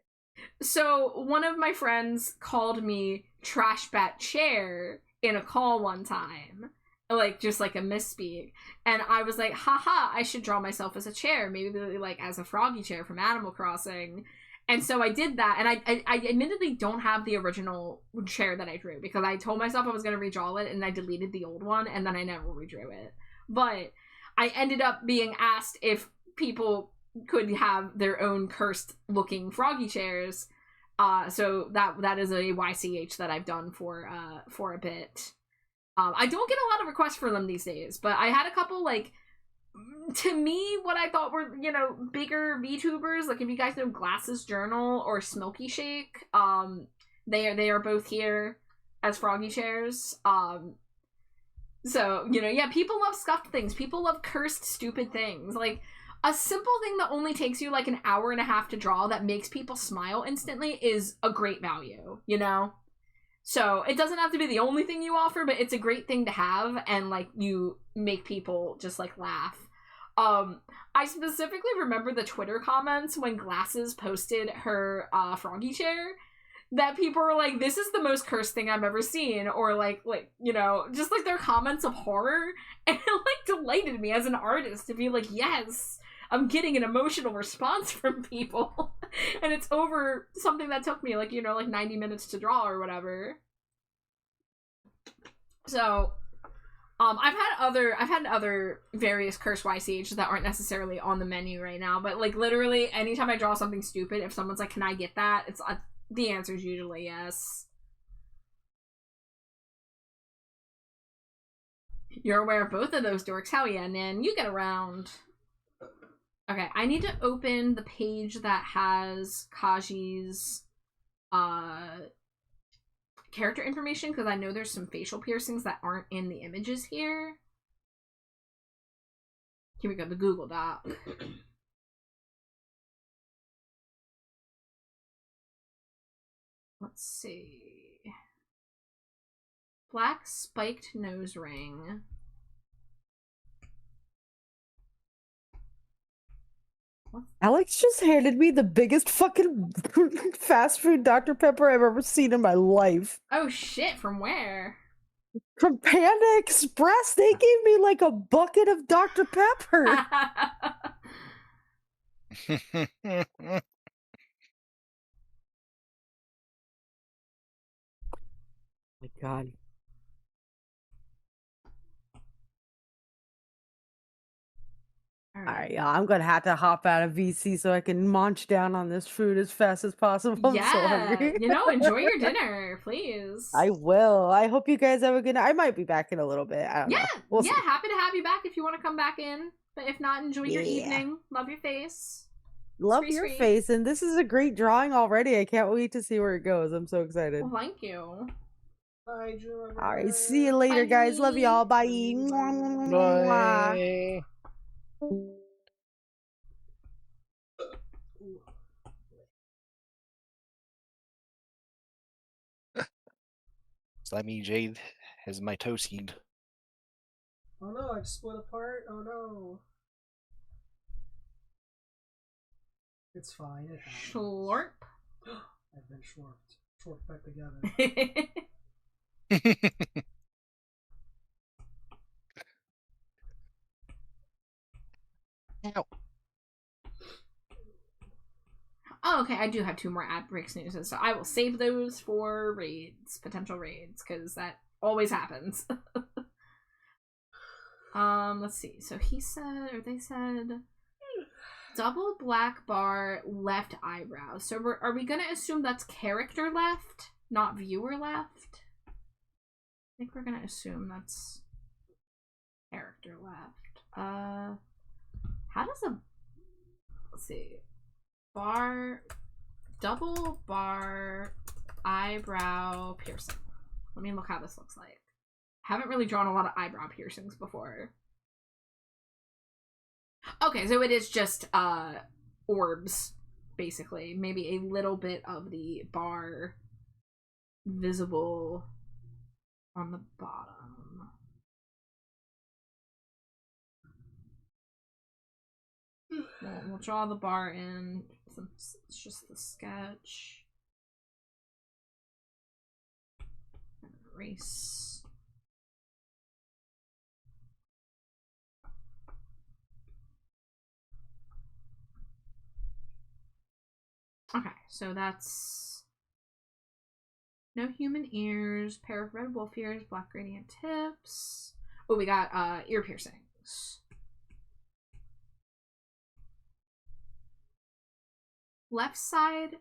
So one of my friends called me Trash Bat Chair in a call one time, like just like a misspeak, and I was like, haha, I should draw myself as a chair, maybe like as a Froggy Chair from Animal Crossing. And so I did that, and I admittedly don't have the original chair that I drew because I told myself I was going to redraw it, and I deleted the old one, and then I never redrew it. But I ended up being asked if people could have their own cursed looking Froggy chairs, so that is a YCH that I've done for a bit. I don't get a lot of requests for them these days, but I had a couple like to me, what I thought were, you know, bigger VTubers, like if you guys know Glasses Journal or Smoky Shake, they are both here as Froggy Chairs. So, you know, yeah, people love scuffed things. People love cursed, stupid things. Like, a simple thing that only takes you like an hour and a half to draw that makes people smile instantly is a great value, you know? So, it doesn't have to be the only thing you offer, but it's a great thing to have, and, like, you make people just, like, laugh. I specifically remember the Twitter comments when Glasses posted her, Froggy Chair, that people were like, this is the most cursed thing I've ever seen, or like, you know, just like their comments of horror, and it like delighted me as an artist to be like, yes, I'm getting an emotional response from people, and it's over something that took me like, you know, like 90 minutes to draw or whatever. So, I've had other various curse YCHs that aren't necessarily on the menu right now, but like literally anytime I draw something stupid, if someone's like, can I get that? It's the answer is usually yes. You're aware of both of those dorks. Hell yeah, Nan. You get around. Okay, I need to open the page that has Kaji's character information, because I know there's some facial piercings that aren't in the images here. Here we go, the Google Doc. Let's see. Black spiked nose ring. Alex just handed me the biggest fucking fast food Dr. Pepper I've ever seen in my life. Oh shit, from where? From Panda Express. They gave me like a bucket of Dr. Pepper. My God. All right, y'all. I'm gonna have to hop out of VC so I can munch down on this food as fast as possible. I'm so hungry. You know, enjoy your dinner, please. I will. I hope you guys have a good night. I might be back in a little bit. I don't know. We'll see. Happy to have you back if you want to come back in. But if not, enjoy your evening. Love your face. Love your face, and this is a great drawing already. I can't wait to see where it goes. I'm so excited. Well, thank you. Bye, Drew. All right, see you later, guys. Love y'all. Bye. Bye. Slimy Jade has my toe seed. Oh no, I've split apart. Oh no. It's fine. It happens. Slurp. I've been slurped. Slurped back together. Ow. Oh, okay, I do have 2 more ad break snoozes, so I will save those for raids, potential raids, because that always happens. Let's see. So he said, or they said, double black bar, left eyebrow. So are we gonna assume that's character left, not viewer left? I think we're gonna assume that's character left. How does let's see. Double bar eyebrow piercing. Let me look how this looks like. Haven't really drawn a lot of eyebrow piercings before. Okay, so it is just orbs, basically. Maybe a little bit of the bar visible on the bottom. We'll draw the bar in. It's just the sketch. Erase. Okay, so that's no human ears, pair of red wolf ears, black gradient tips. Oh, we got ear piercings. Left side,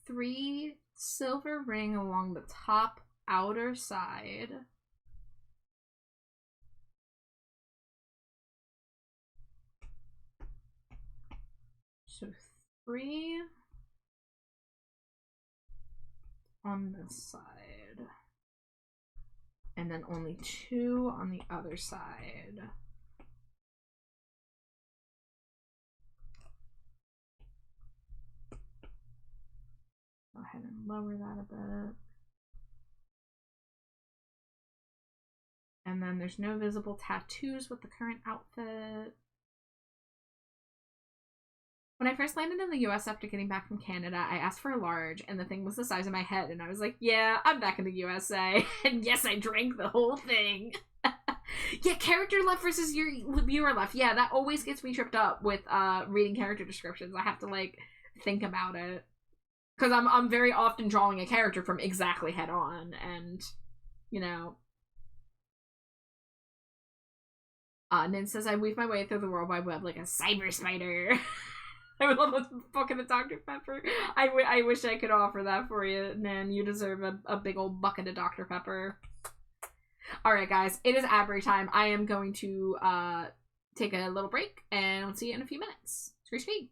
3 silver ring along the top outer side. So 3 on this side. And then only 2 on the other side. Go ahead and lower that a bit. And then there's no visible tattoos with the current outfit. When I first landed in the US after getting back from Canada, I asked for a large, and the thing was the size of my head, and I was like, yeah, I'm back in the USA. And yes, I drank the whole thing. Yeah, character left versus your viewer left. Yeah, that always gets me tripped up with reading character descriptions. I have to, like, think about it. Because I'm very often drawing a character from exactly head on, and, you know. Nin says, I weave my way through the World Wide Web like a cyber spider. I would love a bucket of Dr. Pepper. I wish I could offer that for you, Nin. You deserve a big old bucket of Dr. Pepper. Alright, guys. It is ad break time. I am going to take a little break, and I'll see you in a few minutes. Screech speed.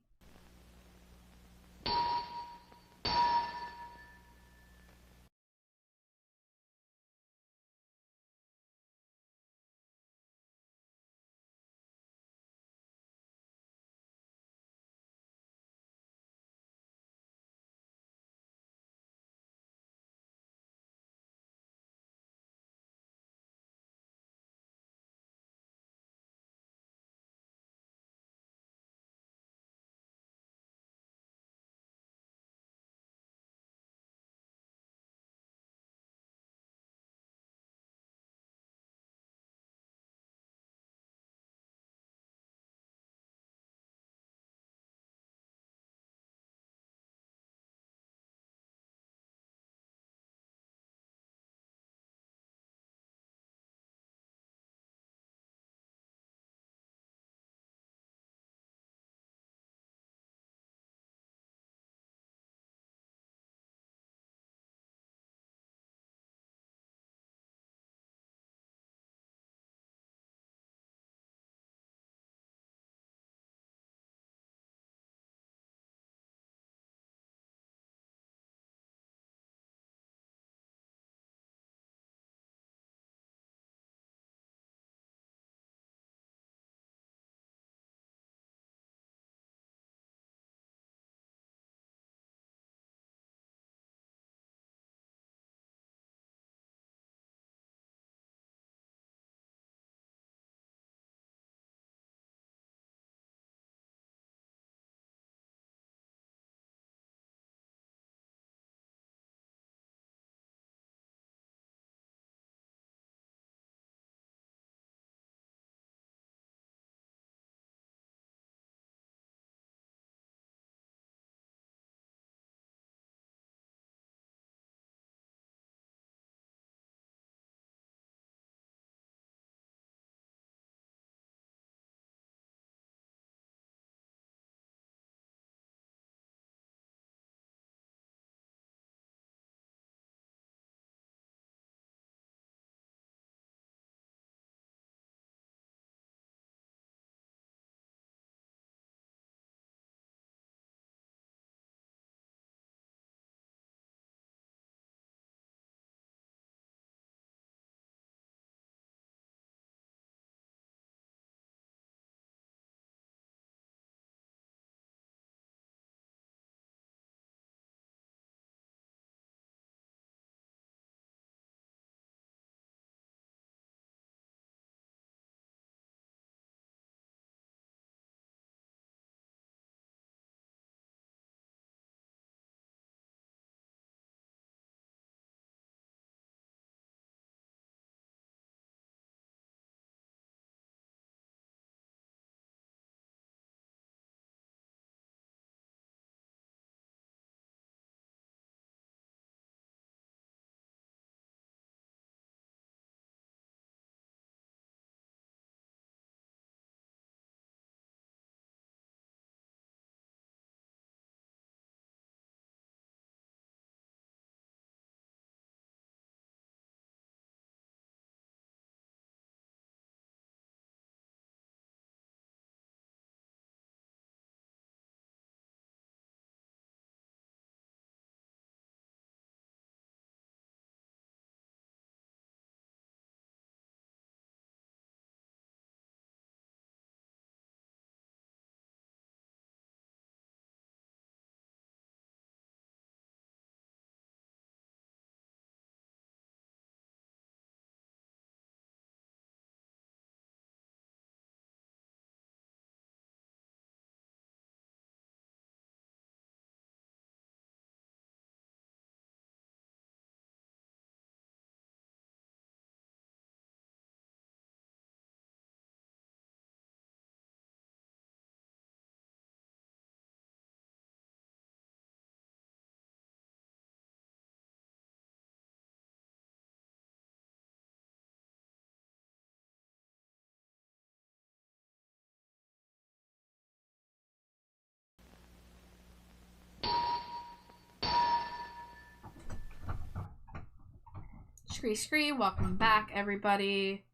Scree, welcome back, everybody.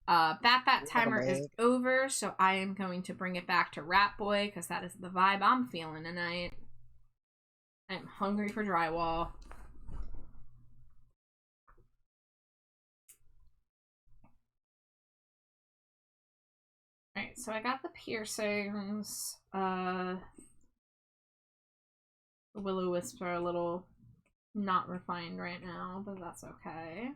Bat timer is over, so I am going to bring it back to Rat Boy, because that is the vibe I'm feeling tonight. I'm hungry for drywall. Alright, so I got the piercings. The Will-O-Wisps are a little not refined right now, but that's okay.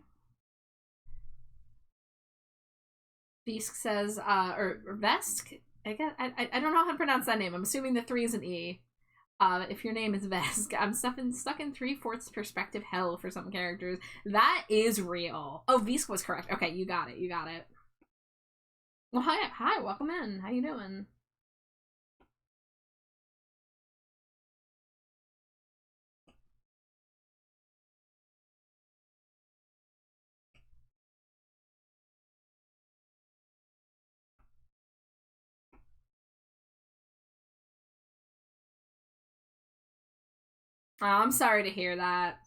Beask says, or Vesk? I don't know how to pronounce that name. I'm assuming the 3 is an E. If your name is Vesk, I'm stuck in 3/4 perspective hell for some characters. That is real. Oh, Vesk was correct. Okay, you got it. Well, hi, welcome in. How you doing? Oh, I'm sorry to hear that.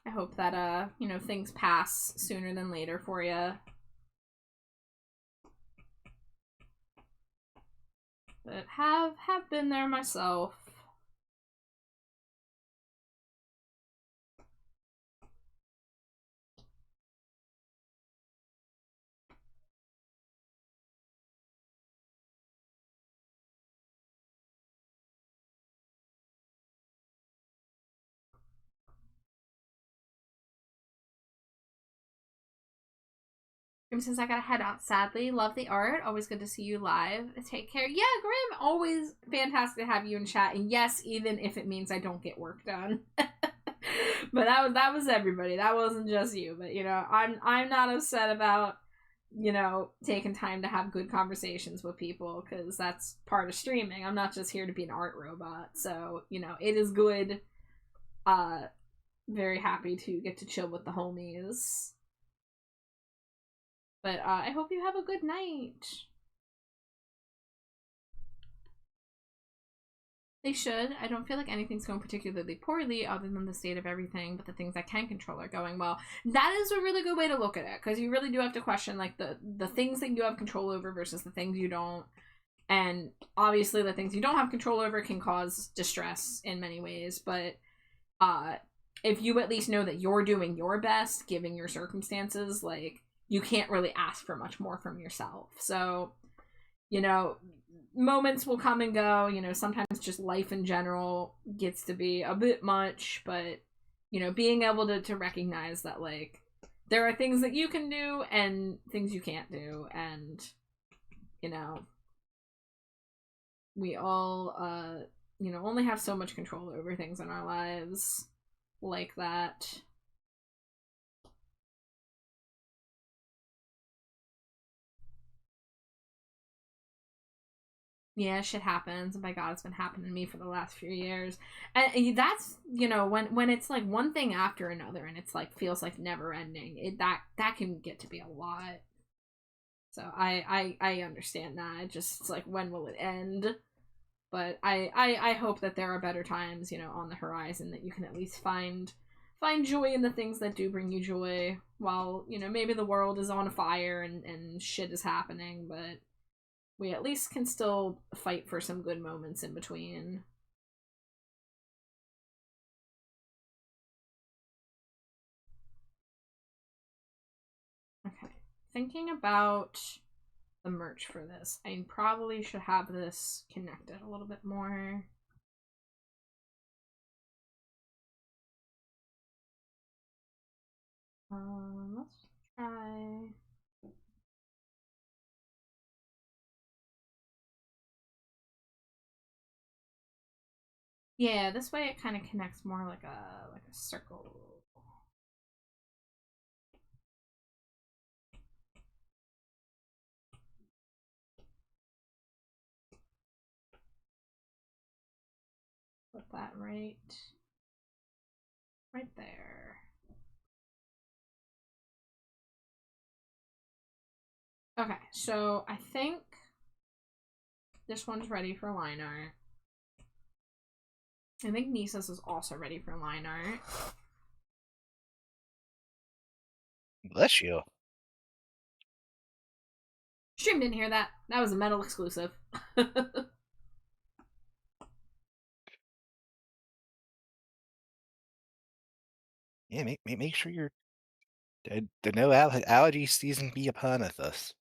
I hope that, you know, things pass sooner than later for you. But have been there myself. Grim says, I gotta head out, sadly. Love the art. Always good to see you live. Take care. Yeah, Grim, always fantastic to have you in chat. And yes, even if it means I don't get work done. But that was everybody. That wasn't just you. But, you know, I'm not upset about, you know, taking time to have good conversations with people, because that's part of streaming. I'm not just here to be an art robot. So, you know, it is good. Very happy to get to chill with the homies. But I hope you have a good night. They should. I don't feel like anything's going particularly poorly other than the state of everything, but the things I can control are going well. That is a really good way to look at it, because you really do have to question like the things that you have control over versus the things you don't. And obviously the things you don't have control over can cause distress in many ways, but if you at least know that you're doing your best given your circumstances, like, you can't really ask for much more from yourself. So, you know, moments will come and go. You know, sometimes just life in general gets to be a bit much, but, you know, being able to recognize that, like, there are things that you can do and things you can't do. And, you know, we all, you know, only have so much control over things in our lives like that. Yeah, shit happens. And by God, it's been happening to me for the last few years. And that's, you know, when it's like one thing after another and it's like feels like never ending, that can get to be a lot. So I understand that. It's like, when will it end? But I hope that there are better times, you know, on the horizon, that you can at least find joy in the things that do bring you joy, while, you know, maybe the world is on fire and shit is happening, but we at least can still fight for some good moments in between. Okay, thinking about the merch for this. I probably should have this connected a little bit more. Let's try... Yeah, this way it kind of connects more like a circle. Put that right there. Okay, so I think this one's ready for line art. I think Nisa's is also ready for line art. Bless you. Stream didn't hear that. That was a metal exclusive. Yeah, make sure you're the no allergy season be upon us.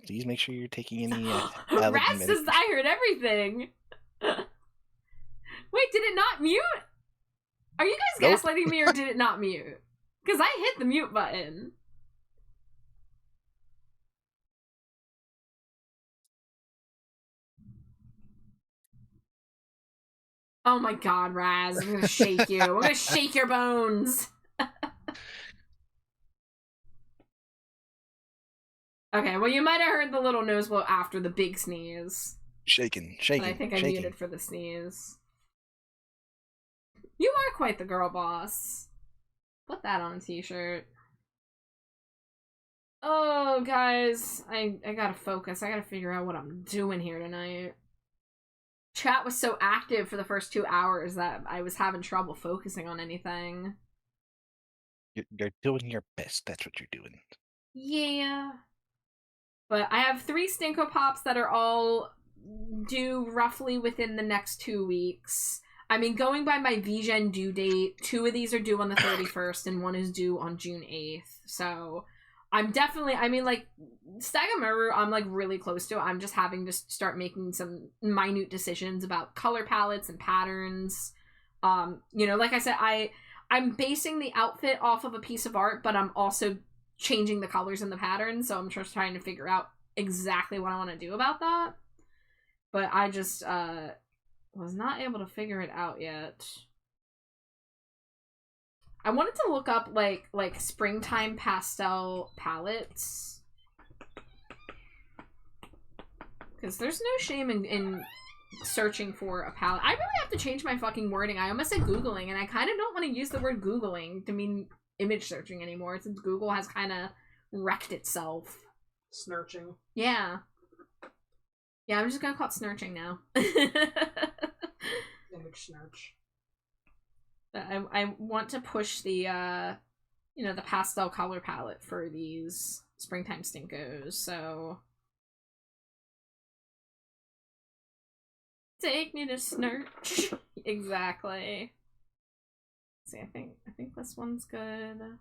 Please make sure you're taking any allergy Raz says I heard everything. Wait, did it not mute? Are you guys gaslighting me or did it not mute? Because I hit the mute button. Oh my god, Raz, I'm gonna shake you. I'm gonna shake your bones. Okay, well you might have heard the little nose blow after the big sneeze. Shaking. But I think I muted for the sneeze. You are quite the girl boss. Put that on a t-shirt. Oh, guys. I gotta focus. I gotta figure out what I'm doing here tonight. Chat was so active for the first 2 hours that I was having trouble focusing on anything. You're doing your best. That's what you're doing. Yeah. But I have 3 Stinko Pops that are all due roughly within the next 2 weeks. I mean, going by my VGen due date, 2 of these are due on the 31st and 1 is due on June 8th. So I'm definitely, I mean, like, Stagamaru, I'm, like, really close to. I'm just having to start making some minute decisions about color palettes and patterns. You know, like I said, I'm basing the outfit off of a piece of art, but I'm also changing the colors and the patterns, so I'm just trying to figure out exactly what I want to do about that. But I just, was not able to figure it out yet. I wanted to look up, like springtime pastel palettes. Because there's no shame in searching for a palette. I really have to change my fucking wording. I almost said Googling, and I kind of don't want to use the word Googling to mean image searching anymore, since Google has kind of wrecked itself. Snurching. Yeah. Yeah, I'm just gonna call it snurching now. Image snurch. I want to push the, you know, the pastel color palette for these springtime Stinkos, so... Take me to snurch. Exactly. Let's see, I think this one's good.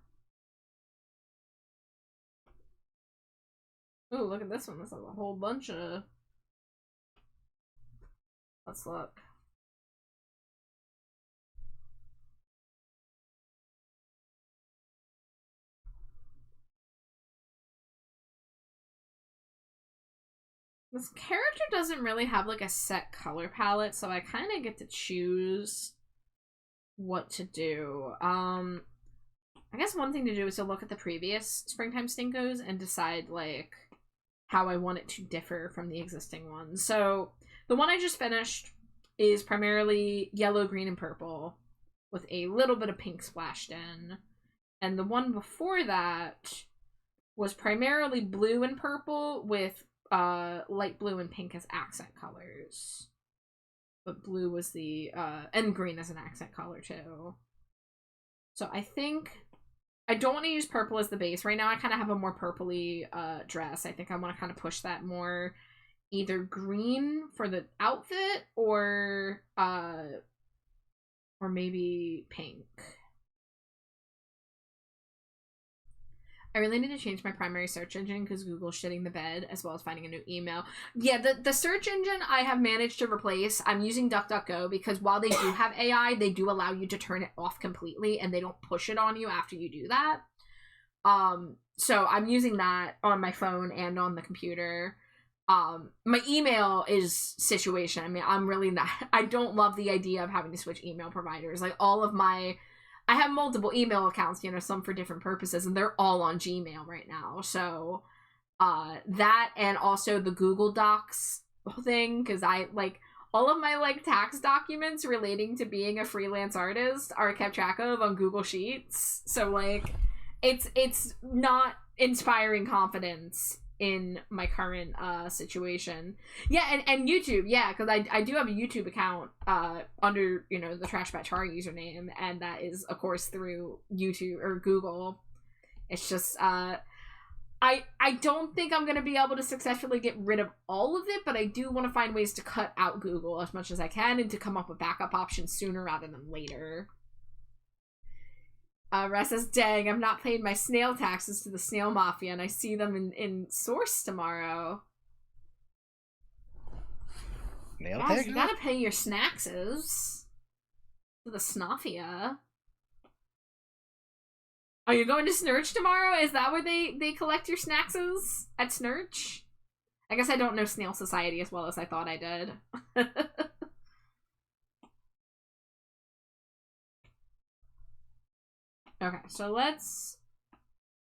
Ooh, look at this one. This has a whole bunch of... Let's look. This character doesn't really have like a set color palette, so I kind of get to choose what to do. I guess one thing to do is to look at the previous springtime Stinkos and decide like how I want it to differ from the existing ones. So the one I just finished is primarily yellow, green, and purple with a little bit of pink splashed in. And the one before that was primarily blue and purple with light blue and pink as accent colors. But blue was the, and green as an accent color too. So I think, I don't want to use purple as the base. Right now I kind of have a more purpley dress. I think I want to kind of push that more either green for the outfit or maybe pink. I really need to change my primary search engine because Google's shitting the bed, as well as finding a new email. Yeah, the search engine I have managed to replace. I'm using DuckDuckGo because while they do have AI, they do allow you to turn it off completely and they don't push it on you after you do that. So I'm using that on my phone and on the computer. My email is situation. I mean, I'm really not, I don't love the idea of having to switch email providers. Like all of my, I have multiple email accounts, you know, some for different purposes, and they're all on Gmail right now. So, that and also the Google Docs thing, because I, like, all of my, like, tax documents relating to being a freelance artist are kept track of on Google Sheets. So, like, it's not inspiring confidence in my current situation. Yeah, and YouTube, yeah, because I do have a YouTube account under, you know, the Trash Bat Char username, and that is, of course, through YouTube or Google. It's just, I don't think I'm going to be able to successfully get rid of all of it, but I do want to find ways to cut out Google as much as I can and to come up with backup options sooner rather than later. Russ says, dang, I've not paid my snail taxes to the Snail Mafia, and I see them in Source tomorrow. Snail Guys, taxes? you gotta pay your snackses to the Snofia. Are you going to Snurch tomorrow? Is that where they collect your snackses? At Snurch? I guess I don't know Snail Society as well as I thought I did. Okay, so let's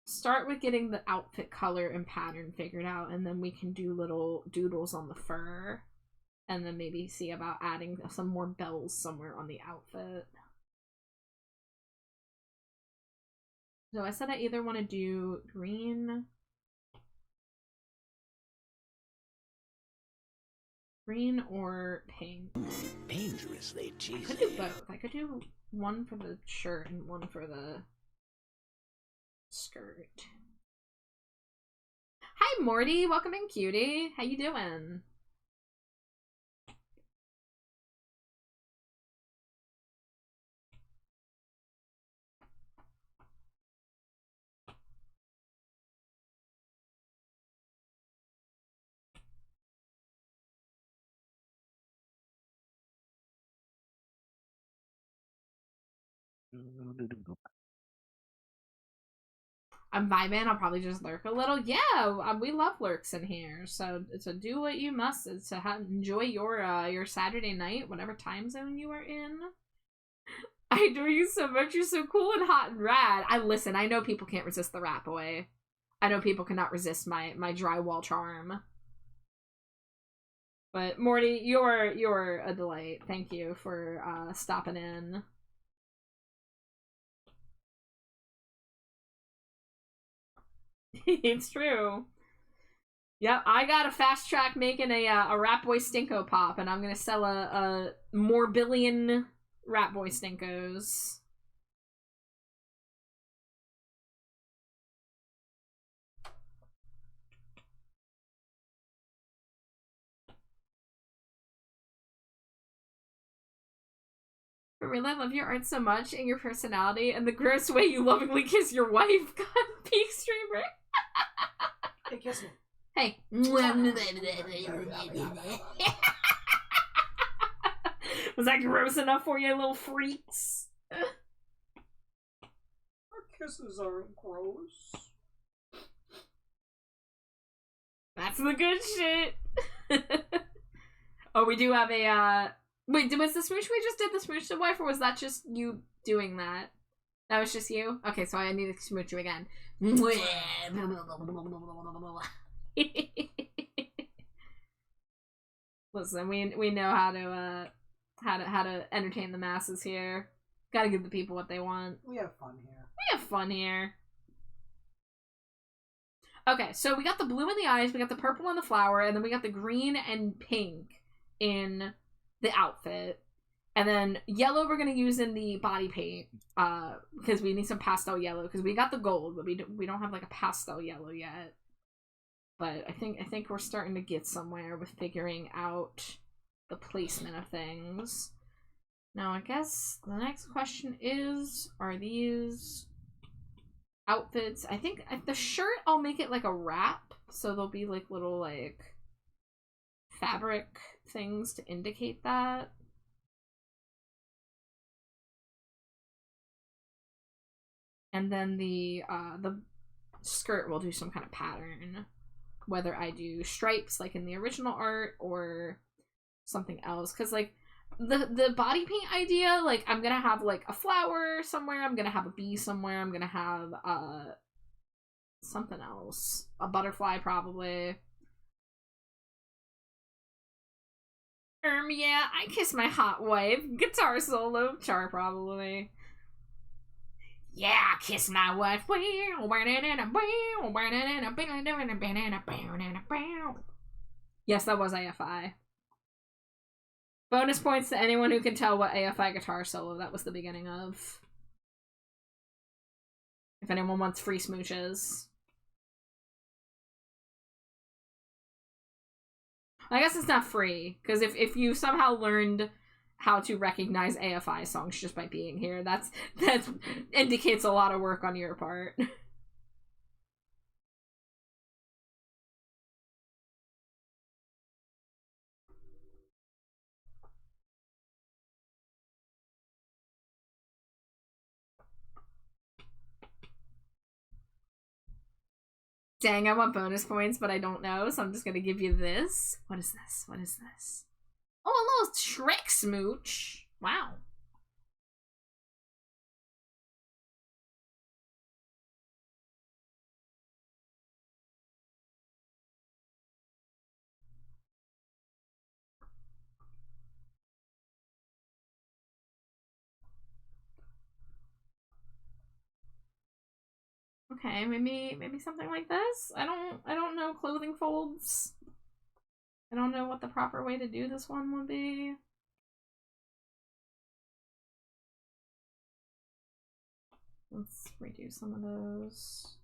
start with getting the outfit color and pattern figured out, and then we can do little doodles on the fur. And then maybe see about adding some more bells somewhere on the outfit. So I said I either want to do green or pink. Dangerously cheesy. I could do both. I could do one for the shirt and one for the skirt. Hi Morty, welcome in, cutie. How you doing? I'm vibing. I'll probably just lurk a little. Yeah, we love lurks in here. So do what you must to enjoy your Saturday night, whatever time zone you are in. I adore you so much. You're so cool and hot and rad. I know people can't resist the Rat Boy. I know people cannot resist my drywall charm. But Morty, you're a delight. Thank you for stopping in. It's true. Yep, I got a fast track making a Rat Boy Stinko pop, and I'm gonna sell a more billion Rat Boy Stinkos. For real, I love your art so much and your personality and the gross way you lovingly kiss your wife. God, peak streamer. Hey, kiss me. Hey. Was that gross enough for you, little freaks? Our kisses aren't gross. That's the good shit. Oh, we do have a, wait, was the smooch we just did the smooch to wife, or was that just you doing that? That was just you? Okay, so I need to smooch you again. Listen, we know how to entertain the masses here. Gotta give the people what they want. We have fun here. We have fun here. Okay, so we got the blue in the eyes, we got the purple in the flower, and then we got the green and pink in the outfit. And then yellow we're going to use in the body paint, because we need some pastel yellow, because we got the gold, but we don't have like a pastel yellow yet. But I think we're starting to get somewhere with figuring out the placement of things. Now I guess the next question is, are these outfits? I think the shirt I'll make it like a wrap, so there'll be like little like fabric things to indicate that. And then the skirt will do some kind of pattern, whether I do stripes like in the original art or something else, because like the body paint idea, like I'm gonna have like a flower somewhere, I'm gonna have a bee somewhere, I'm gonna have something else, a butterfly probably. Yeah, I kiss my hot wife, guitar solo, Char probably. Yeah, kiss my wife. Yes, that was AFI. Bonus points to anyone who can tell what AFI guitar solo that was the beginning of. If anyone wants free smooches. I guess it's not free, because if you somehow learned how to recognize AFI songs just by being here, that indicates a lot of work on your part. Dang, I want bonus points, but I don't know, so I'm just gonna give you this. What is this? What is this? Oh, a little Shrek smooch. Wow. Okay, maybe something like this? I don't know clothing folds. I don't know what the proper way to do this one would be. Let's redo some of those.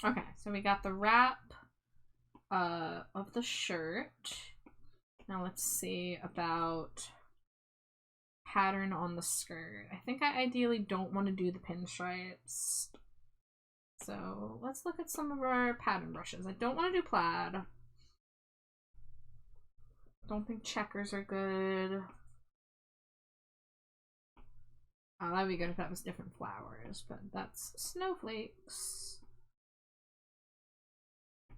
Okay, so we got the wrap of the shirt. Now let's see about pattern on the skirt. I think I ideally don't want to do the pinstripes. So let's look at some of our pattern brushes. I don't want to do plaid. Don't think checkers are good. Oh, that'd be good if that was different flowers, but that's snowflakes.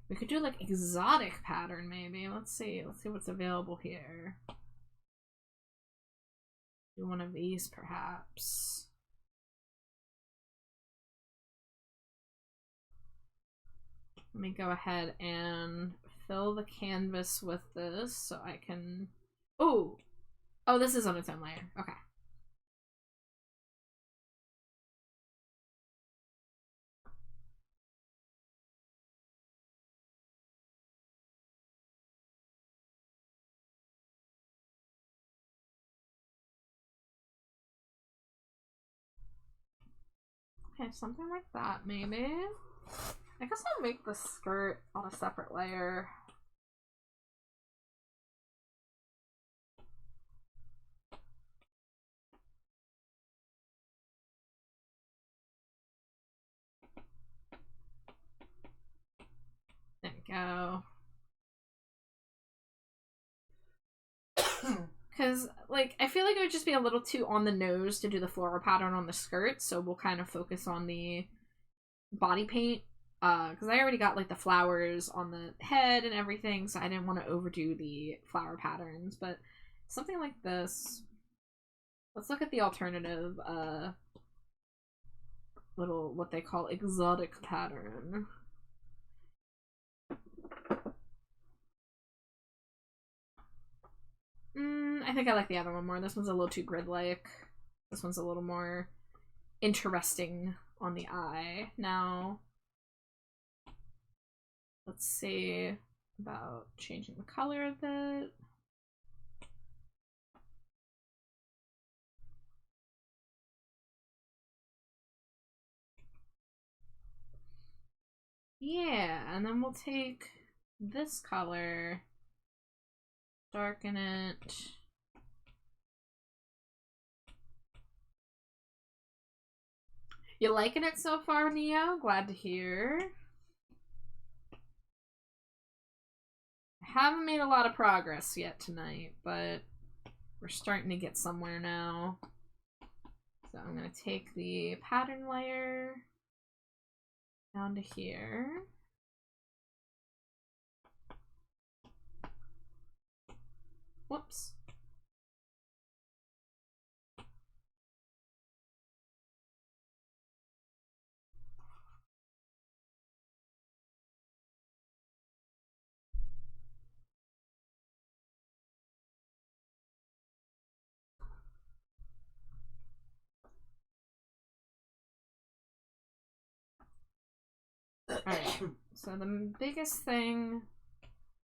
We could do like exotic pattern maybe. Let's see what's available here. Do one of these perhaps. Let me go ahead and fill the canvas with this so I can... Oh, this is on its own layer. Okay. Okay, something like that, maybe. I guess I'll make the skirt on a separate layer. There we go. Because, like, I feel like it would just be a little too on the nose to do the floral pattern on the skirt, so we'll kind of focus on the body paint. Because I already got, like, the flowers on the head and everything, so I didn't want to overdo the flower patterns, but something like this. Let's look at the alternative, little, what they call exotic pattern. I think I like the other one more. This one's a little too grid-like. This one's a little more interesting on the eye. Now, let's see about changing the color a bit. Yeah, and then we'll take this color, darken it. You liking it so far, Neo? Glad to hear. I haven't made a lot of progress yet tonight, but we're starting to get somewhere now. So I'm going to take the pattern layer down to here. Whoops. So the biggest thing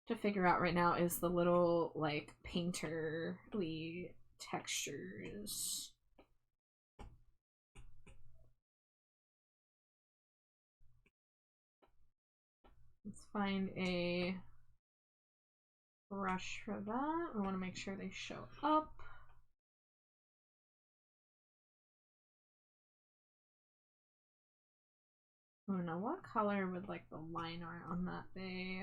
to figure out right now is the little, like, painterly textures. Let's find a brush for that. We want to make sure they show up. I don't know, what color would, like, the line art on that be?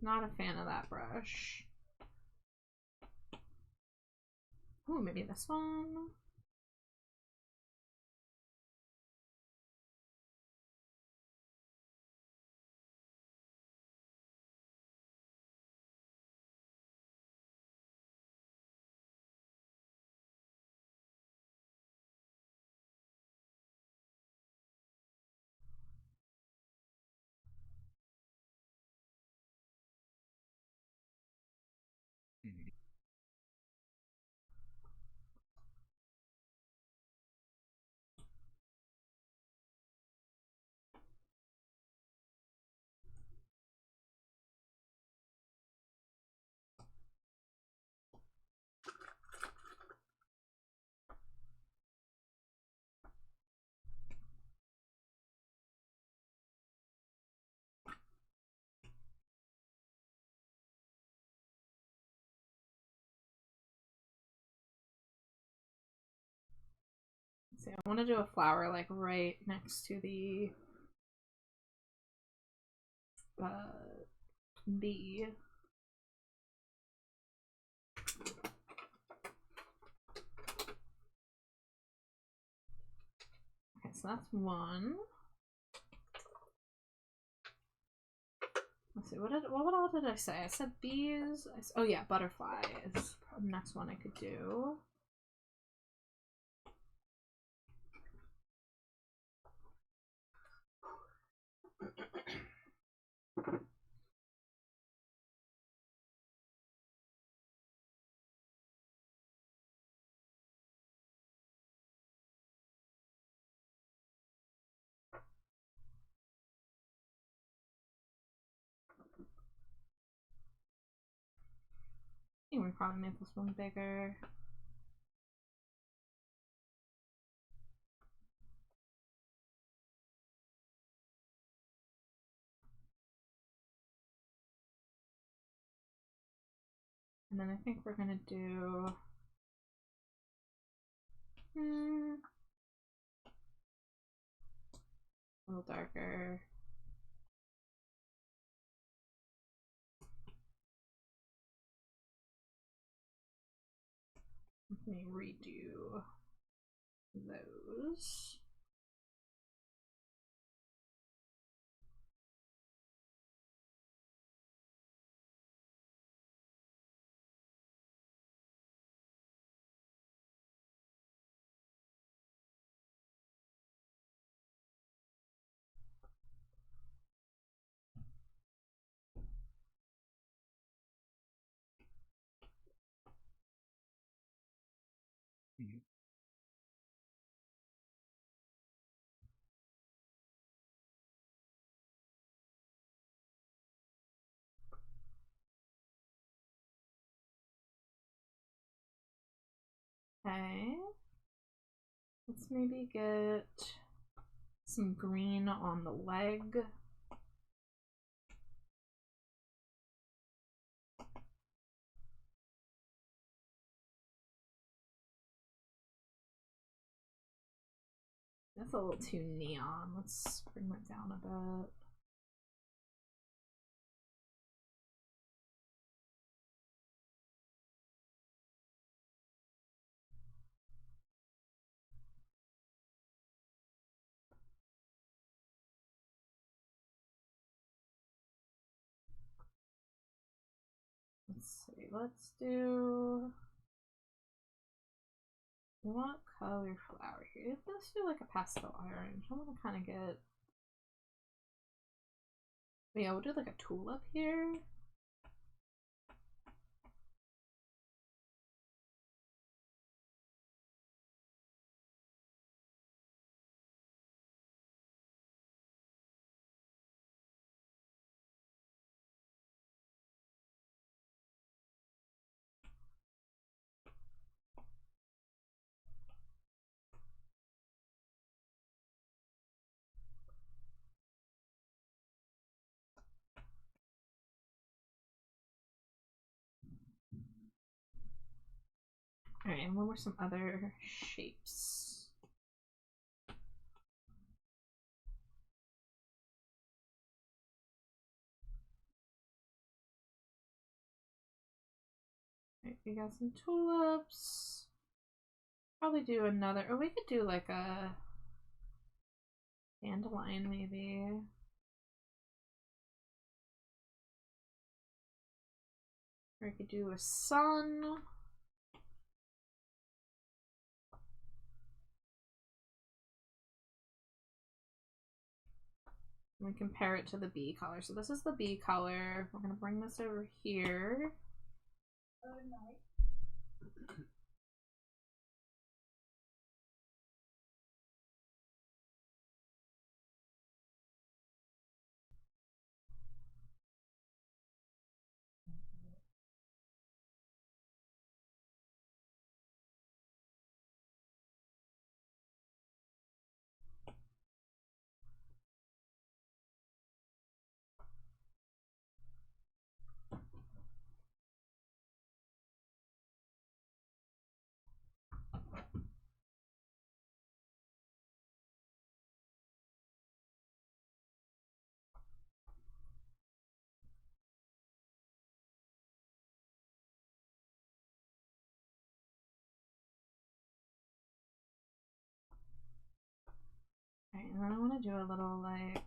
Not a fan of that brush. Ooh, maybe this one? See, I want to do a flower like right next to the bee. Okay, so that's one. Let's see, what all did I say? I said bees. Oh yeah, butterfly is the next one I could do. I think we probably make this one bigger. And then I think we're gonna do a little darker. Let me redo those. Okay. Let's maybe get some green on the leg. That's a little too neon. Let's bring that down a bit. Let's see, let's do What color flower here? Let's do like a pastel orange. I want to kind of get. Yeah, we'll do like a tulip here. Alright, and what were some other shapes? Alright, we got some tulips. Probably do another. Oh, we could do like a dandelion maybe. Or we could do a sun. And we compare it to the bee color. So this is the bee color. We're gonna bring this over here. Alright, and then I want to do a little like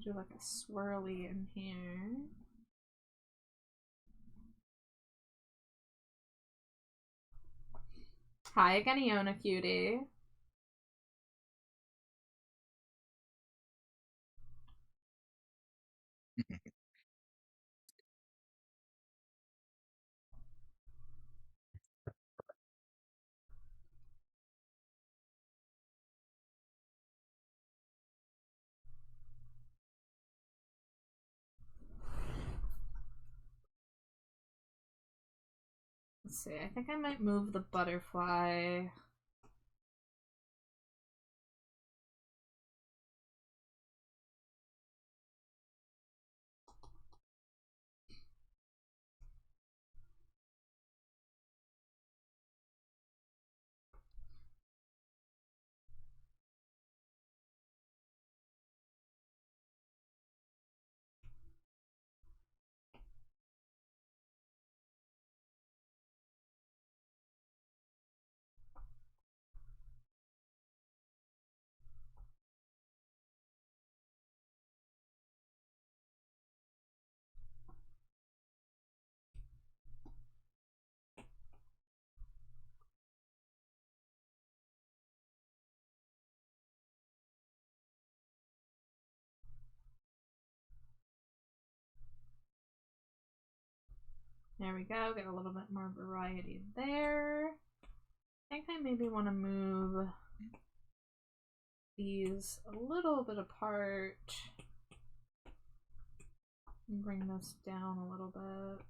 do like a swirly in here. Hi again, Iona cutie. Let's see, I think I might move the butterfly. There we go, get a little bit more variety there. I think I maybe want to move these a little bit apart and bring this down a little bit.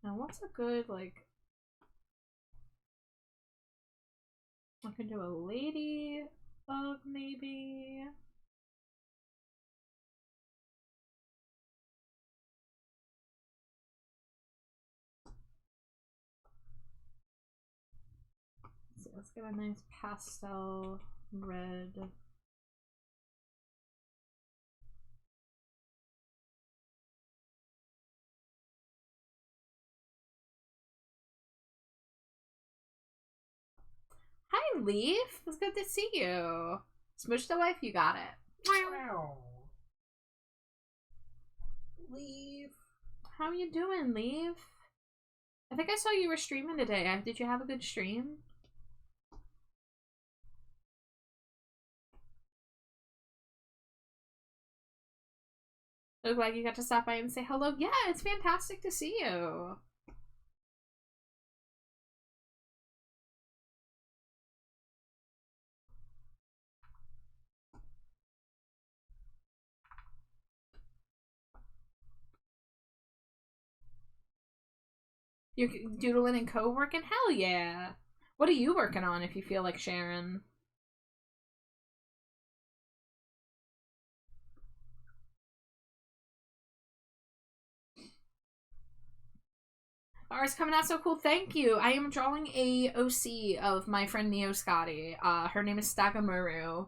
Now what's a good, like, I can do a ladybug maybe. So let's get a nice pastel red. Hi, Leaf. It's good to see you. Smooch the wife, you got it. Wow. Leaf. How you doing, Leaf? I think I saw you were streaming today. Did you have a good stream? So glad you got to stop by and say hello. Yeah, it's fantastic to see you. You're doodling and co-working? Hell yeah. What are you working on if you feel like sharing? Ours coming out so cool. Thank you. I am drawing a OC of my friend Neo Scotty. Her name is Stagamuru.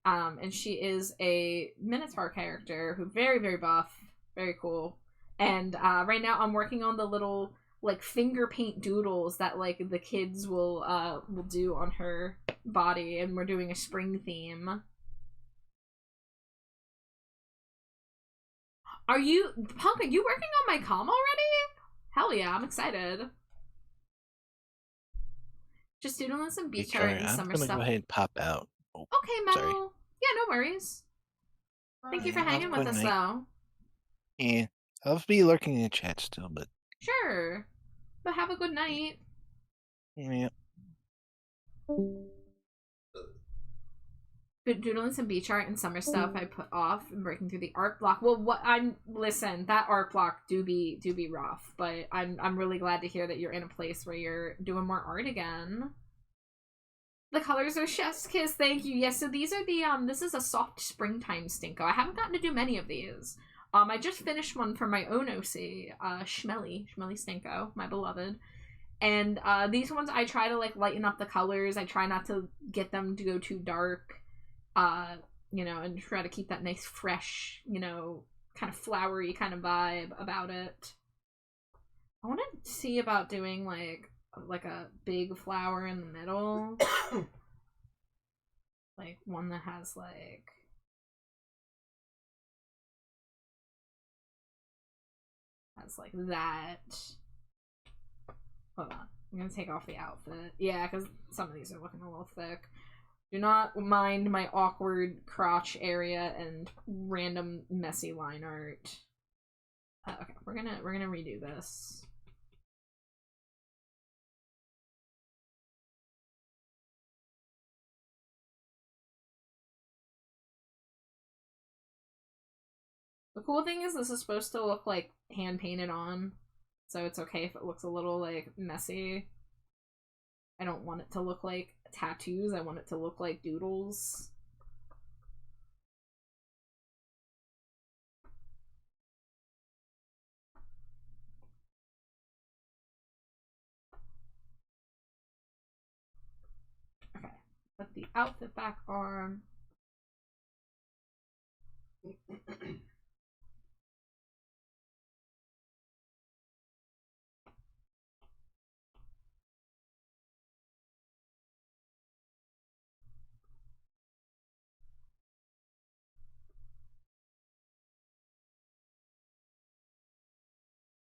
And she is a Minotaur character who very, very buff. Very cool. And right now I'm working on the little like finger paint doodles that like the kids will do on her body, and we're doing a spring theme. Are you Punk, are you working on my comm already? Hell yeah, I'm excited. Just doodling some beach art and summer stuff. I'm gonna go ahead and pop out. Oh, okay, Mel. Sorry. Yeah, no worries. Thank you for hanging with us, though. Yeah, I'll be lurking in the chat still, but... Sure. But have a good night. Yeah. Doodling some beach art and summer stuff I put off and breaking through the art block. Well, listen, that art block do be rough, but I'm really glad to hear that you're in a place where you're doing more art again. The colors are chef's kiss. Thank you. Yes, so these are the this is a soft springtime Stinko. I haven't gotten to do many of these. I just finished one for my own OC, Schmelly Stinko, my beloved. And these ones I try to like lighten up the colors. I try not to get them to go too dark. You know, and try to keep that nice fresh, you know, kind of flowery kind of vibe about it. I want to see about doing like a big flower in the middle. Like one that has like that. Hold on, I'm gonna take off the outfit. Yeah, because some of these are looking a little thick. Do not mind my awkward crotch area and random messy line art. Okay, we're gonna redo this. The cool thing is this is supposed to look like hand painted on, so it's okay if it looks a little like messy. I don't want it to look like tattoos, I want it to look like doodles. Okay, put the outfit back on.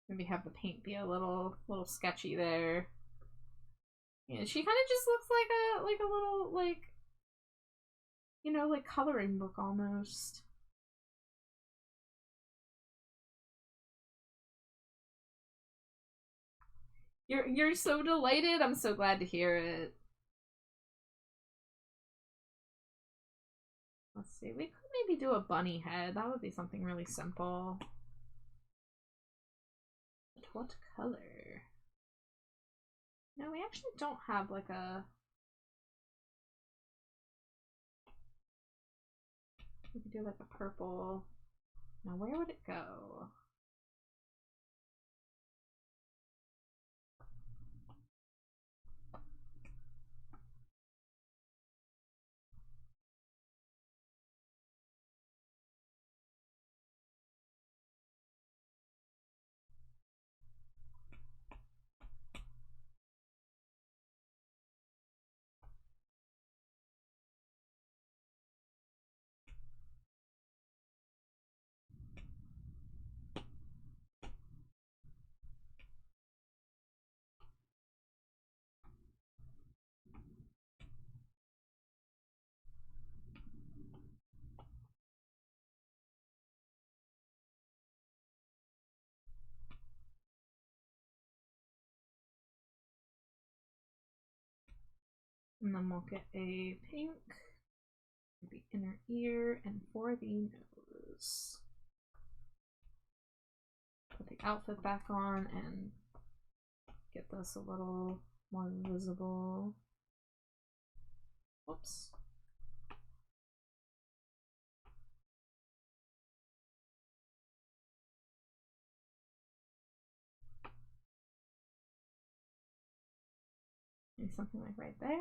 Maybe have the paint be a little sketchy there. Yeah, she kind of just looks like a little like, you know, like coloring book almost. You're so delighted. I'm so glad to hear it. Let's see. We could maybe do a bunny head. That would be something really simple. But what color? No, we actually don't have like a... We could do like a purple. Now where would it go? And then we'll get a pink for the inner ear and for the nose. Put the outfit back on and get this a little more visible. Whoops. Maybe something like right there.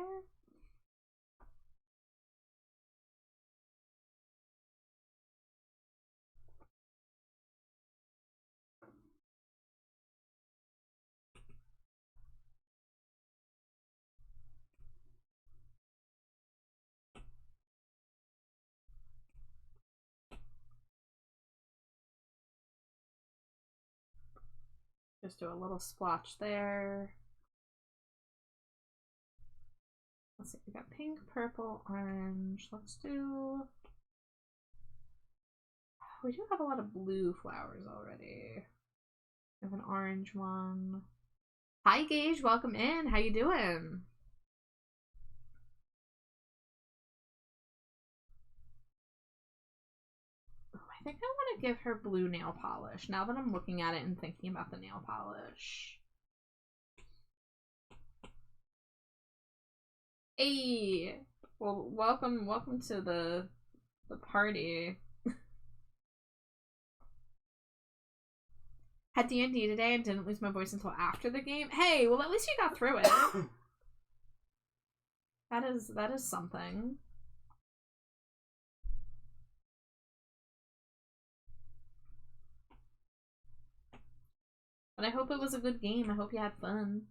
Just do a little splotch there. Let's see, we got pink, purple, orange. Let's do... We do have a lot of blue flowers already. We have an orange one. Hi Gage, welcome in. How you doing? Oh, I think I want to give her blue nail polish now that I'm looking at it and thinking about the nail polish. Hey, well, welcome to the party. Had D&D today and didn't lose my voice until after the game. Hey, well, at least you got through it. That is something. But I hope it was a good game. I hope you had fun.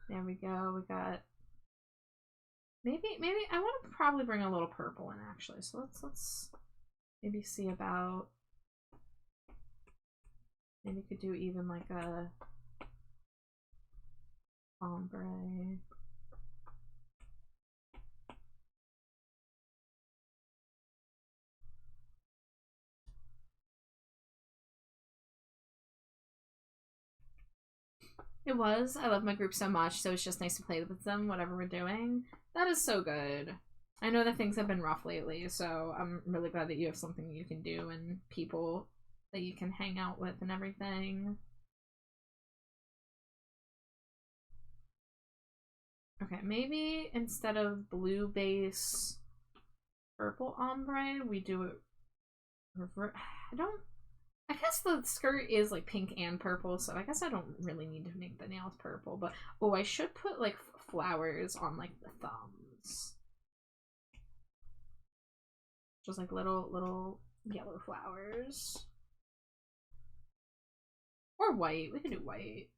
There we go. We got maybe I want to probably bring a little purple in actually. So let's maybe see about maybe could do even like a ombre. It was. I love my group so much, so it's just nice to play with them, whatever we're doing. That is so good. I know that things have been rough lately, so I'm really glad that you have something you can do and people that you can hang out with and everything. Okay, maybe instead of blue base purple ombre, we do it I guess the skirt is like pink and purple, so I guess I don't really need to make the nails purple, but oh, I should put like flowers on like the thumbs. Just like little yellow flowers. Or white, we can do white.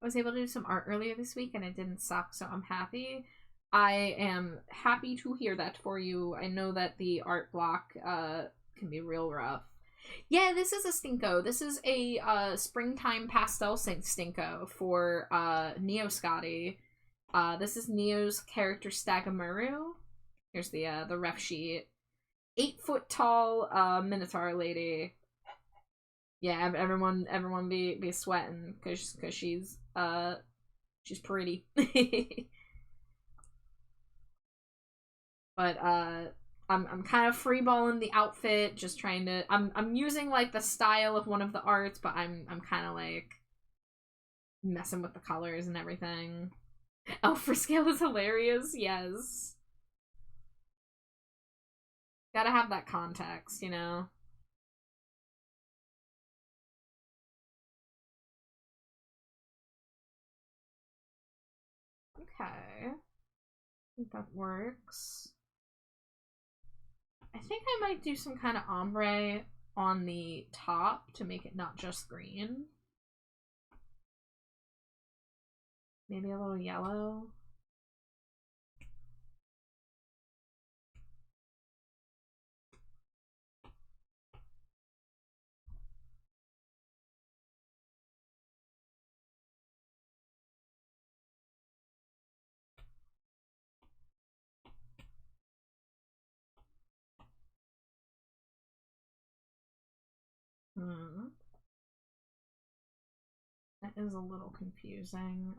I was able to do some art earlier this week and it didn't suck, so I'm happy. I am happy to hear that for you. I know that the art block can be real rough. Yeah, this is a Stinko. This is a springtime pastel Stinko for Neo Scotty. This is Neo's character Stagamaru. Here's the ref sheet. 8-foot tall Minotaur lady. Yeah, everyone be sweating because she's pretty. But I'm kind of freeballing the outfit, just trying to I'm using like the style of one of the arts, but I'm kind of like messing with the colors and everything. Oh, for scale is hilarious. Yes. Gotta have that context, you know. Okay. I think that works. I think I might do some kind of ombre on the top to make it not just green. Maybe a little yellow. That is a little confusing.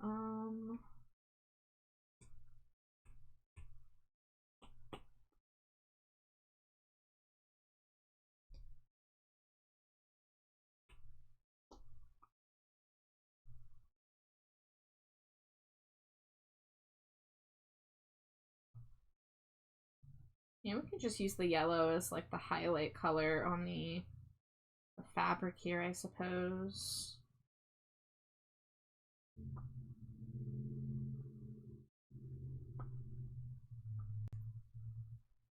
Yeah, we could just use the yellow as like the highlight color on the fabric here, I suppose.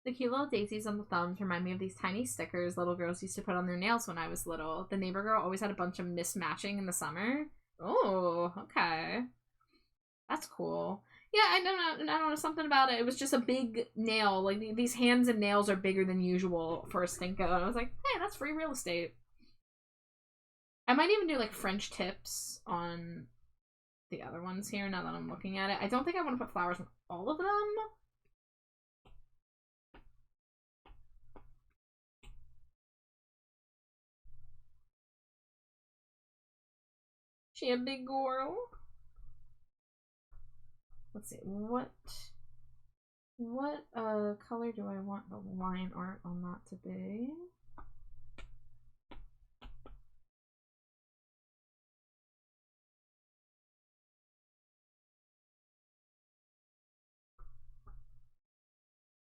The cute little daisies on the thumbs remind me of these tiny stickers little girls used to put on their nails when I was little. The neighbor girl always had a bunch of mismatching in the summer. Oh, okay. That's cool. Yeah, I don't know, something about it. It was just a big nail. Like, these hands and nails are bigger than usual for a Stinko. And I was like, hey, that's free real estate. I might even do, like, French tips on the other ones here now that I'm looking at it. I don't think I want to put flowers on all of them. She a big girl. Let's see, what color do I want the line art on that to be?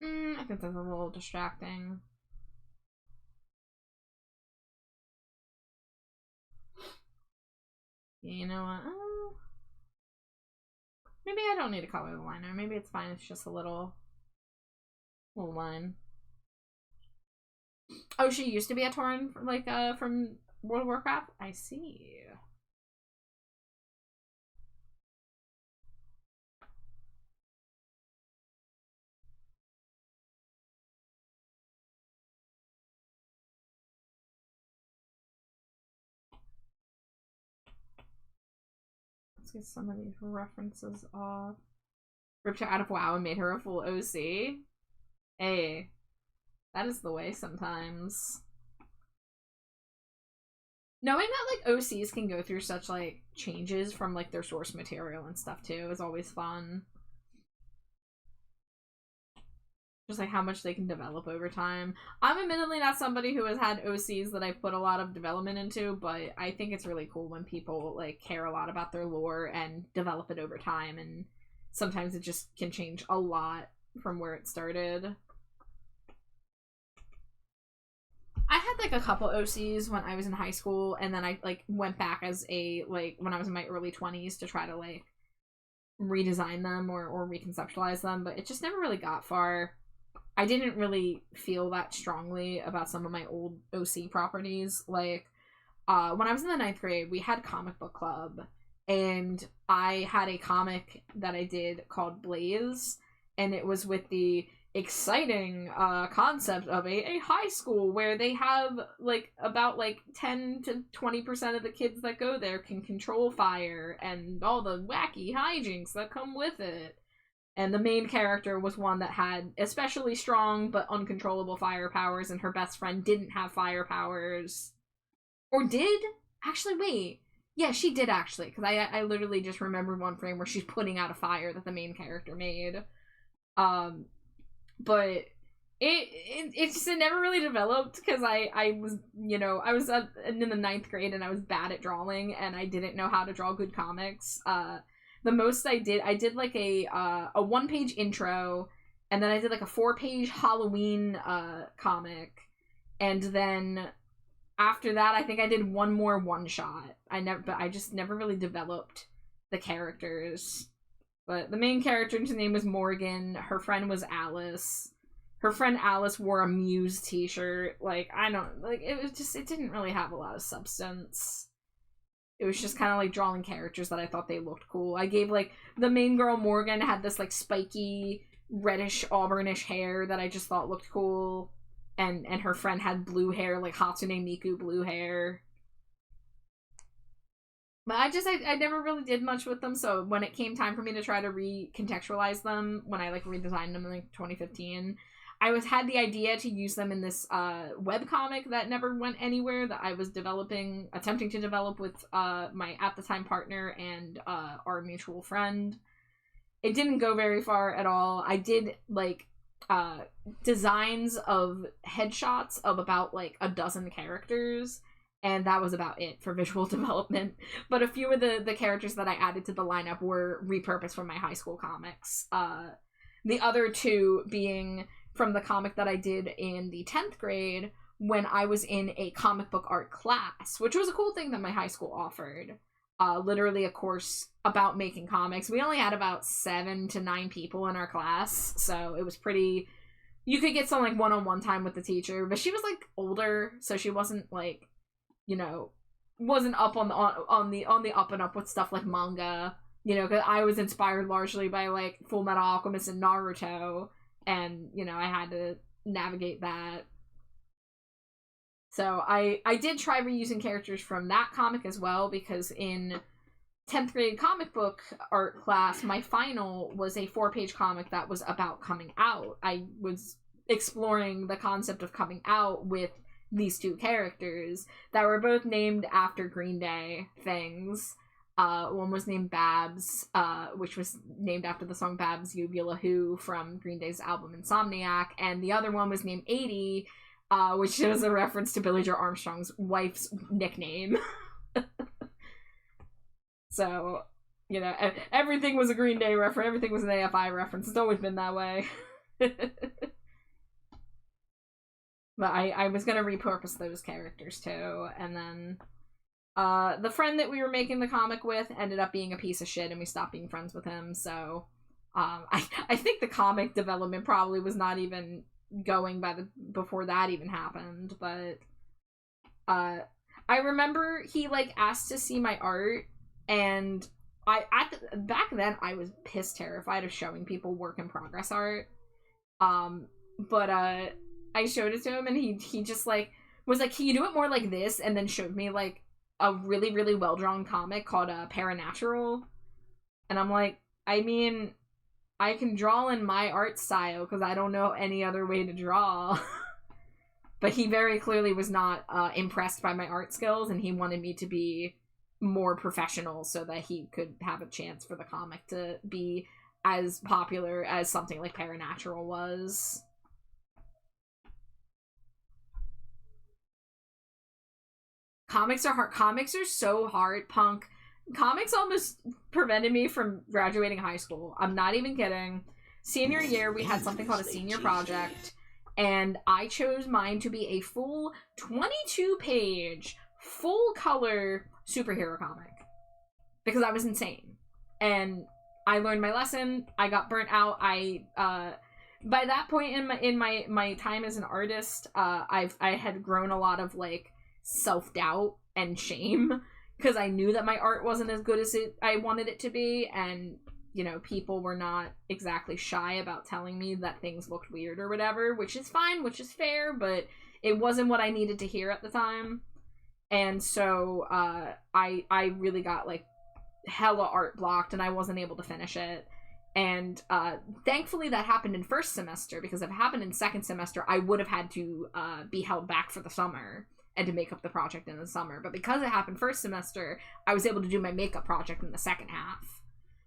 I think that's a little distracting. You know what? Maybe I don't need to color the liner. Maybe it's fine. It's just a little line. Oh, she used to be a Tauren, like, from World of Warcraft? I see. Let's get some of these references off. Ripped her out of WoW and made her a full OC. Hey, that is the way sometimes. Knowing that, like, OCs can go through such, like, changes from, like, their source material and stuff, too, is always fun. Just, like, how much they can develop over time. I'm admittedly not somebody who has had OCs that I've put a lot of development into, but I think it's really cool when people, like, care a lot about their lore and develop it over time, and sometimes it just can change a lot from where it started. I had, like, a couple OCs when I was in high school, and then I, like, went back as a, like, when I was in my early 20s to try to, like, redesign them or reconceptualize them, but it just never really got far. I didn't really feel that strongly about some of my old OC properties. Like, when I was in the 9th grade, we had comic book club, and I had a comic that I did called Blaze, and it was with the exciting concept of a high school where they have, like, about, like, 10 to 20% of the kids that go there can control fire and all the wacky hijinks that come with it. And the main character was one that had especially strong but uncontrollable fire powers, and her best friend didn't have fire powers. Or did? Actually, wait. Yeah, she did, actually, because I literally just remembered one frame where she's putting out a fire that the main character made. But it just never really developed because I was, you know, I was in the 9th grade and I was bad at drawing and I didn't know how to draw good comics. The most I did like a 1-page intro, and then I did like a 4-page Halloween comic, and then after that I think I did one more one-shot. I just never really developed the characters. But the main character's name was Morgan. Her friend was Alice. Her friend Alice wore a Muse t-shirt. Like, I don't... Like, it didn't really have a lot of substance. It was just kind of, like, drawing characters that I thought they looked cool. I gave, like... The main girl, Morgan, had this, like, spiky, reddish, auburnish hair that I just thought looked cool. And her friend had blue hair, like Hatsune Miku blue hair. But I never really did much with them, so when it came time for me to try to recontextualize them, when I, like, redesigned them in, like, 2015, had the idea to use them in this webcomic that never went anywhere that I was attempting to develop with my at the time partner and our mutual friend. It didn't go very far at all. I did like designs of headshots of about like a dozen characters, and that was about it for visual development. But a few of the characters that I added to the lineup were repurposed from my high school comics. The other two being from the comic that I did in the 10th grade when I was in a comic book art class, which was a cool thing that my high school offered. Literally a course about making comics. We only had about 7 to 9 people in our class, so it was pretty... You could get some, like, one-on-one time with the teacher, but she was, like, older, so she wasn't, like, you know, wasn't up on the up and up with stuff like manga, you know, because I was inspired largely by, like, Full Metal Alchemist and Naruto, and, you know, I had to navigate that. So I did try reusing characters from that comic as well, because in 10th grade comic book art class, my final was a 4-page comic that was about coming out. I was exploring the concept of coming out with these two characters that were both named after Green Day things. One was named Babs, which was named after the song Babs Uvula Who from Green Day's album Insomniac, and the other one was named 80, which is a reference to Billie Joe Armstrong's wife's nickname. So, you know, everything was a Green Day reference, everything was an AFI reference. It's always been that way. But I was gonna repurpose those characters too, and then the friend that we were making the comic with ended up being a piece of shit, and we stopped being friends with him, so I think the comic development probably was not even going before that even happened, but I remember he like asked to see my art, and back then I was piss terrified of showing people work in progress art, but I showed it to him, and he just like was like, can you do it more like this, and then showed me like a really, really well-drawn comic called Paranatural, and I'm like, I mean, I can draw in my art style because I don't know any other way to draw. But he very clearly was not impressed by my art skills, and he wanted me to be more professional so that he could have a chance for the comic to be as popular as something like Paranatural was. Comics are hard. Comics are so hard, Punk. Comics almost prevented me from graduating high school. I'm not even kidding. Senior year, we had something called a senior project, and I chose mine to be a full 22-page, full-color superhero comic. Because I was insane. And I learned my lesson. I got burnt out. By that point in my time as an artist, I had grown a lot of, like, self-doubt and shame, because I knew that my art wasn't as good as I wanted it to be, and, you know, people were not exactly shy about telling me that things looked weird or whatever, which is fine, which is fair, but it wasn't what I needed to hear at the time. And so I really got, like, hella art blocked, and I wasn't able to finish it. And thankfully that happened in first semester, because if it happened in second semester, I would have had to be held back for the summer and to make up the project in the summer. But because it happened first semester, I was able to do my makeup project in the second half.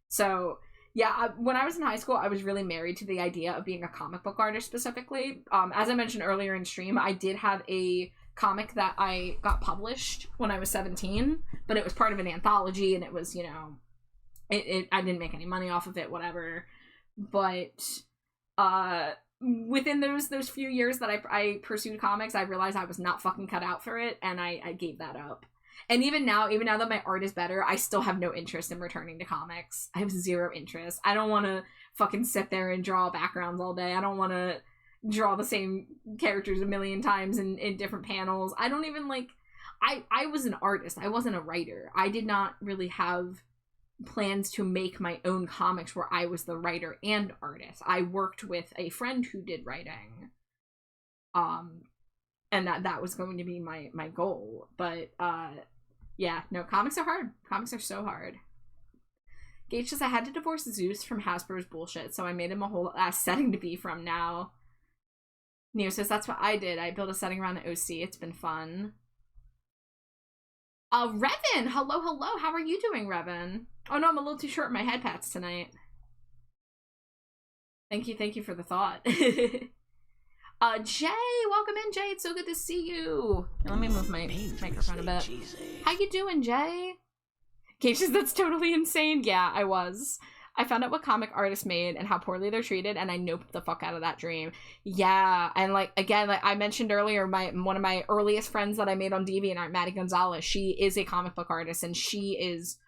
So, yeah, when I was in high school, I was really married to the idea of being a comic book artist specifically. As I mentioned earlier in stream, I did have a comic that I got published when I was 17, but it was part of an anthology, and it was, you know, I didn't make any money off of it, whatever. But, within those few years that I pursued comics, I realized I was not fucking cut out for it, and I gave that up. And even now that my art is better, I still have no interest in returning to comics. I have zero interest. I don't want to fucking sit there and draw backgrounds all day. I don't want to draw the same characters a million times in different panels. I don't even, like... I was an artist. I wasn't a writer. I did not really have plans to make my own comics where I was the writer and artist. I worked with a friend who did writing, and that was going to be my goal. But yeah, no, comics are hard. Comics are so hard. Gage says, I had to divorce Zeus from Hasbro's bullshit, so I made him a whole ass setting to be from now. Neo says, that's what I did. I built a setting around the OC. It's been fun. Revan! Hello, hello. How are you doing, Revan? Oh, no, I'm a little too short in my head pats tonight. Thank you for the thought. Jay! Welcome in, Jay. It's so good to see you. Let me move my microphone a bit. How you doing, Jay? Kate says, that's totally insane. Yeah, I was. I found out what comic artists made and how poorly they're treated, and I noped the fuck out of that dream. Yeah, and like again, like I mentioned earlier, one of my earliest friends that I made on DeviantArt, Maddie Gonzalez, she is a comic book artist, and she is,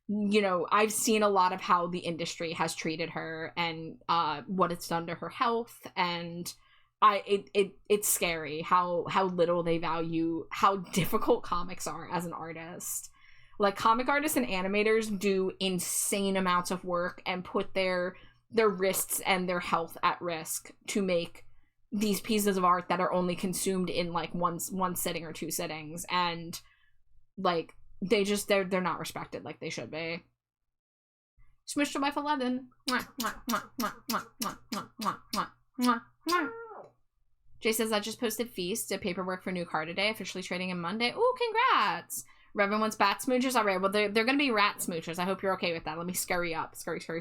you know, I've seen a lot of how the industry has treated her and what it's done to her health, and it's scary how little they value how difficult comics are as an artist. Like, comic artists and animators do insane amounts of work and put their wrists and their health at risk to make these pieces of art that are only consumed in, like, one sitting or two sittings. And, like, they're not respected like they should be. Smush to wife 11. Jay says, I just posted Feast, did paperwork for new car today, officially trading in Monday. Ooh, congrats! Revan wants bat smoochers. All right, well, they're going to be rat smoochers. I hope you're okay with that. Let me scurry up. Scurry. Sorry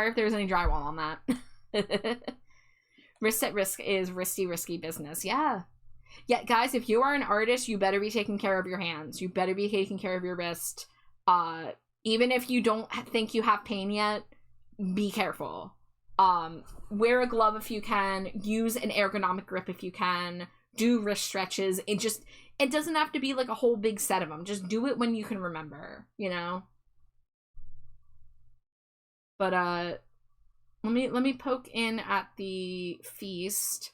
if there was any drywall on that. Risk at risk is risky business. Yeah. Yeah, guys, if you are an artist, you better be taking care of your hands. You better be taking care of your wrist. Even if you don't think you have pain yet, be careful. Wear a glove if you can. Use an ergonomic grip if you can. Do wrist stretches. It doesn't have to be like a whole big set of them. Just do it when you can remember, you know? But let me poke in at the Feast.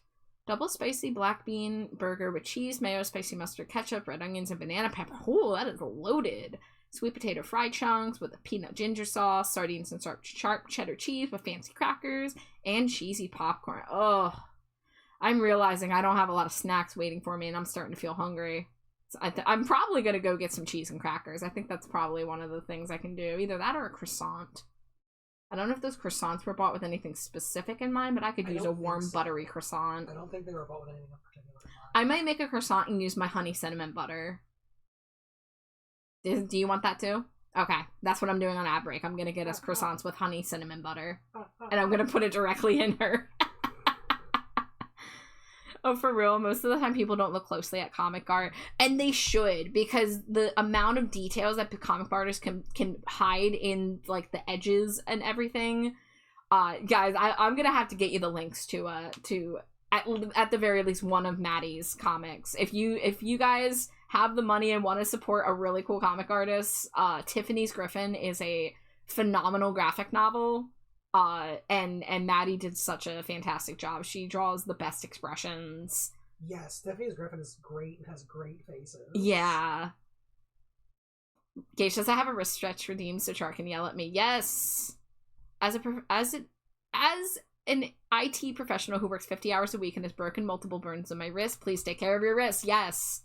Double spicy black bean burger with cheese, mayo, spicy mustard, ketchup, red onions, and banana pepper. Ooh, that is loaded. Sweet potato fried chunks with a peanut ginger sauce, sardines and sharp cheddar cheese with fancy crackers, and cheesy popcorn. Oh, I'm realizing I don't have a lot of snacks waiting for me, and I'm starting to feel hungry. So I'm probably going to go get some cheese and crackers. I think that's probably one of the things I can do. Either that or a croissant. I don't know if those croissants were bought with anything specific in mind, but I could use a warm, buttery croissant. I don't think they were bought with anything in particular in mind. I might make a croissant and use my honey cinnamon butter. Do you want that too? Okay, that's what I'm doing on ad break. I'm going to get us croissants with honey cinnamon butter. And I'm going to put it directly in her. Oh, for real, most of the time people don't look closely at comic art, and they should, because the amount of details that comic artists can hide in, like, the edges and everything. Guys, I'm gonna have to get you the links to at the very least one of Maddie's comics. If you guys have the money and want to support a really cool comic artist, Tiffany's Griffin is a phenomenal graphic novel. And Maddie did such a fantastic job. She draws the best expressions. Yes, Stephanie's Griffin is great and has great faces. Yeah. Gage says, I have a wrist stretch redeemed so Char can yell at me. Yes. As an IT professional who works 50 hours a week and has broken multiple burns on my wrist, please take care of your wrist. Yes.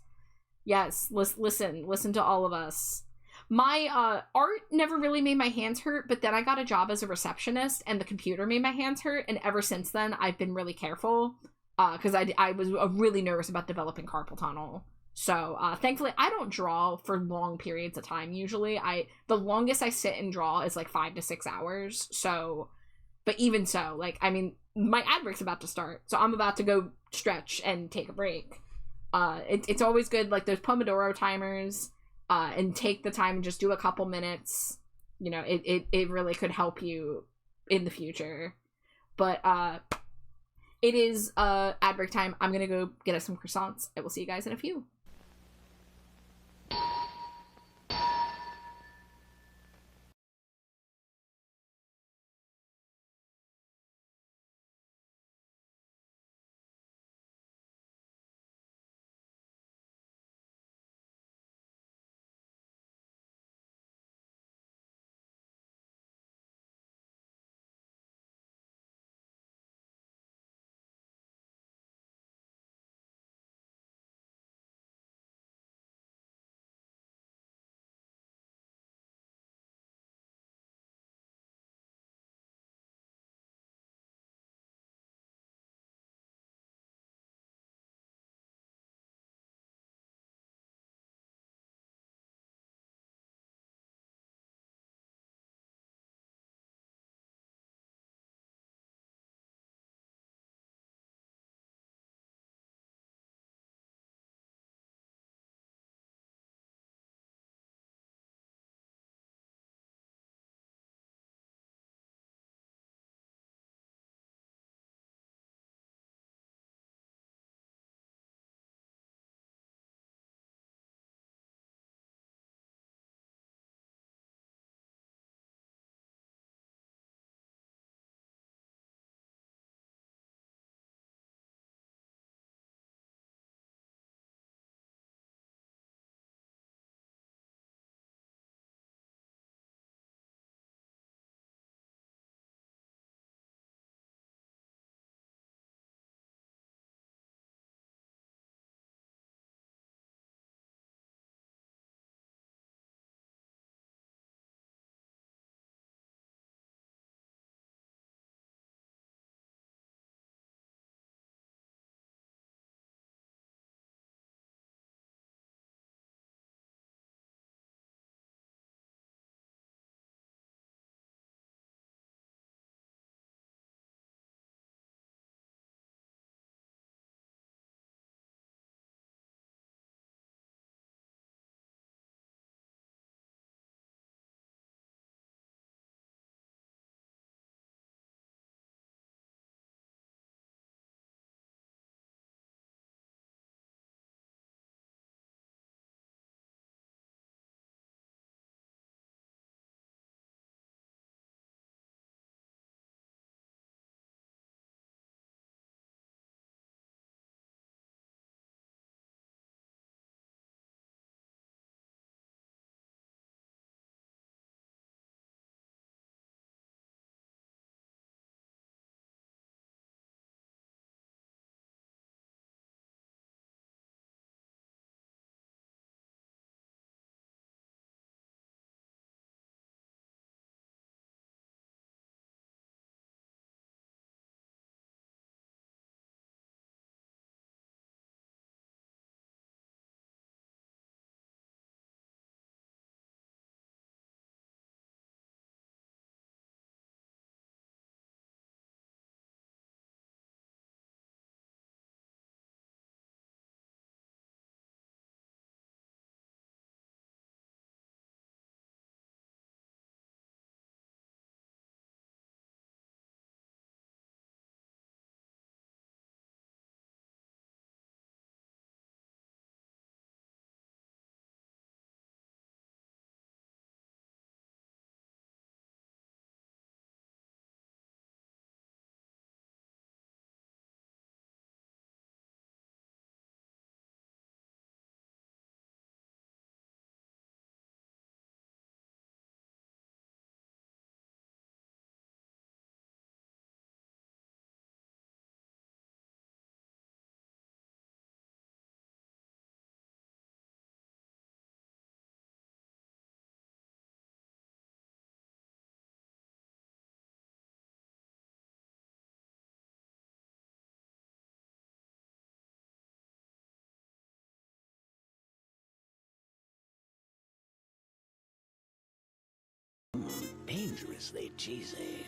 Yes. Listen to all of us. My art never really made my hands hurt, but then I got a job as a receptionist and the computer made my hands hurt, and ever since then I've been really careful because I was really nervous about developing carpal tunnel. So thankfully I don't draw for long periods of time. Usually the longest I sit and draw is like 5 to 6 hours. So, but even so, like, I mean, my ad break's about to start, so I'm about to go stretch and take a break. It's always good, like those Pomodoro timers. And take the time and just do a couple minutes. You know, it really could help you in the future. But it is ad break time. I'm gonna go get us some croissants. I will see you guys in a few. Dangerously cheesy.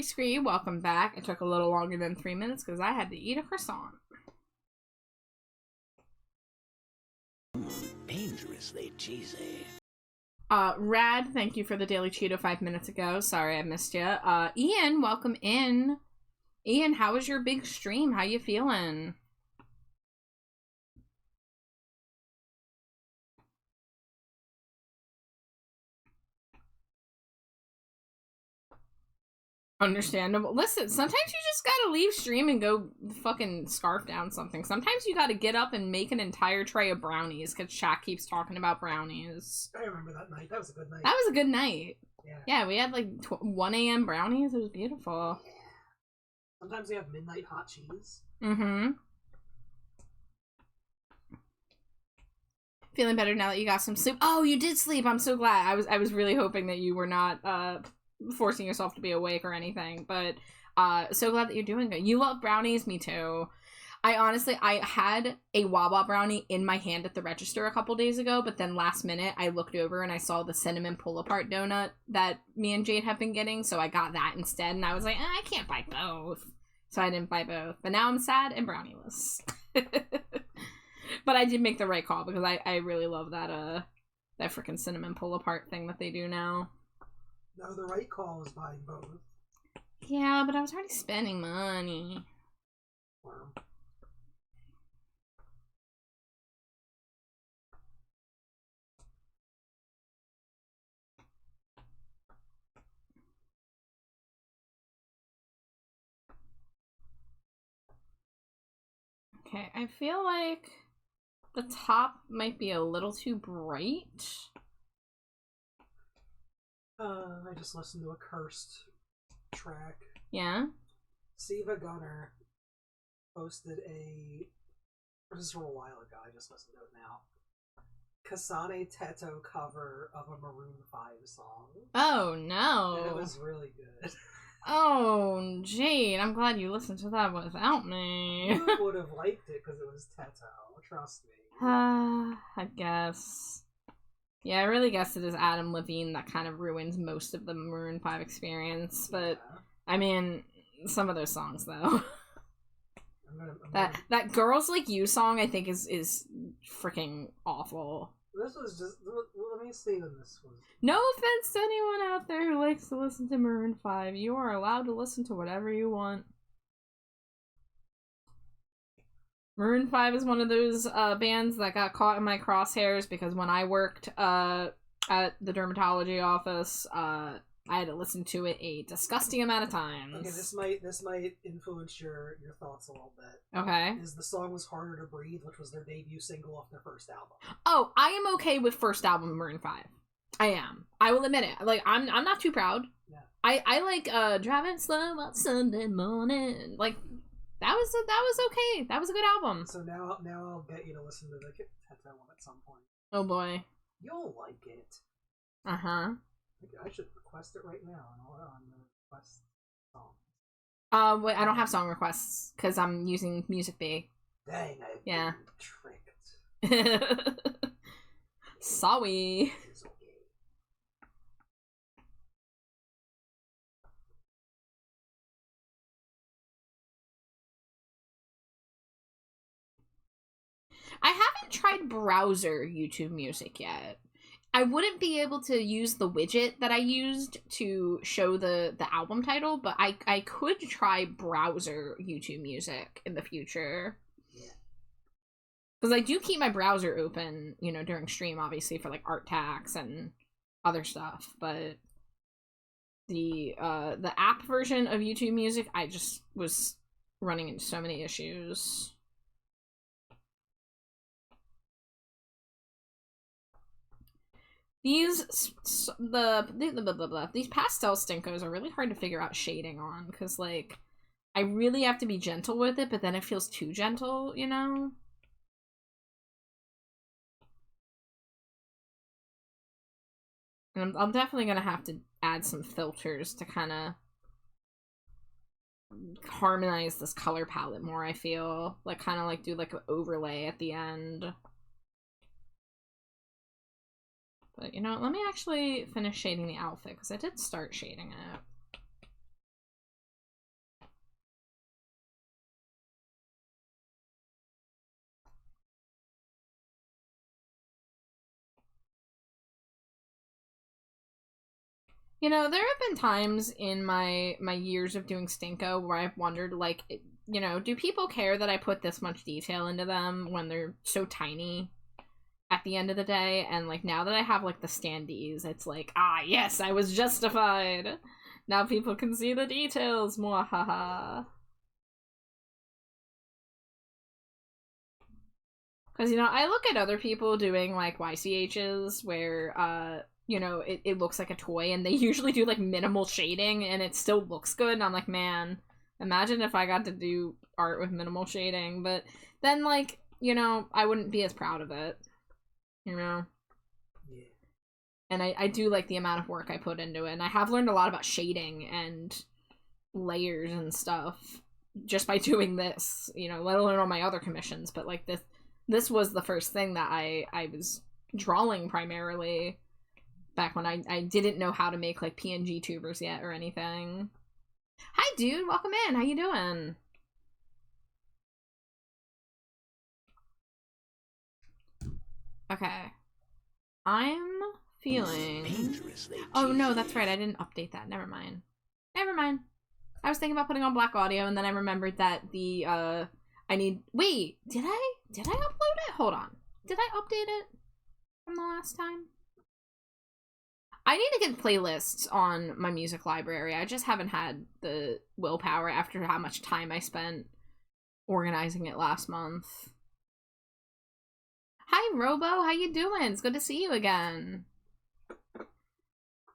Scree, welcome back. It took a little longer than 3 minutes because I had to eat a croissant. Dangerously cheesy. Rad, thank you for the daily Cheeto 5 minutes ago. Sorry I missed you. Ian, welcome in. Ian, how was your big stream? How you feeling? Understandable. Listen, sometimes you just gotta leave stream and go fucking scarf down something. Sometimes you gotta get up and make an entire tray of brownies because Shaq keeps talking about brownies. I remember that night. That was a good night. That was a good night. Yeah, we had like 1 a.m. brownies. It was beautiful. Yeah. Sometimes we have midnight hot cheese. Mm-hmm. Feeling better now that you got some sleep. Oh, you did sleep. I'm so glad. I was really hoping that you were not forcing yourself to be awake or anything, but so glad that you're doing good. You love brownies, me too. I had a Wawa brownie in my hand at the register a couple days ago, but then last minute I looked over and I saw the cinnamon pull-apart donut that me and Jade have been getting, so I got that instead, and I was like, I can't buy both. So I didn't buy both. But now I'm sad and brownieless. But I did make the right call because I really love that freaking cinnamon pull-apart thing that they do now. No, the right call is buying both. Yeah, but I was already spending money. Wow. Okay, I feel like the top might be a little too bright. I just listened to a cursed track. Yeah? Siva Gunner posted this is from a while ago, I just listened to it now. Kasane Teto cover of a Maroon 5 song. Oh, no. And it was really good. Oh, Jade, I'm glad you listened to that without me. You would have liked it because it was Teto, trust me. I guess. Yeah, I really guess it is Adam Levine that kind of ruins most of the Maroon 5 experience, but, yeah. I mean, some of those songs, though. That Girls Like You song, I think, is freaking awful. This was just, let me see when this was. No offense to anyone out there who likes to listen to Maroon 5. You are allowed to listen to whatever you want. Maroon 5 is one of those bands that got caught in my crosshairs because when I worked at the dermatology office, I had to listen to it a disgusting amount of times. Okay, this might influence your thoughts a little bit. Okay. Is the song was Harder to Breathe, which was their debut single off their first album. Oh, I am okay with first album Maroon 5. I am. I will admit it. Like, I'm not too proud. Yeah. I like Driving Slow on Sunday Morning. Like, that was okay. That was a good album. So now I'll get you to listen to the Teto one at some point. Oh boy. You'll like it. Uh-huh. I should request it right now on the request song. Wait, I don't have song requests because I'm using Music Bee. Dang, I've been tricked. Sorry. It's okay. I haven't tried browser YouTube Music yet. I wouldn't be able to use the widget that I used to show the album title, but I could try browser YouTube Music in the future. Yeah. Because I do keep my browser open, you know, during stream, obviously, for, like, art tags and other stuff, but the app version of YouTube Music, I just was running into so many issues. These these pastel stinkos are really hard to figure out shading on because, like, I really have to be gentle with it, but then it feels too gentle, you know? And I'm definitely gonna have to add some filters to kind of harmonize this color palette more, I feel. Like, kind of, like, do, like, an overlay at the end. But, you know, let me actually finish shading the outfit, because I did start shading it. You know, there have been times in my years of doing Stinko where I've wondered, like, you know, do people care that I put this much detail into them when they're so tiny at the end of the day? And, like, now that I have, like, the standees, it's like, ah, yes, I was justified. Now people can see the details, mwahaha. Because, you know, I look at other people doing, like, YCHs where, you know, it looks like a toy, and they usually do, like, minimal shading, and it still looks good, and I'm like, man, imagine if I got to do art with minimal shading, but then, like, you know, I wouldn't be as proud of it, you know? Yeah. And I do like the amount of work I put into it, and I have learned a lot about shading and layers and stuff just by doing this, you know, let alone on my other commissions, but, like, this was the first thing that I was drawing primarily back when I didn't know how to make, like, PNG tubers yet or anything. Hi, dude. Welcome in. How you doing? Okay. I'm feeling... Oh, no, that's right. I didn't update that. Never mind. Never mind. I was thinking about putting on Black Audio, and then I remembered that the, I need... Wait, did I upload it? Hold on. Did I update it from the last time? I need to get playlists on my music library. I just haven't had the willpower after how much time I spent organizing it last month. Hi, Robo. How you doing? It's good to see you again.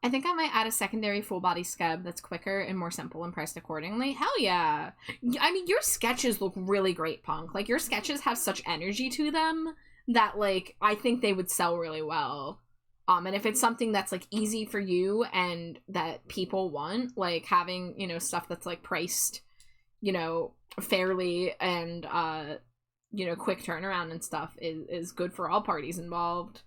I think I might add a secondary full-body skeb that's quicker and more simple and priced accordingly. Hell yeah. I mean, your sketches look really great, Punk. Like, your sketches have such energy to them that, like, I think they would sell really well. And if it's something that's, like, easy for you and that people want, like, having, you know, stuff that's, like, priced, you know, fairly and, you know, quick turnaround and stuff is good for all parties involved.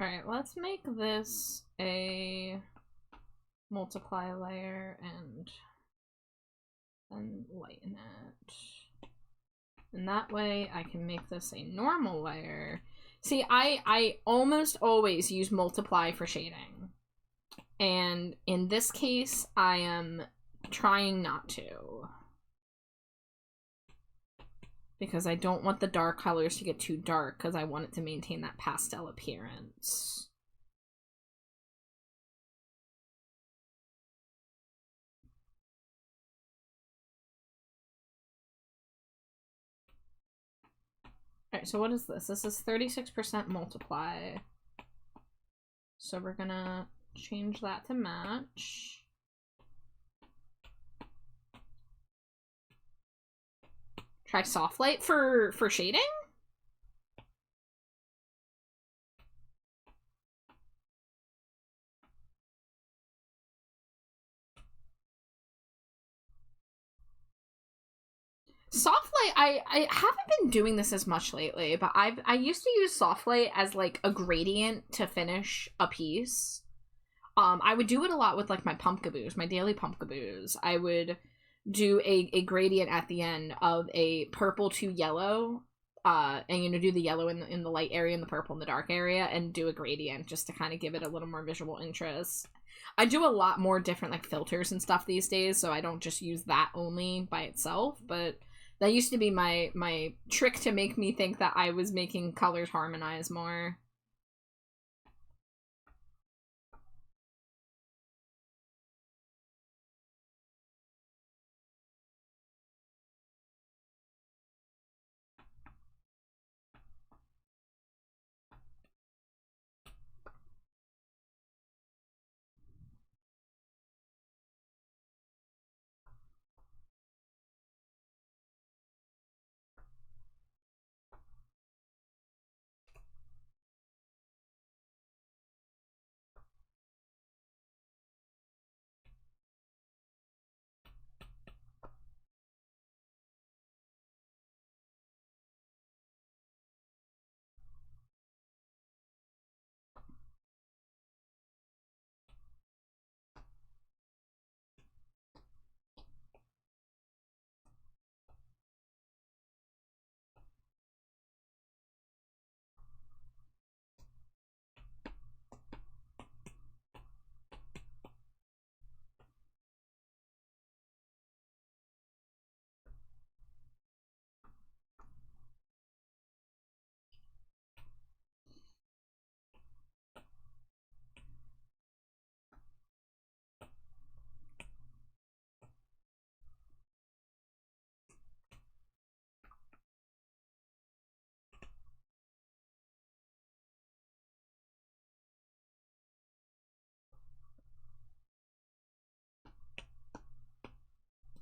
Alright, let's make this a multiply layer and lighten it. And that way I can make this a normal layer. See, I almost always use multiply for shading. And in this case, I am trying not to. Because I don't want the dark colors to get too dark, because I want it to maintain that pastel appearance. Alright, so what is this? This is 36% multiply. So we're gonna change that to match. Try soft light for shading? Soft light, I haven't been doing this as much lately, but I used to use soft light as, like, a gradient to finish a piece. I would do it a lot with, like, my pumpkaboos, my daily pumpkaboos. I would do a gradient at the end of a purple to yellow, and, you know, do the yellow in the light area and the purple in the dark area, and do a gradient just to kind of give it a little more visual interest. I do a lot more different, like, filters and stuff these days, so I don't just use that only by itself, but that used to be my trick to make me think that I was making colors harmonize more.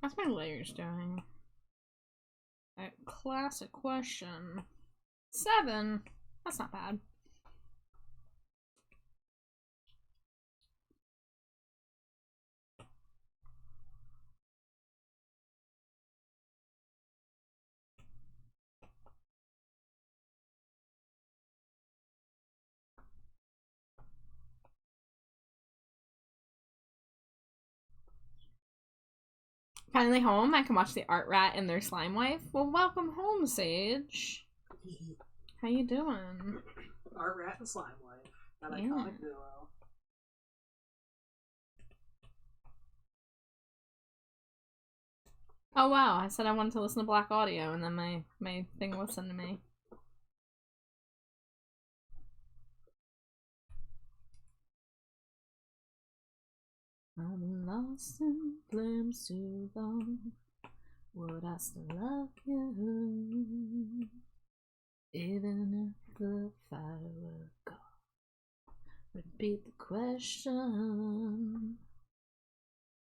How's my layers doing? A classic question. 7. That's not bad. Finally home, I can watch the Art Rat and their slime wife. Well, welcome home, Sage. How you doing? Art Rat and Slime Wife. That iconic duo. Oh wow, I said I wanted to listen to Black Audio and then my thing listened to me. I've been lost in flames too long. Would I still love you? Even if the fire were gone. Repeat the question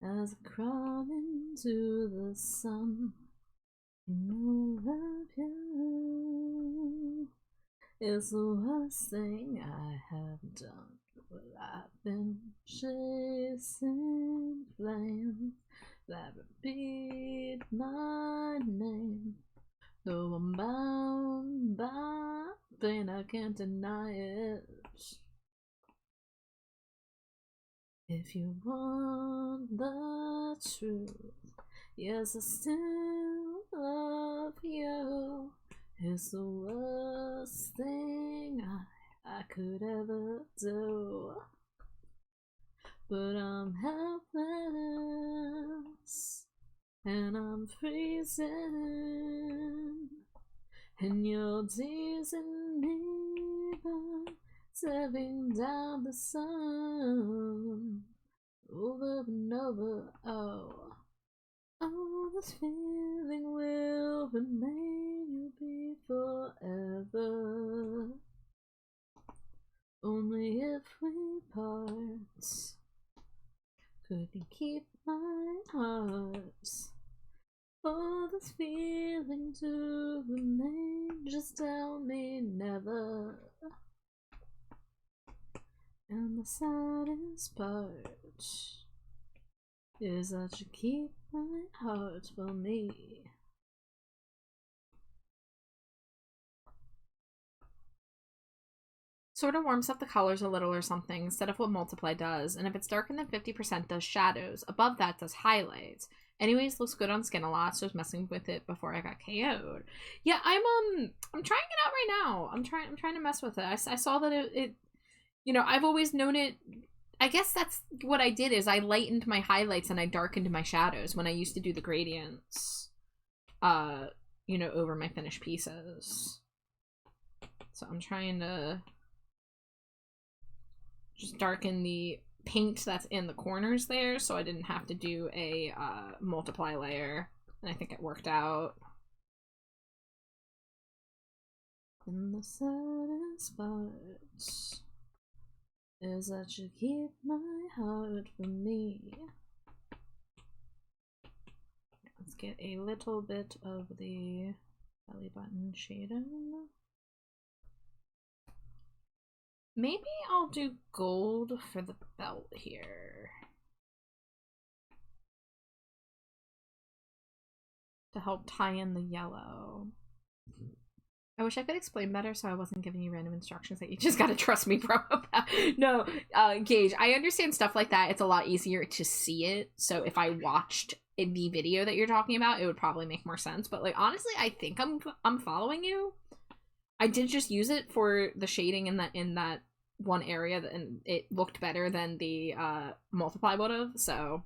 as I crawl into the sun. You know I love you. It's the worst thing I have done. Well, I've been chasing flames that repeat my name. Though I'm bound by pain, I can't deny it. If you want the truth, yes, I still love you. It's the worst thing I could ever do. But I'm helpless and I'm freezing, and you're teasing me by staring down the sun over and over. Oh, this feeling will remain. You'll be forever. Only if we part could you keep my heart. For this feeling to remain, just tell me never. And the saddest part is that you keep my heart for me. Sort of warms up the colors a little or something instead of what Multiply does, and if it's darker than 50% does shadows, above that does highlights. Anyways, looks good on skin a lot, so I was messing with it before I got KO'd. Yeah, I'm trying it out right now. I'm trying to mess with it. I saw that it you know, I've always known it. I guess that's what I did is I lightened my highlights and I darkened my shadows when I used to do the gradients, you know, over my finished pieces. So I'm trying to just darken the paint that's in the corners there so I didn't have to do a multiply layer, and I think it worked out. And the saddest part is that you keep my heart for me. Let's get a little bit of the belly button shadow. Maybe I'll do gold for the belt here to help tie in the yellow. I wish I could explain better so I wasn't giving you random instructions that you just gotta trust me, bro. No, Gage, I understand stuff like that. It's a lot easier to see it. So if I watched the video that you're talking about, it would probably make more sense. But like, honestly, I think I'm following you. I did just use it for the shading in that one area, and it looked better than the multiply would have. So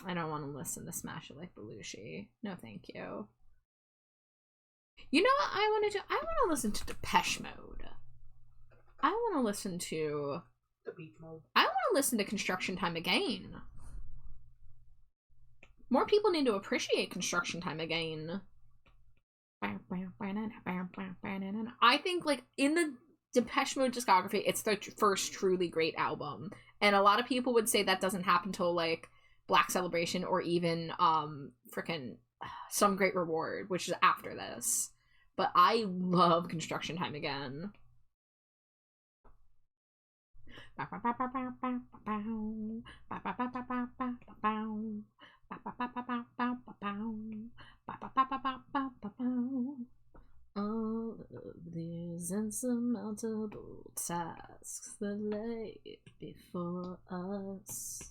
I don't want to listen to Smash It Like Belushi. No, thank you. You know what I want to do? I want to listen to Depeche Mode. I want to listen to the beach mode. I want to listen to Construction Time Again. More people need to appreciate Construction Time Again. I think, like, in the Depeche Mode discography, it's their first truly great album. And a lot of people would say that doesn't happen till, like, Black Celebration, or even freaking Some Great Reward, which is after this. But I love Construction Time again. All of these insurmountable tasks that lay before us.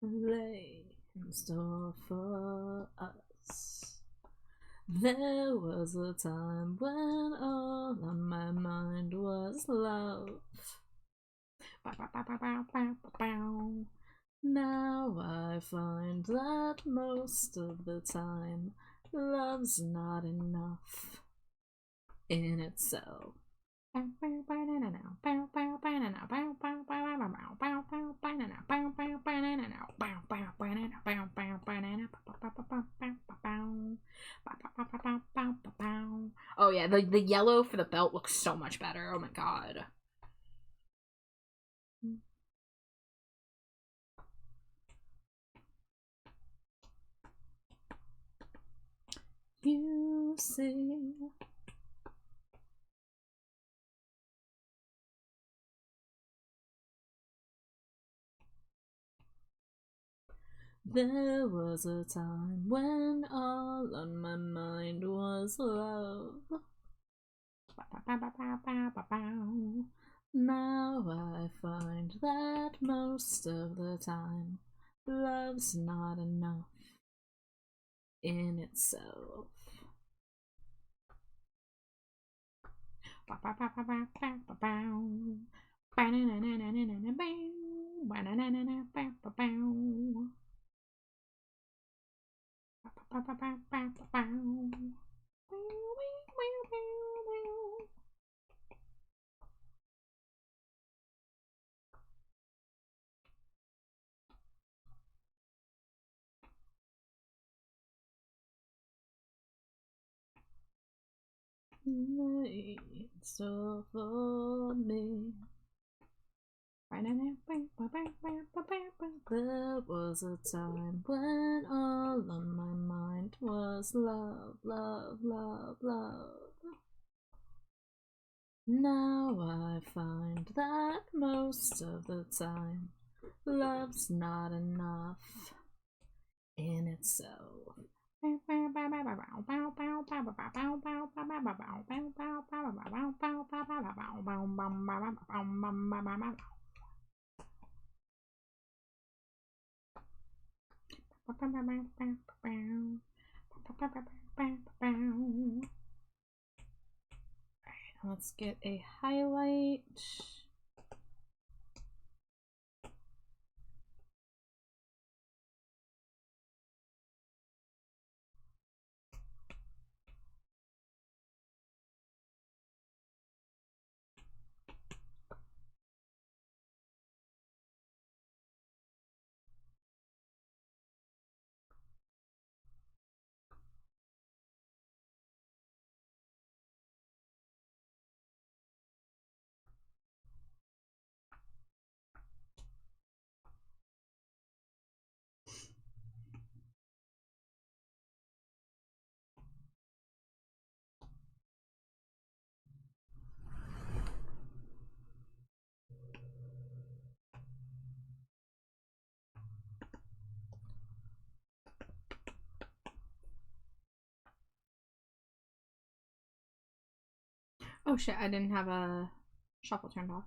Lay in store for us. There was a time when all on my mind was love. Now I find that most of the time love's not enough in itself. Oh yeah, the yellow for the belt looks so much better. Oh my god. You see, there was a time when all on my mind was love. Now I find that most of the time love's not enough in itself. So for me, there was a time when all on my mind was love, love, love, love. Now I find that most of the time love's not enough in itself. Let's get a highlight. Oh shit, I didn't have a shuffle turned off.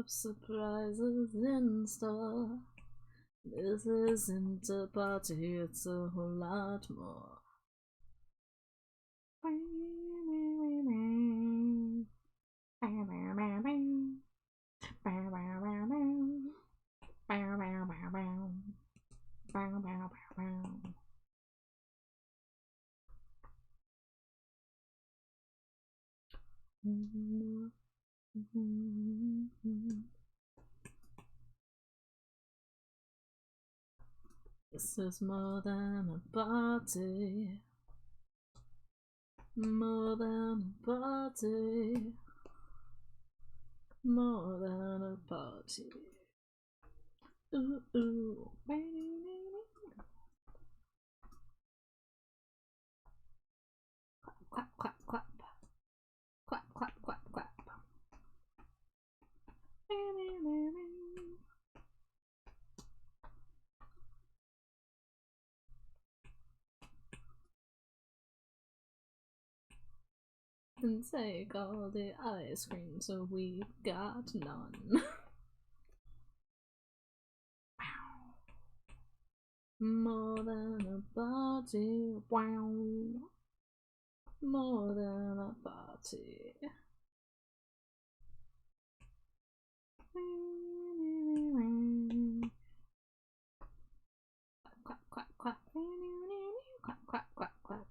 Surprises in store. This isn't a party, it's a whole lot more. This is more than a party. More than a party. More than a party. Ooh, ooh. Clap, clap, clap. Clap, clap, clap, clap. And take all the ice cream, so we got none. More than a party, wow. More than a party. Clap, clap, clap. Clap, clap, clap, clap.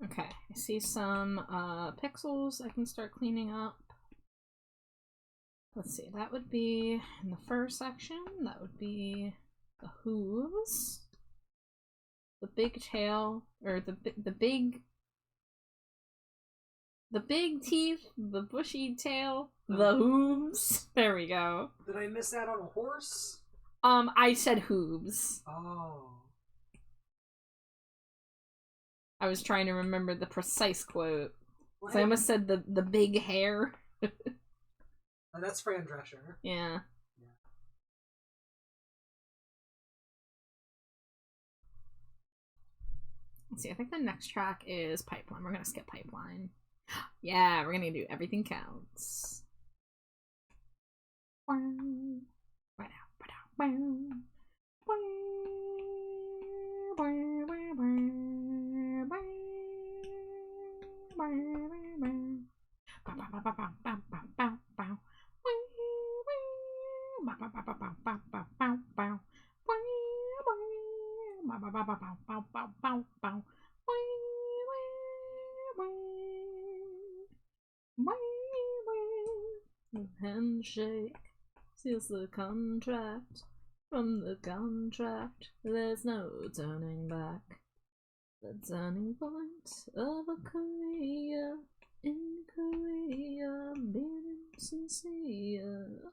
Okay, I see some pixels I can start cleaning up. Let's see, that would be in the fur section, that would be the hooves, the big tail, or the big teeth, the bushy tail, the hooves. There we go. Did I miss that on a horse? I said hooves. Oh. I was trying to remember the precise quote. Well, So I almost said the big hair. Oh, that's Fran Drescher. Yeah. Let's see, I think the next track is Pipeline. We're gonna skip Pipeline. Yeah, we're gonna do Everything Counts. Handshake seals the contract. From the contract, there's no turning back. The turning point of a career in Korea, being sincere.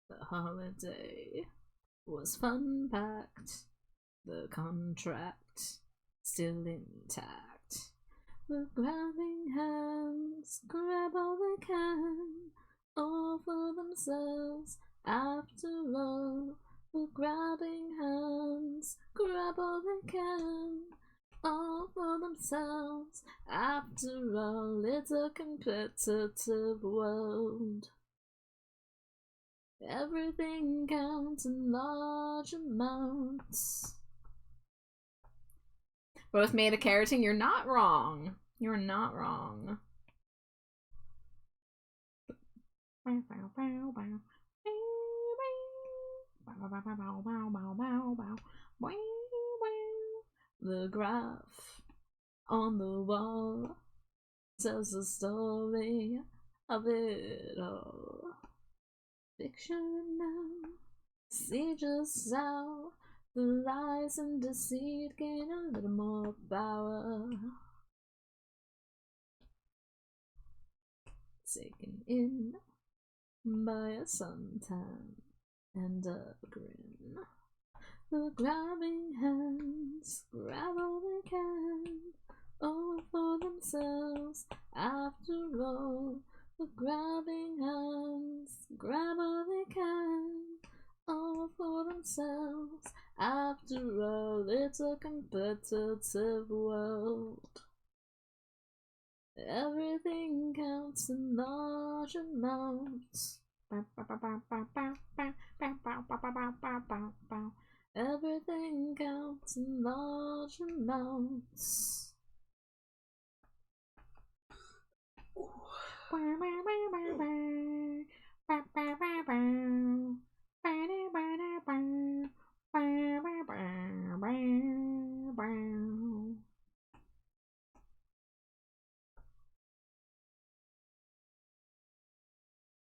The holiday was fun packed. The contract still intact. The grabbing hands grab all they can, all for themselves After all, we're grabbing hands, grab all they can, all for themselves. After all, it's a competitive world. Everything counts in large amounts. Both made a keratin. You're not wrong. You're not wrong. The graph on the wall tells the story of it all. Fiction now, see just how the lies and deceit gain a little more power. Taken in by a suntan and a grin. The grabbing hands grab all they can, all for themselves. After all, the grabbing hands grab all they can, all for themselves. After all, it's a competitive world. Everything counts in large amounts. Everything counts in large amounts.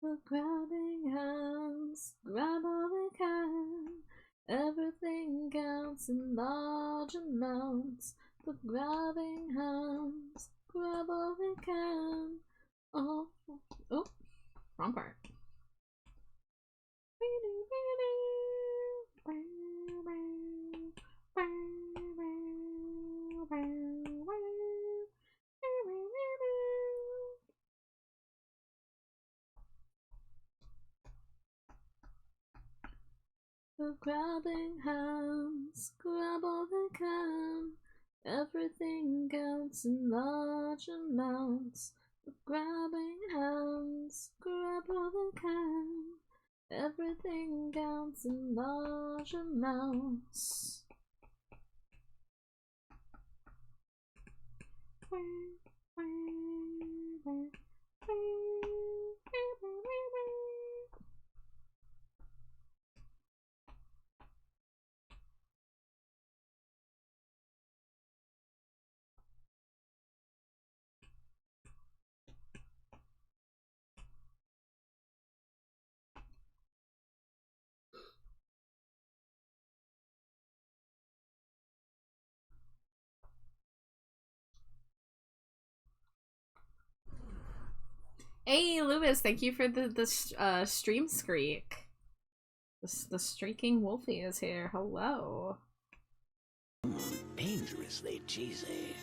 The grabbing hands grab all they can. Everything counts in large amounts. The grabbing hands grab all they can. Oh, wrong part. The grabbing hands grab all they can. Everything counts in large amounts. The grabbing hands grab all they can. Everything counts in large amounts. Hey, Lewis, thank you for the stream streak. The streaking wolfie is here. Hello. Dangerously cheesy.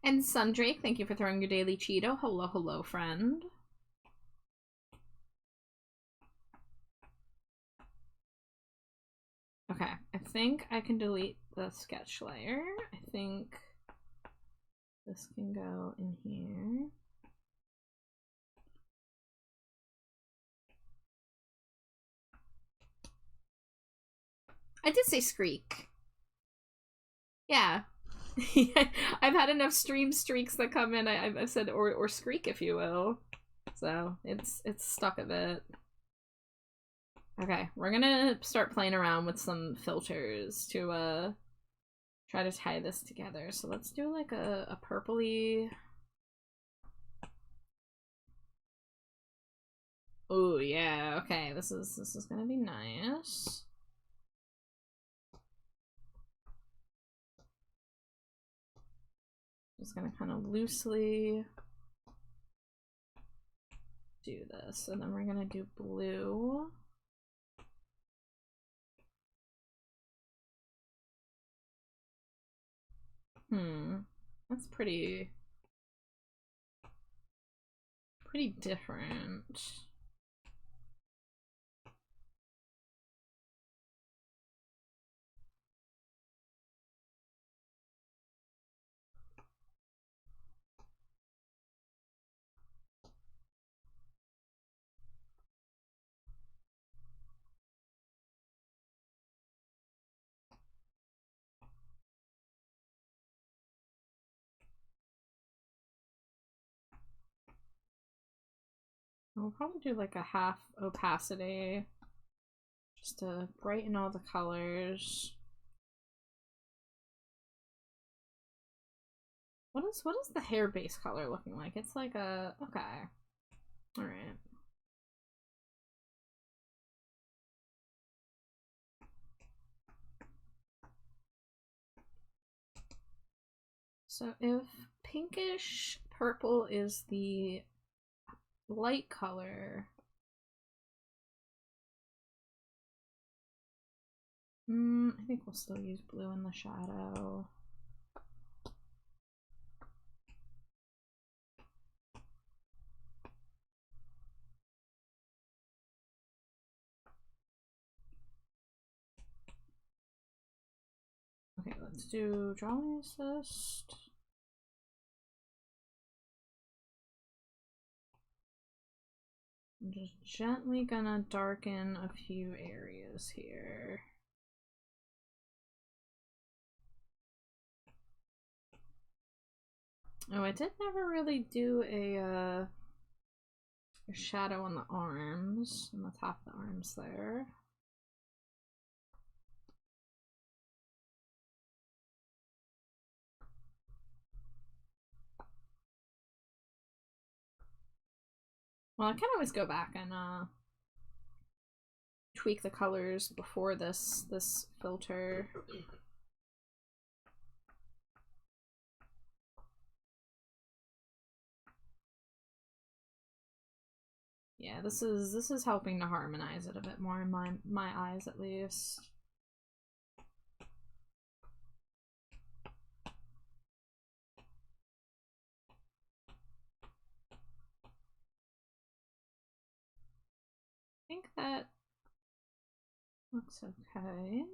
And Sundrake, thank you for throwing your daily Cheeto. Hello, hello, friend. Okay, I think I can delete the sketch layer. I think this can go in here. I did say Skreek. Yeah. I've had enough stream streaks that come in. I've said or Skreek, if you will. So it's stuck a bit. Okay, we're gonna start playing around with some filters to try to tie this together. So let's do like a purpley. Oh yeah, okay, this is gonna be nice. Just gonna kind of loosely do this, and then we're gonna do blue. That's pretty different. I'll probably do like a half opacity just to brighten all the colors. What is the hair base color looking like? It's like a okay. Alright. So if pinkish purple is the light color, I think we'll still use blue in the shadow. Okay, let's do drawing assist. I'm just gently gonna darken a few areas here. Oh, I did never really do a shadow on the arms, on the top of the arms there. Well, I can always go back and tweak the colors before this filter. Yeah, this is helping to harmonize it a bit more in my eyes at least. I think that looks okay.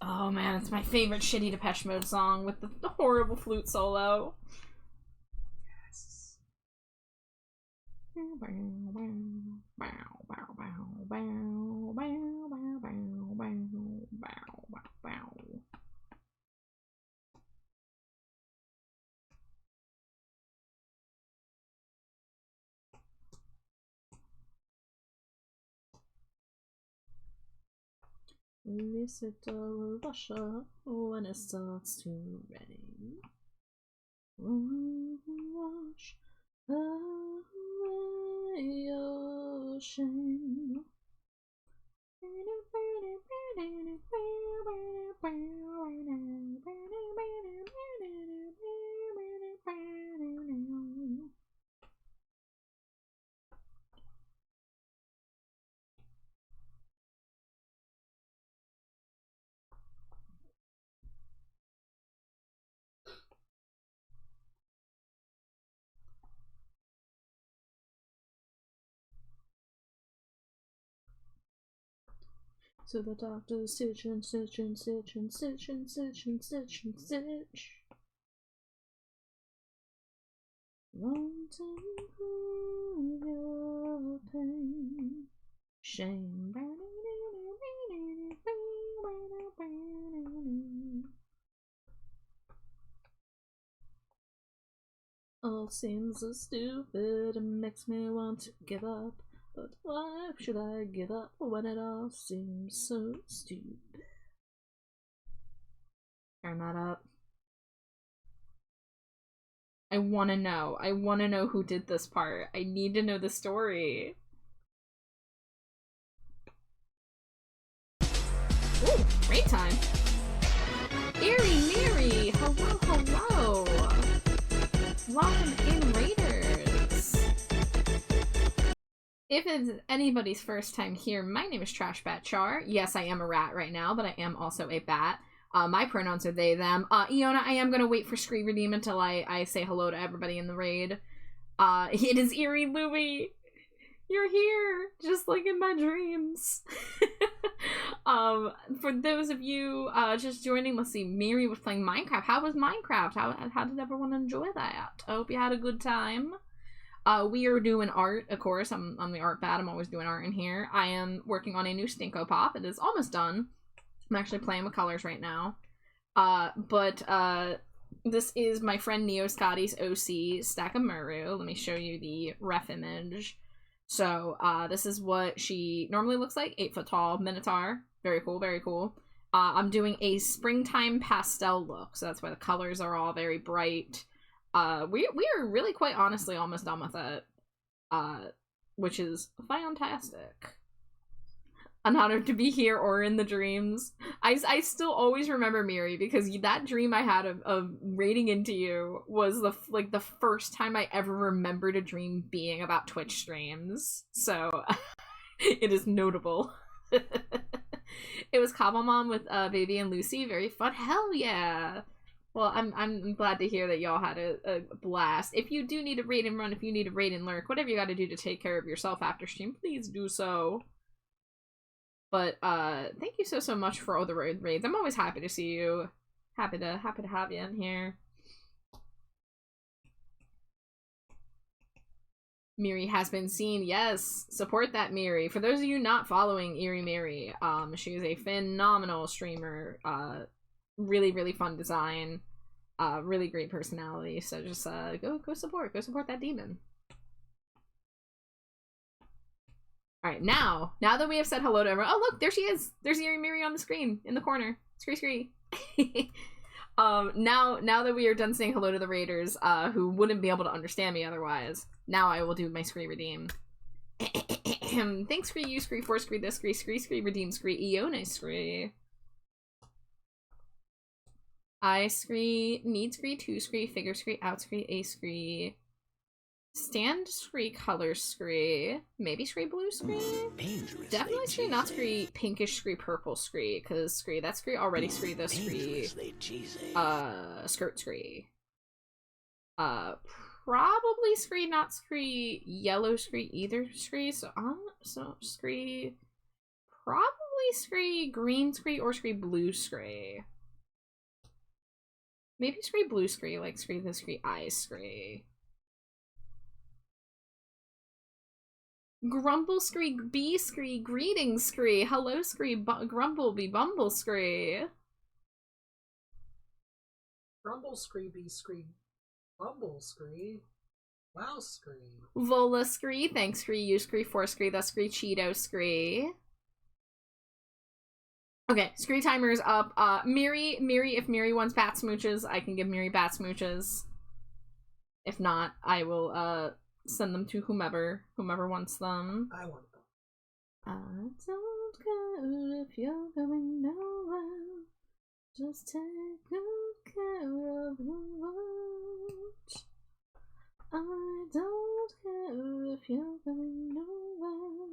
Oh man, it's my favorite shitty Depeche Mode song with the horrible flute solo. Yes. Visit Russia when it starts to rain. Wash away your shame. So the doctor stitch and stitch and stitch and stitch and stitch and stitch and stitch. Won't improve your pain. Shame. All seems so stupid, it makes me want to give up. But why should I give up when it all seems so stupid? Turn that up. I wanna know. I wanna know who did this part. I need to know the story. Ooh, great time. Eerie Miri! Hello, hello! Welcome in, Raiders! If it's anybody's first time here, my name is Trash Bat Char. Yes, I am a rat right now, but I am also a bat. My pronouns are they, them. Iona, I am gonna wait for Scree Redeem until I say hello to everybody in the raid. It is Eerie Louie! You're here! Just like in my dreams. For those of you just joining, let's see, Miri was playing Minecraft. How was Minecraft? How did everyone enjoy that? I hope you had a good time. We are doing art, of course. I'm the art bat. I'm always doing art in here. I am working on a new Stinko Pop. It is almost done. I'm actually playing with colors right now. But This is my friend Neo Scotty's OC stack of Muru. Let me show you the ref image. So, this is what she normally looks like. 8 foot tall Minotaur. Very cool, very cool. I'm doing a springtime pastel look. So that's why the colors are all very bright. We are really quite honestly almost done with it. Which is fantastic. An honor to be here or in the dreams. I still always remember Miri because that dream I had of raiding into you was the first time I ever remembered a dream being about Twitch streams. So it is notable. It was Cobblemon with Baby and Lucy. Very fun. Hell yeah. Well, I'm glad to hear that y'all had a blast. If you do need a raid and run, if you need a raid and lurk, whatever you got to do to take care of yourself after stream, please do so. But thank you so much for all the raids. I'm always happy to see you. Happy to have you in here. Miri has been seen. Yes, support that Miri. For those of you not following Eerie Miri, she is a phenomenal streamer. Really, really fun design. Really great personality. So just go support that demon. Alright, now that we have said hello to everyone. Oh, look, there she is. There's Eerie Miri on the screen in the corner. Scree. Now that we are done saying hello to the raiders, who wouldn't be able to understand me otherwise, now I will do my Scree redeem. Thanks Scree, you Scree, for Scree, this Scree, redeem Scree, Ione Scree. I Scree, need Scree, 2 Scree, figure Scree, out Scree, a Scree. Stand Scree, color Scree, maybe Scree, blue Scree? Definitely Scree, not Scree, pinkish Scree, purple Scree, because Scree, that Scree already Scree, the Scree, skirt Scree. Probably Scree, not Scree, yellow Scree, either Scree, so Scree, probably Scree, green Scree, or Scree, blue Scree. Maybe Scree, blue Scree, like Scree, the Scree, eyes Scree. Grumble Scree, B Scree, greetings Scree, hello Scree, Grumble be Bumble Scree. Grumble Scree, B Scree, Bumble Scree, wow Scree. Vola Scree, thanks Scree, you Scree, for Scree, the Scree, Cheeto Scree. Okay, Scree timer is up. Miri, if Miri wants bat smooches, I can give Miri bat smooches. If not, I will, send them to whomever wants them. I want them. I don't care if you're going nowhere. Just take good care of the world. I don't care if you're going nowhere.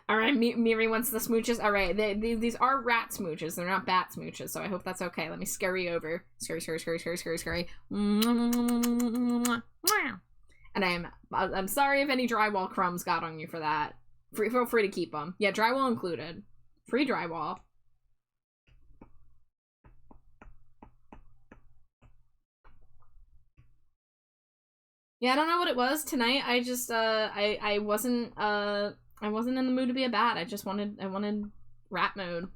Alright, Miri wants the smooches. Alright, these are rat smooches. They're not bat smooches, so I hope that's okay. Let me scurry over. Scurry. And I'm sorry if any drywall crumbs got on you for that. Feel free to keep them. Yeah, drywall included. Free drywall. Yeah, I don't know what it was tonight. I just I wasn't in the mood to be a bat. I wanted rat mode.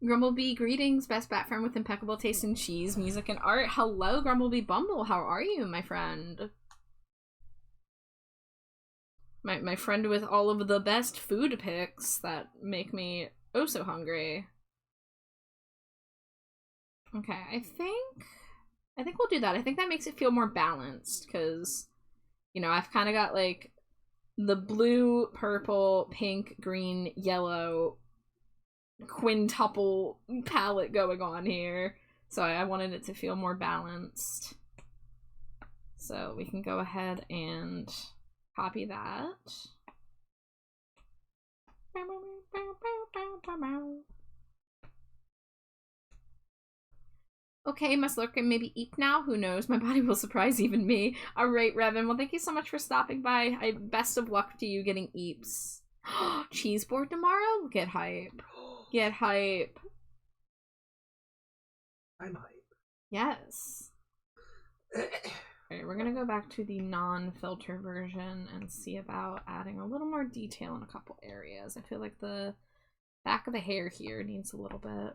Grumblebee, greetings, best bat friend with impeccable taste in cheese, music, and art. Hello, Grumblebee Bumble. How are you, my friend? My friend with all of the best food picks that make me oh so hungry. Okay, I think we'll do that. I think that makes it feel more balanced, because, you know, I've kind of got, like, the blue, purple, pink, green, yellow quintuple palette going on here. So I wanted it to feel more balanced. So we can go ahead and copy that. Okay, must lurk and maybe eat now. Who knows? My body will surprise even me. Alright, Revan. Well, thank you so much for stopping by. Best of luck to you getting eeps. Cheese board tomorrow? Get hype. Get hype. I'm hype. Yes. Alright, we're gonna go back to the non-filter version and see about adding a little more detail in a couple areas. I feel like the back of the hair here needs a little bit.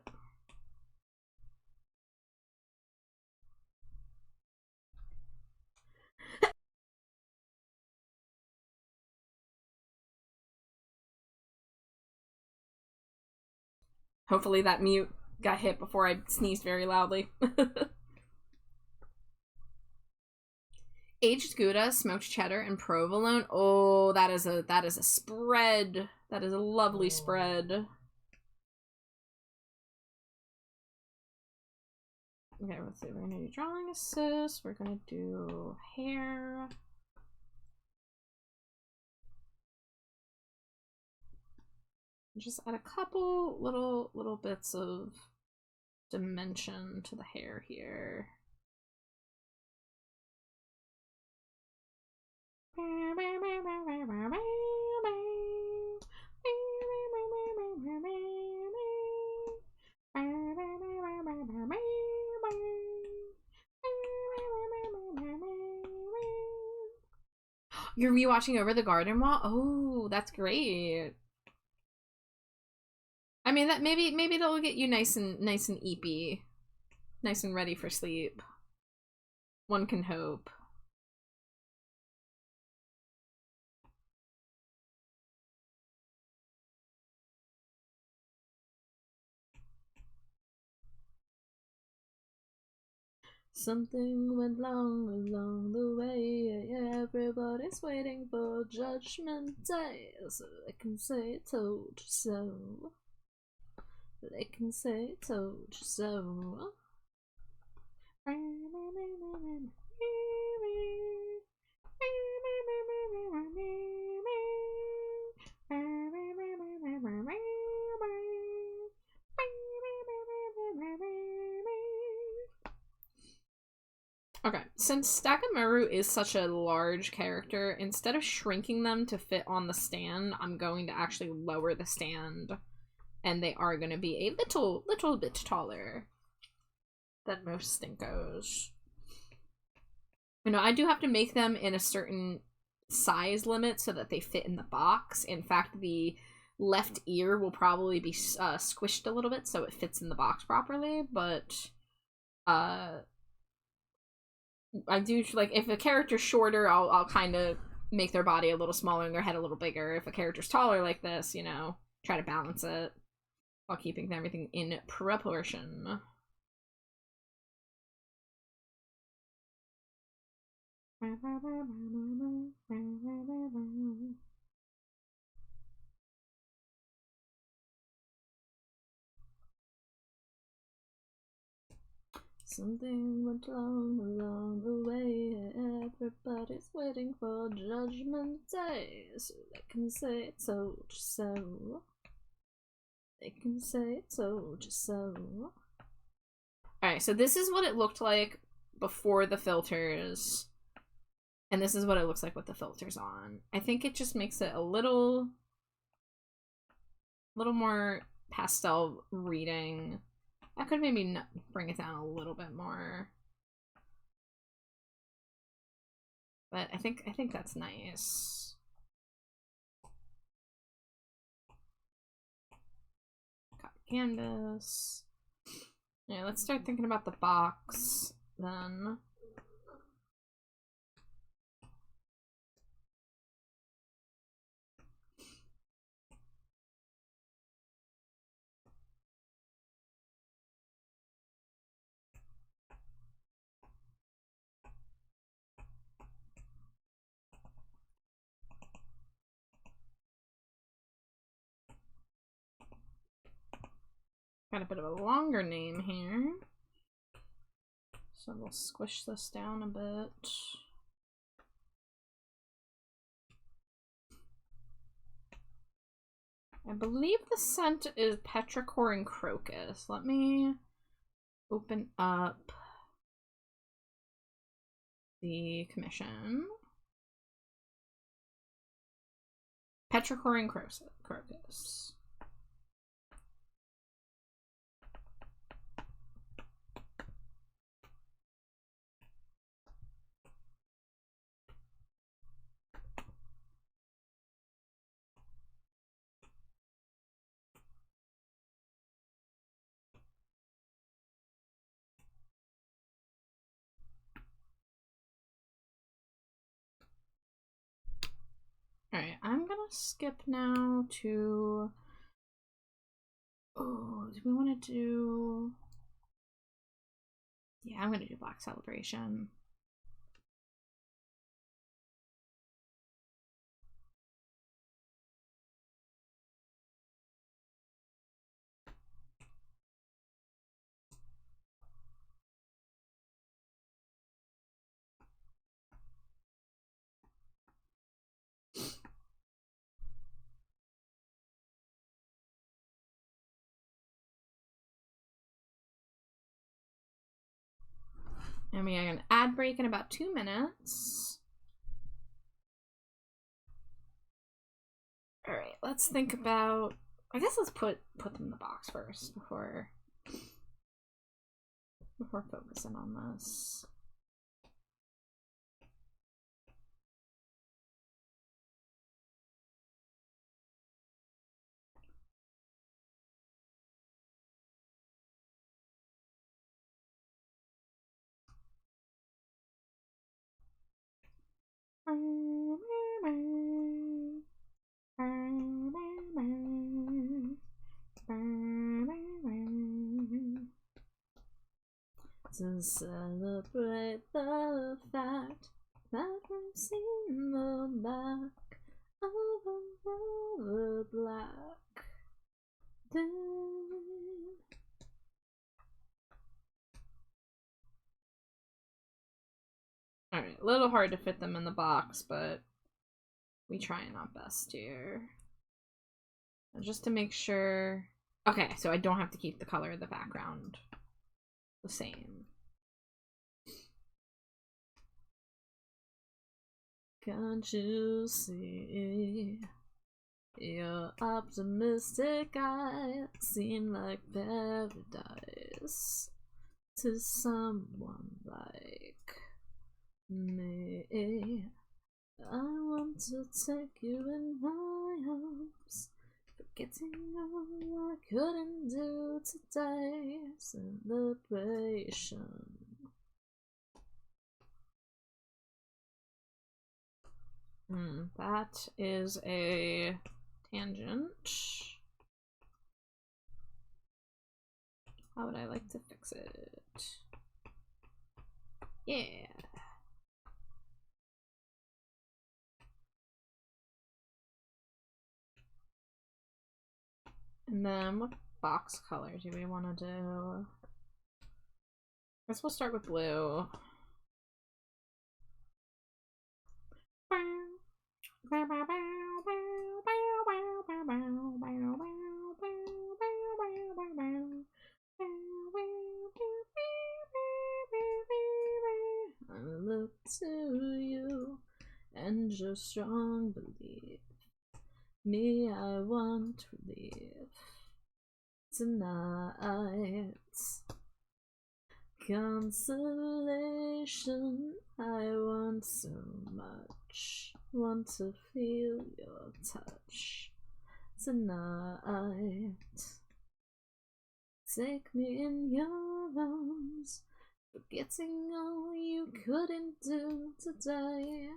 Hopefully that mute got hit before I sneezed very loudly. Aged Gouda, smoked cheddar, and provolone. Oh, that is a spread. That is a lovely spread. Okay, let's see. We're gonna do drawing assist. We're gonna do hair. Just add a couple little bits of dimension to the hair here. You're rewatching Over the Garden Wall? Oh, that's great. I mean, that maybe it'll get you nice and eepy, nice and ready for sleep. One can hope. Something went wrong along the way. Everybody's waiting for Judgment Day, so they can say told you so. They can say told you so. Okay, since Stakamaru is such a large character, instead of shrinking them to fit on the stand, I'm going to actually lower the stand. And they are going to be a little bit taller than most Stinkos. You know, I do have to make them in a certain size limit so that they fit in the box. In fact, the left ear will probably be squished a little bit so it fits in the box properly, but I do, like, if a character's shorter, I'll kind of make their body a little smaller and their head a little bigger. If a character's taller like this, you know, try to balance it while keeping everything in proportion. Something went wrong along the way. Everybody's waiting for Judgment Day, so they can say told you so. They can say told you so. Alright, so this is what it looked like before the filters. And this is what it looks like with the filters on. I think it just makes it a little more pastel reading. I could maybe bring it down a little bit more. But I think that's nice. Got canvas. Yeah, let's start thinking about the box then. Got a bit of a longer name here. So we'll squish this down a bit. I believe the scent is petrichor and crocus. Let me open up the commission. Petrichor and crocus. Alright, I'm gonna skip now to... Oh, do we want to do... Yeah, I'm gonna do Black Celebration. And we are an ad break in about 2 minutes. Alright, let's think about... I guess let's put them in the box first before focusing on this. To celebrate the fact that we've seen the back of another black day. Alright, a little hard to fit them in the box, but we trying our best here. And just to make sure... Okay, so I don't have to keep the color of the background the same. Can't you see your optimistic eyes seem like paradise to someone like me? I want to take you in my arms, forgetting all I couldn't do today. Celebration. That is a tangent. How would I like to fix it? Yeah. And then what box color do we want to do? I guess we'll start with blue. I look to you and your strong belief. Me, I want relief tonight. Consolation, I want so much. Want to feel your touch tonight. Take me in your arms, forgetting all you couldn't do today.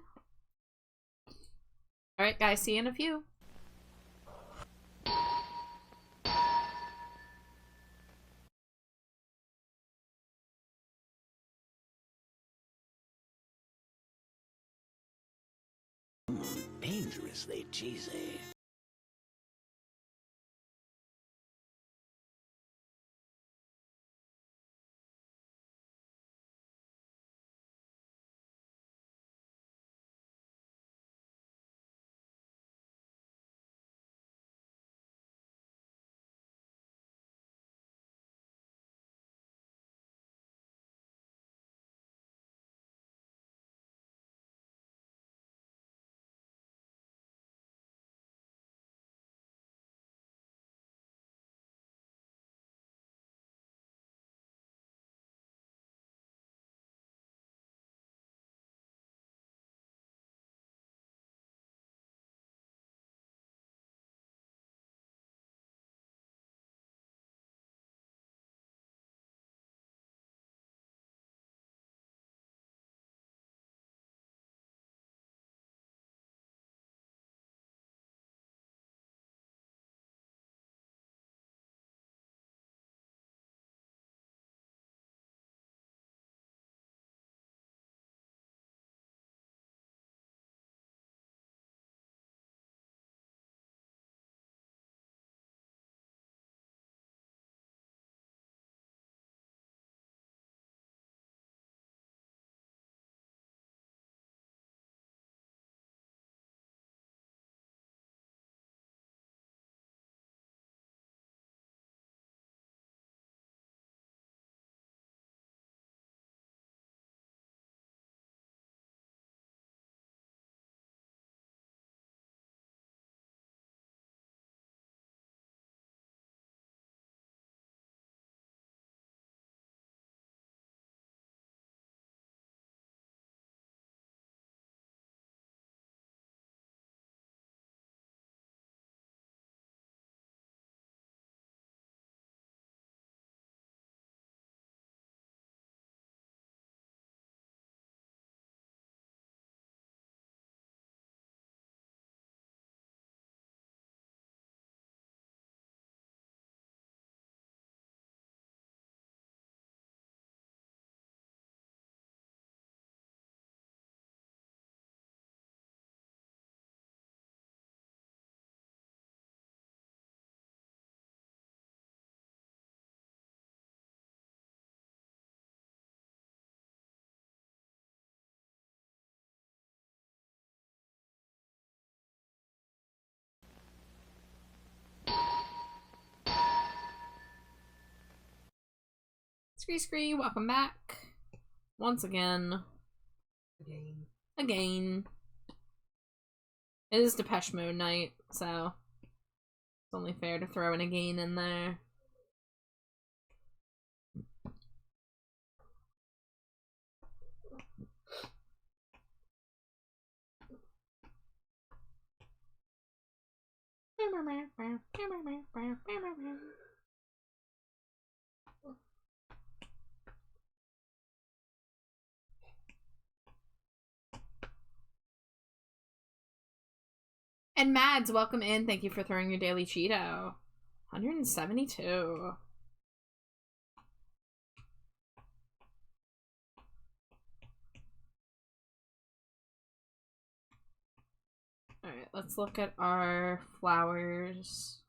Alright guys, see you in a few. Dangerously cheesy. Scree, welcome back. Once again. Again. It is Depeche Mode night, so it's only fair to throw an again in there. And Mads, welcome in. Thank you for throwing your daily Cheeto. 172. Alright, let's look at our flowers.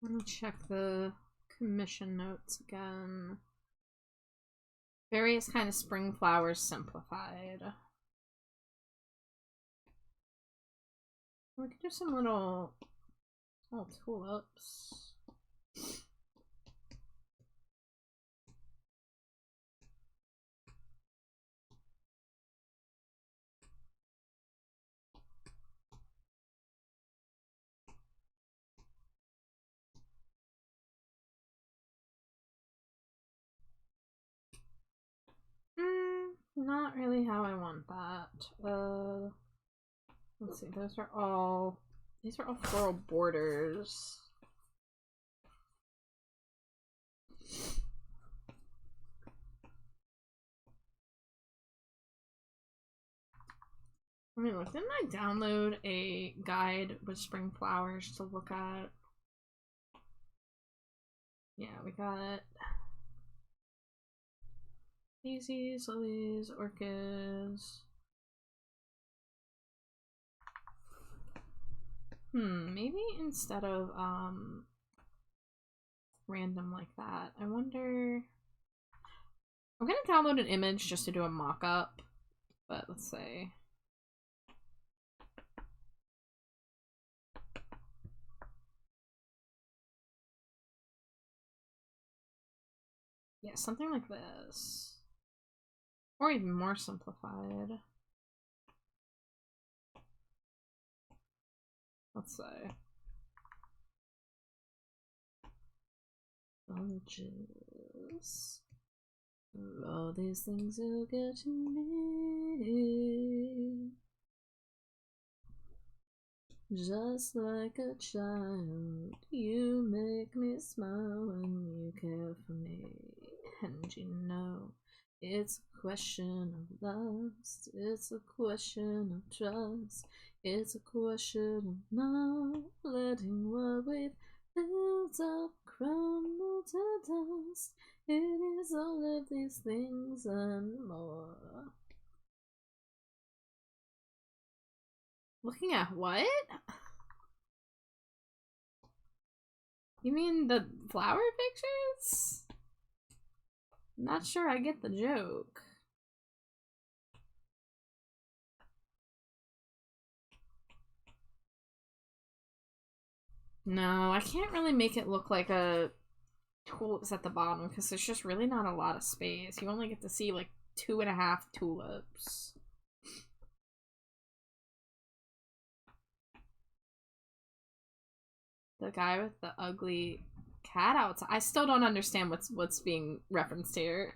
Let me check the commission notes again. Various kind of spring flowers simplified. We could do some little tulips. Not really how I want that. Let's see, these are all floral borders. I mean, look, didn't I download a guide with spring flowers to look at? Yeah, we got daisies, lilies, orchids. Maybe instead of random like that, I wonder. I'm gonna download an image just to do a mock-up, but let's see. Yeah, something like this. Or even more simplified. Let's say. Bulges. All these things you'll get to me. Just like a child, you make me smile when you care for me. And you know, it's a question of lust, it's a question of trust, it's a question of not letting what we've built up crumble to dust. It is all of these things and more. Looking at what? You mean the flower pictures? Not sure I get the joke. No, I can't really make it look like a tulips at the bottom because there's just really not a lot of space. You only get to see like 2.5 tulips. The guy with the ugly cat outside. I still don't understand what's being referenced here.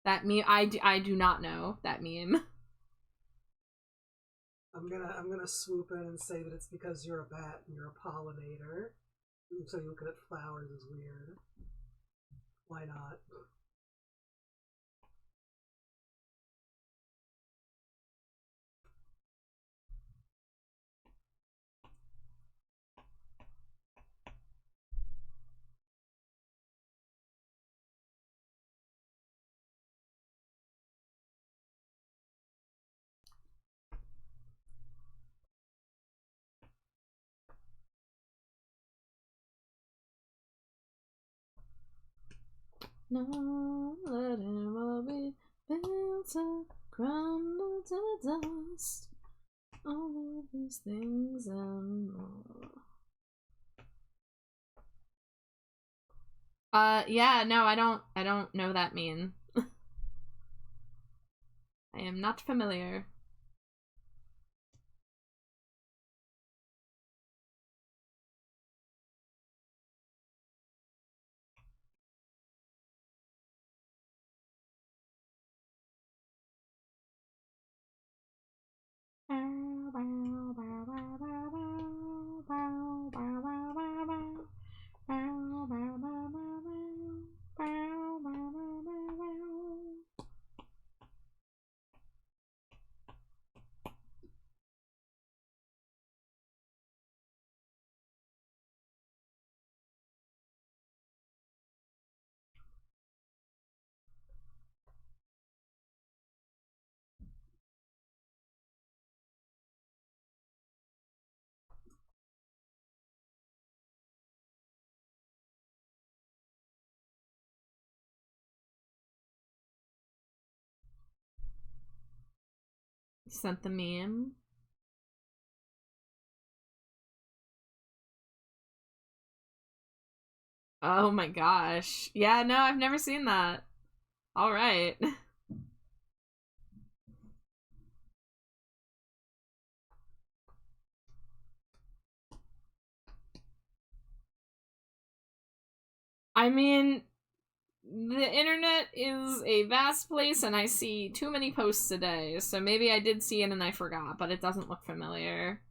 That meme, I do not know that meme. I'm gonna swoop in and say that it's because you're a bat and you're a pollinator. So you looking at flowers is weird. Why not? No, let it all be built up, crumble to dust. All of these things and more. Yeah, no, I don't know that meme. I am not familiar. Sent the meme. Oh my gosh. Yeah, no, I've never seen that. All right. I mean, the internet is a vast place and I see too many posts a day, so maybe I did see it and I forgot, but it doesn't look familiar.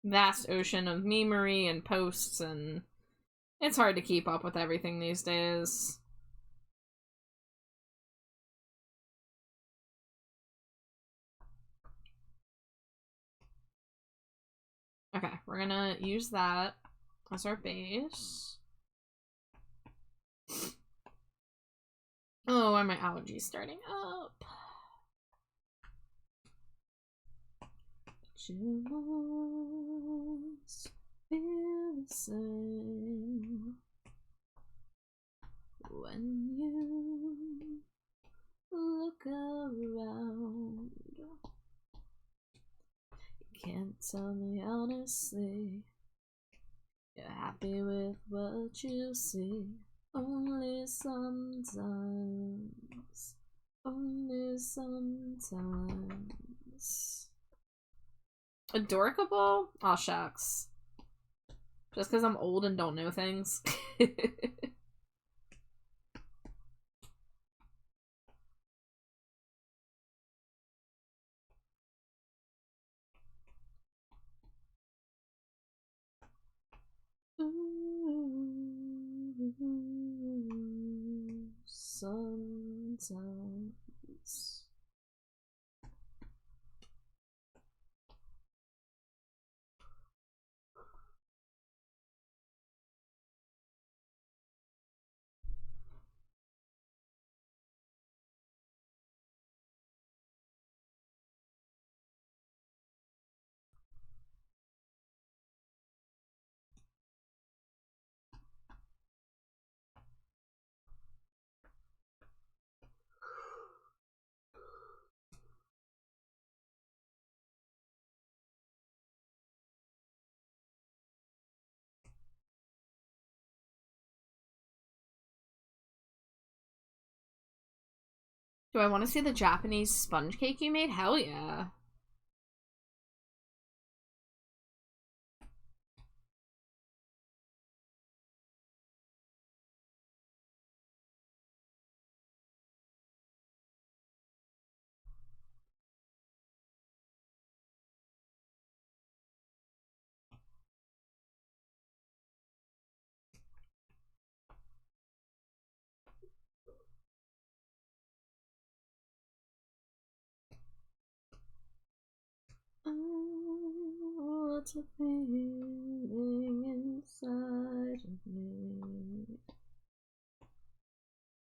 Vast ocean of memery and posts, and it's hard to keep up with everything these days. Okay, we're gonna use that as our base. Oh, why are my allergies starting up? Just feel the same when you look around. You can't tell me honestly you're happy with what you see. Only sometimes. Only sometimes. Adorkable? Aw, shucks. Just because I'm old and don't know things. Sometimes. Do I want to see the Japanese sponge cake you made? Hell yeah. Oh, what's a feeling inside of me?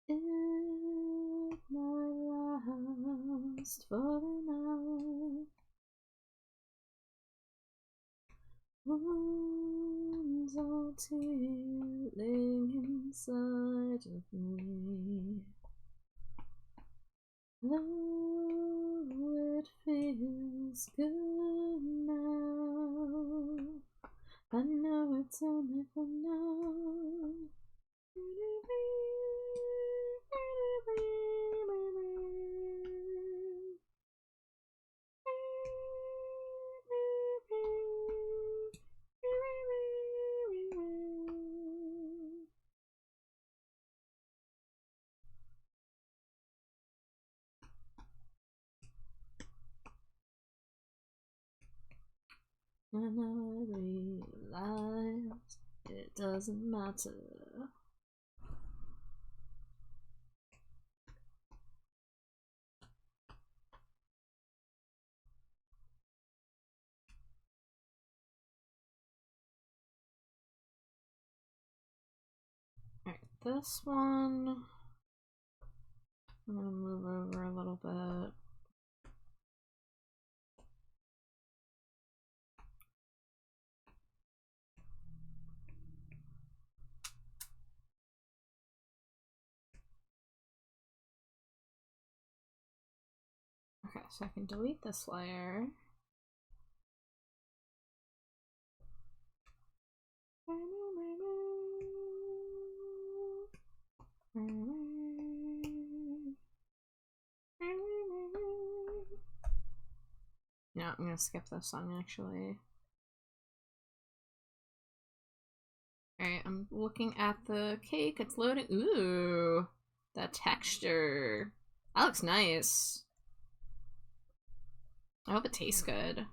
It might last for an hour. Wounds are healing inside of me. Oh, it feels good now. I know it's only for now. And I realized it doesn't matter. Alright, this one I'm gonna move over a little bit. Okay, so I can delete this layer. No, I'm gonna skip this song actually. Alright, I'm looking at the cake. It's loading. Ooh, that texture. That looks nice. I hope it tastes good.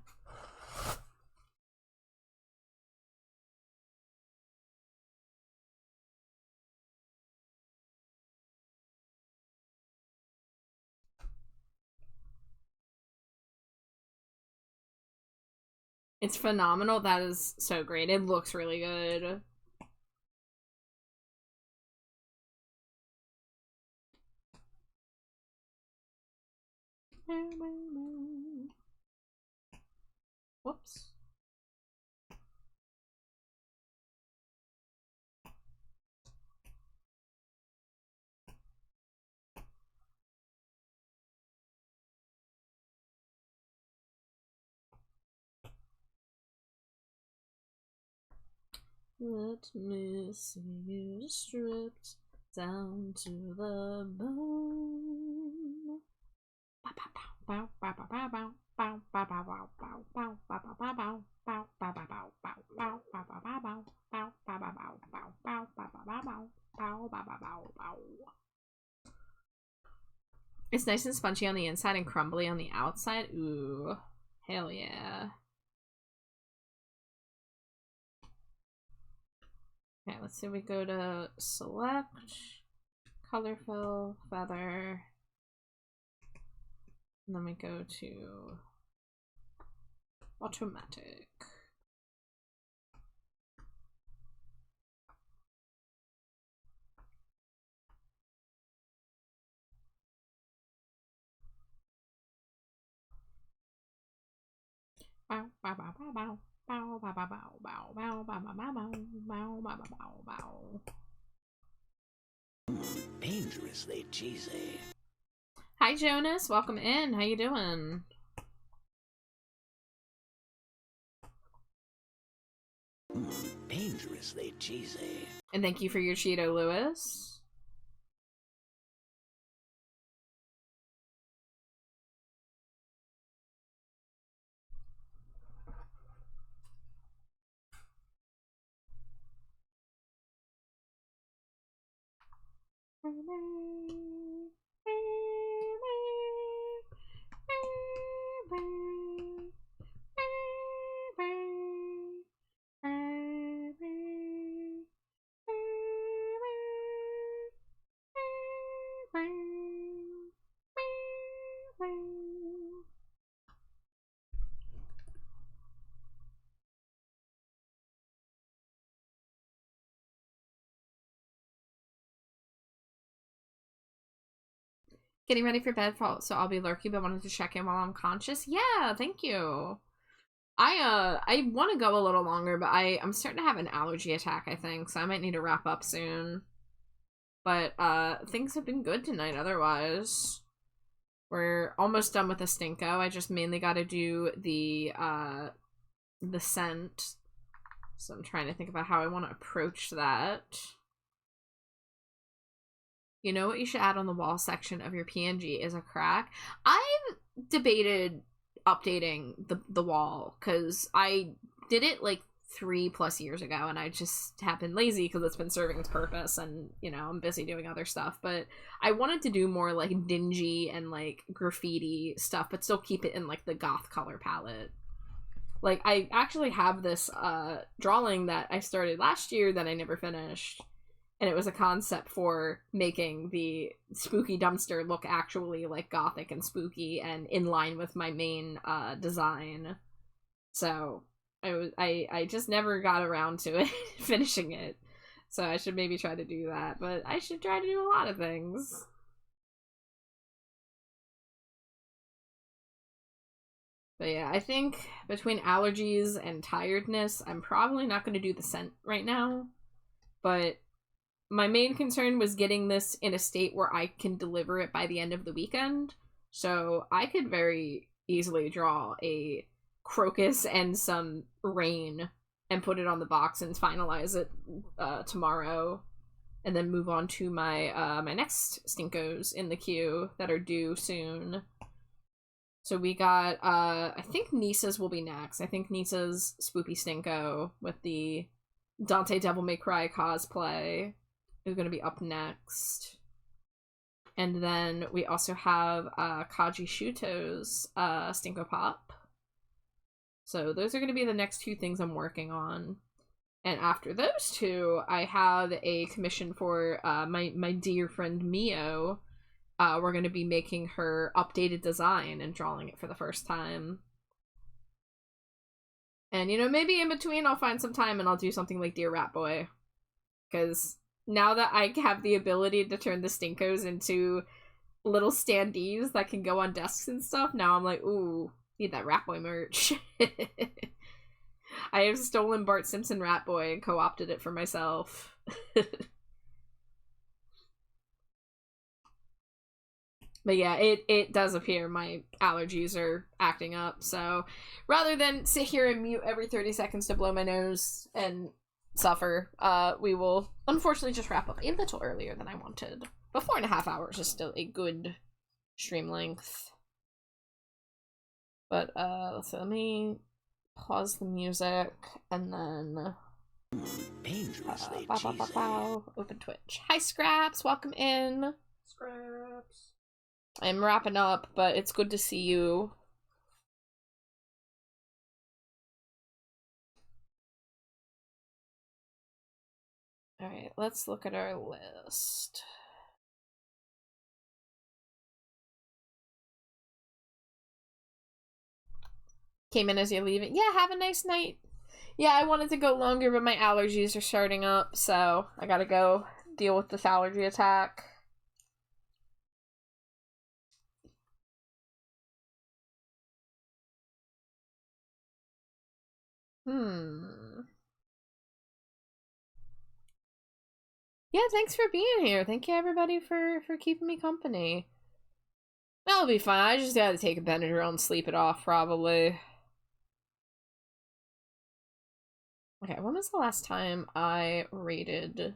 It's phenomenal. That is so great. It looks really good. Whoops. Let me see you stripped down to the bone. It's nice and spongy on the inside and crumbly on the outside. Ooh, hell yeah. Okay, let's see. We go to select, color fill, feather, and then we go to automatic. Bow, bow, bow, bow, bow. Bow, bow, bow, bow, bow, bow, bow, bow, bow, bow, bow, bow, bow, bow. Dangerously cheesy. Hi Jonas, welcome in. How you doing? Dangerously cheesy. And thank you for your Cheeto, Lewis. Getting ready for bed, so I'll be lurky, but wanted to check in while I'm conscious. Yeah, thank you. I want to go a little longer, but I'm starting to have an allergy attack, I think, so I might need to wrap up soon. But things have been good tonight otherwise. We're almost done with the Stinko. I just mainly got to do the scent. So I'm trying to think about how I want to approach that. You know what you should add on the wall section of your PNG is a crack. I've debated updating the wall because I did it like 3+ years ago and I just have been lazy because it's been serving its purpose and, you know, I'm busy doing other stuff. But I wanted to do more like dingy and like graffiti stuff, but still keep it in like the goth color palette. Like I actually have this drawing that I started last year that I never finished. And it was a concept for making the spooky dumpster look actually like gothic and spooky and in line with my main design. So I just never got around to it, finishing it. So I should maybe try to do that. But I should try to do a lot of things. But yeah, I think between allergies and tiredness, I'm probably not going to do the scent right now. But my main concern was getting this in a state where I can deliver it by the end of the weekend. So I could very easily draw a crocus and some rain and put it on the box and finalize it tomorrow. And then move on to my my next Stinkos in the queue that are due soon. So we got, I think Nisa's will be next. I think Nisa's Spoopy Stinko with the Dante Devil May Cry cosplay is going to be up next. And then we also have Kaji Shuto's Stinko Pop. So those are going to be the next two things I'm working on. And after those two, I have a commission for my dear friend Mio. We're going to be making her updated design and drawing it for the first time. And, you know, maybe in between I'll find some time and I'll do something like Dear Rat Boy. Because now that I have the ability to turn the Stinkos into little standees that can go on desks and stuff, now I'm like, ooh, need that Rat Boy merch. I have stolen Bart Simpson Rat Boy and co-opted it for myself. But yeah, it does appear my allergies are acting up, so rather than sit here and mute every 30 seconds to blow my nose and suffer, we will unfortunately just wrap up a little earlier than I wanted. But 4.5 hours is still a good stream length. But, so let me pause the music, and then Dangerously open Twitch. Hi Scraps, welcome in. Scraps. I'm wrapping up, but it's good to see you. Alright, let's look at our list. Came in as you're leaving. Yeah, have a nice night. Yeah, I wanted to go longer, but my allergies are starting up, so I gotta go deal with this allergy attack. Yeah, thanks for being here. Thank you, everybody, for keeping me company. That'll be fine. I just gotta take a Benadryl and sleep it off, probably. Okay, when was the last time I rated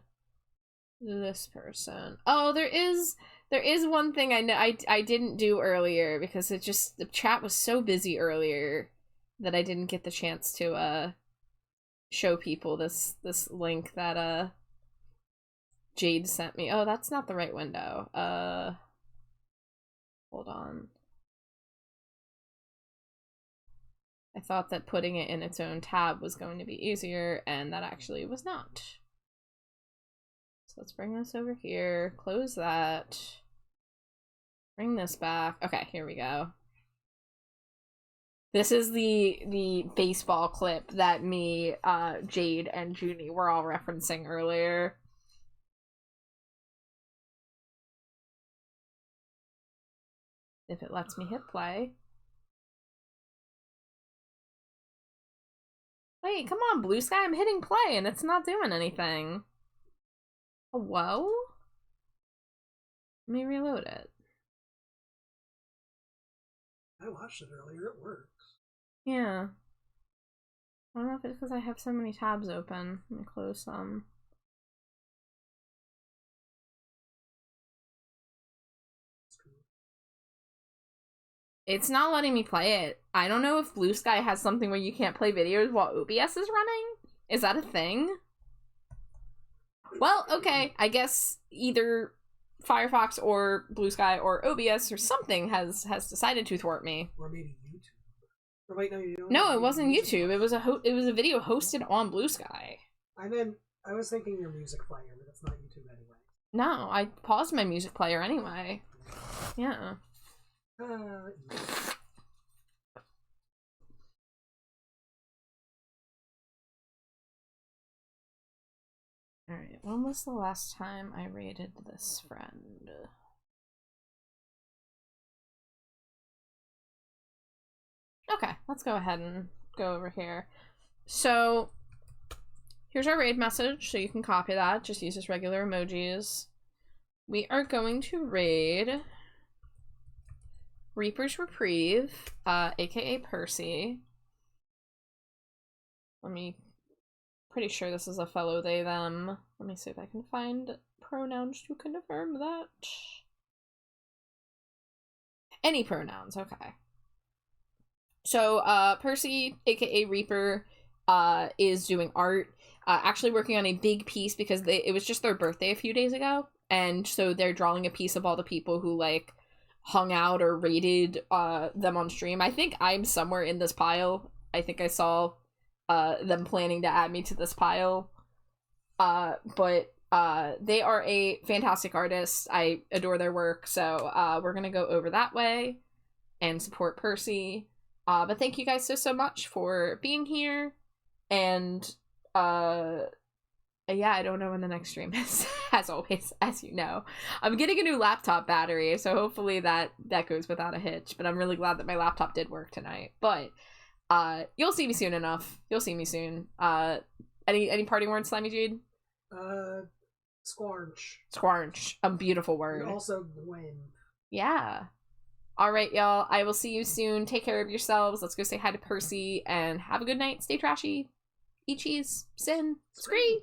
this person? Oh, there is one thing I know I didn't do earlier because it just, the chat was so busy earlier that I didn't get the chance to show people this link that Jade sent me. Oh, that's not the right window. Hold on. I thought that putting it in its own tab was going to be easier, and that actually was not. So let's bring this over here, close that, bring this back. Okay, here we go. This is the baseball clip that me, Jade, and Junie were all referencing earlier. If it lets me hit play. Wait, come on, Blue Sky, I'm hitting play and it's not doing anything. Whoa? Let me reload it. I watched it earlier, it works. Yeah. I don't know if it's because I have so many tabs open. Let me close some. It's not letting me play it. I don't know if Blue Sky has something where you can't play videos while OBS is running. Is that a thing? Well, okay. I guess either Firefox or Blue Sky or OBS or something has decided to thwart me. Or maybe YouTube. Or wait, no, you don't. No, it wasn't YouTube. It was a video hosted on Blue Sky. I was thinking your music player, but it's not YouTube anyway. No, I paused my music player anyway. Yeah. Alright, when was the last time I raided this friend? Okay, let's go ahead and go over here. So, here's our raid message, so you can copy that. Just use just regular emojis. We are going to raid Reaper's Reprieve, aka Percy. Pretty sure this is a fellow they, them. Let me see if I can find pronouns to confirm that. Any pronouns, okay. So, Percy, aka Reaper, is doing art, actually working on a big piece because it was just their birthday a few days ago, and so they're drawing a piece of all the people who, like, hung out or rated them on stream. I think I'm somewhere in this pile. I think I saw them planning to add me to this pile. But they are a fantastic artist. I adore their work, so we're gonna go over that way and support Percy. But thank you guys so much for being here, and yeah, I don't know when the next stream is, as always, as you know. I'm getting a new laptop battery, so hopefully that goes without a hitch, but I'm really glad that my laptop did work tonight. But you'll see me soon enough. You'll see me soon. Any parting words, Slimy Jude? Squarch. Squarch. A beautiful word. And also Gwen. Yeah. Alright, y'all. I will see you soon. Take care of yourselves. Let's go say hi to Percy, and have a good night. Stay trashy. Eat cheese. Sin. Scree.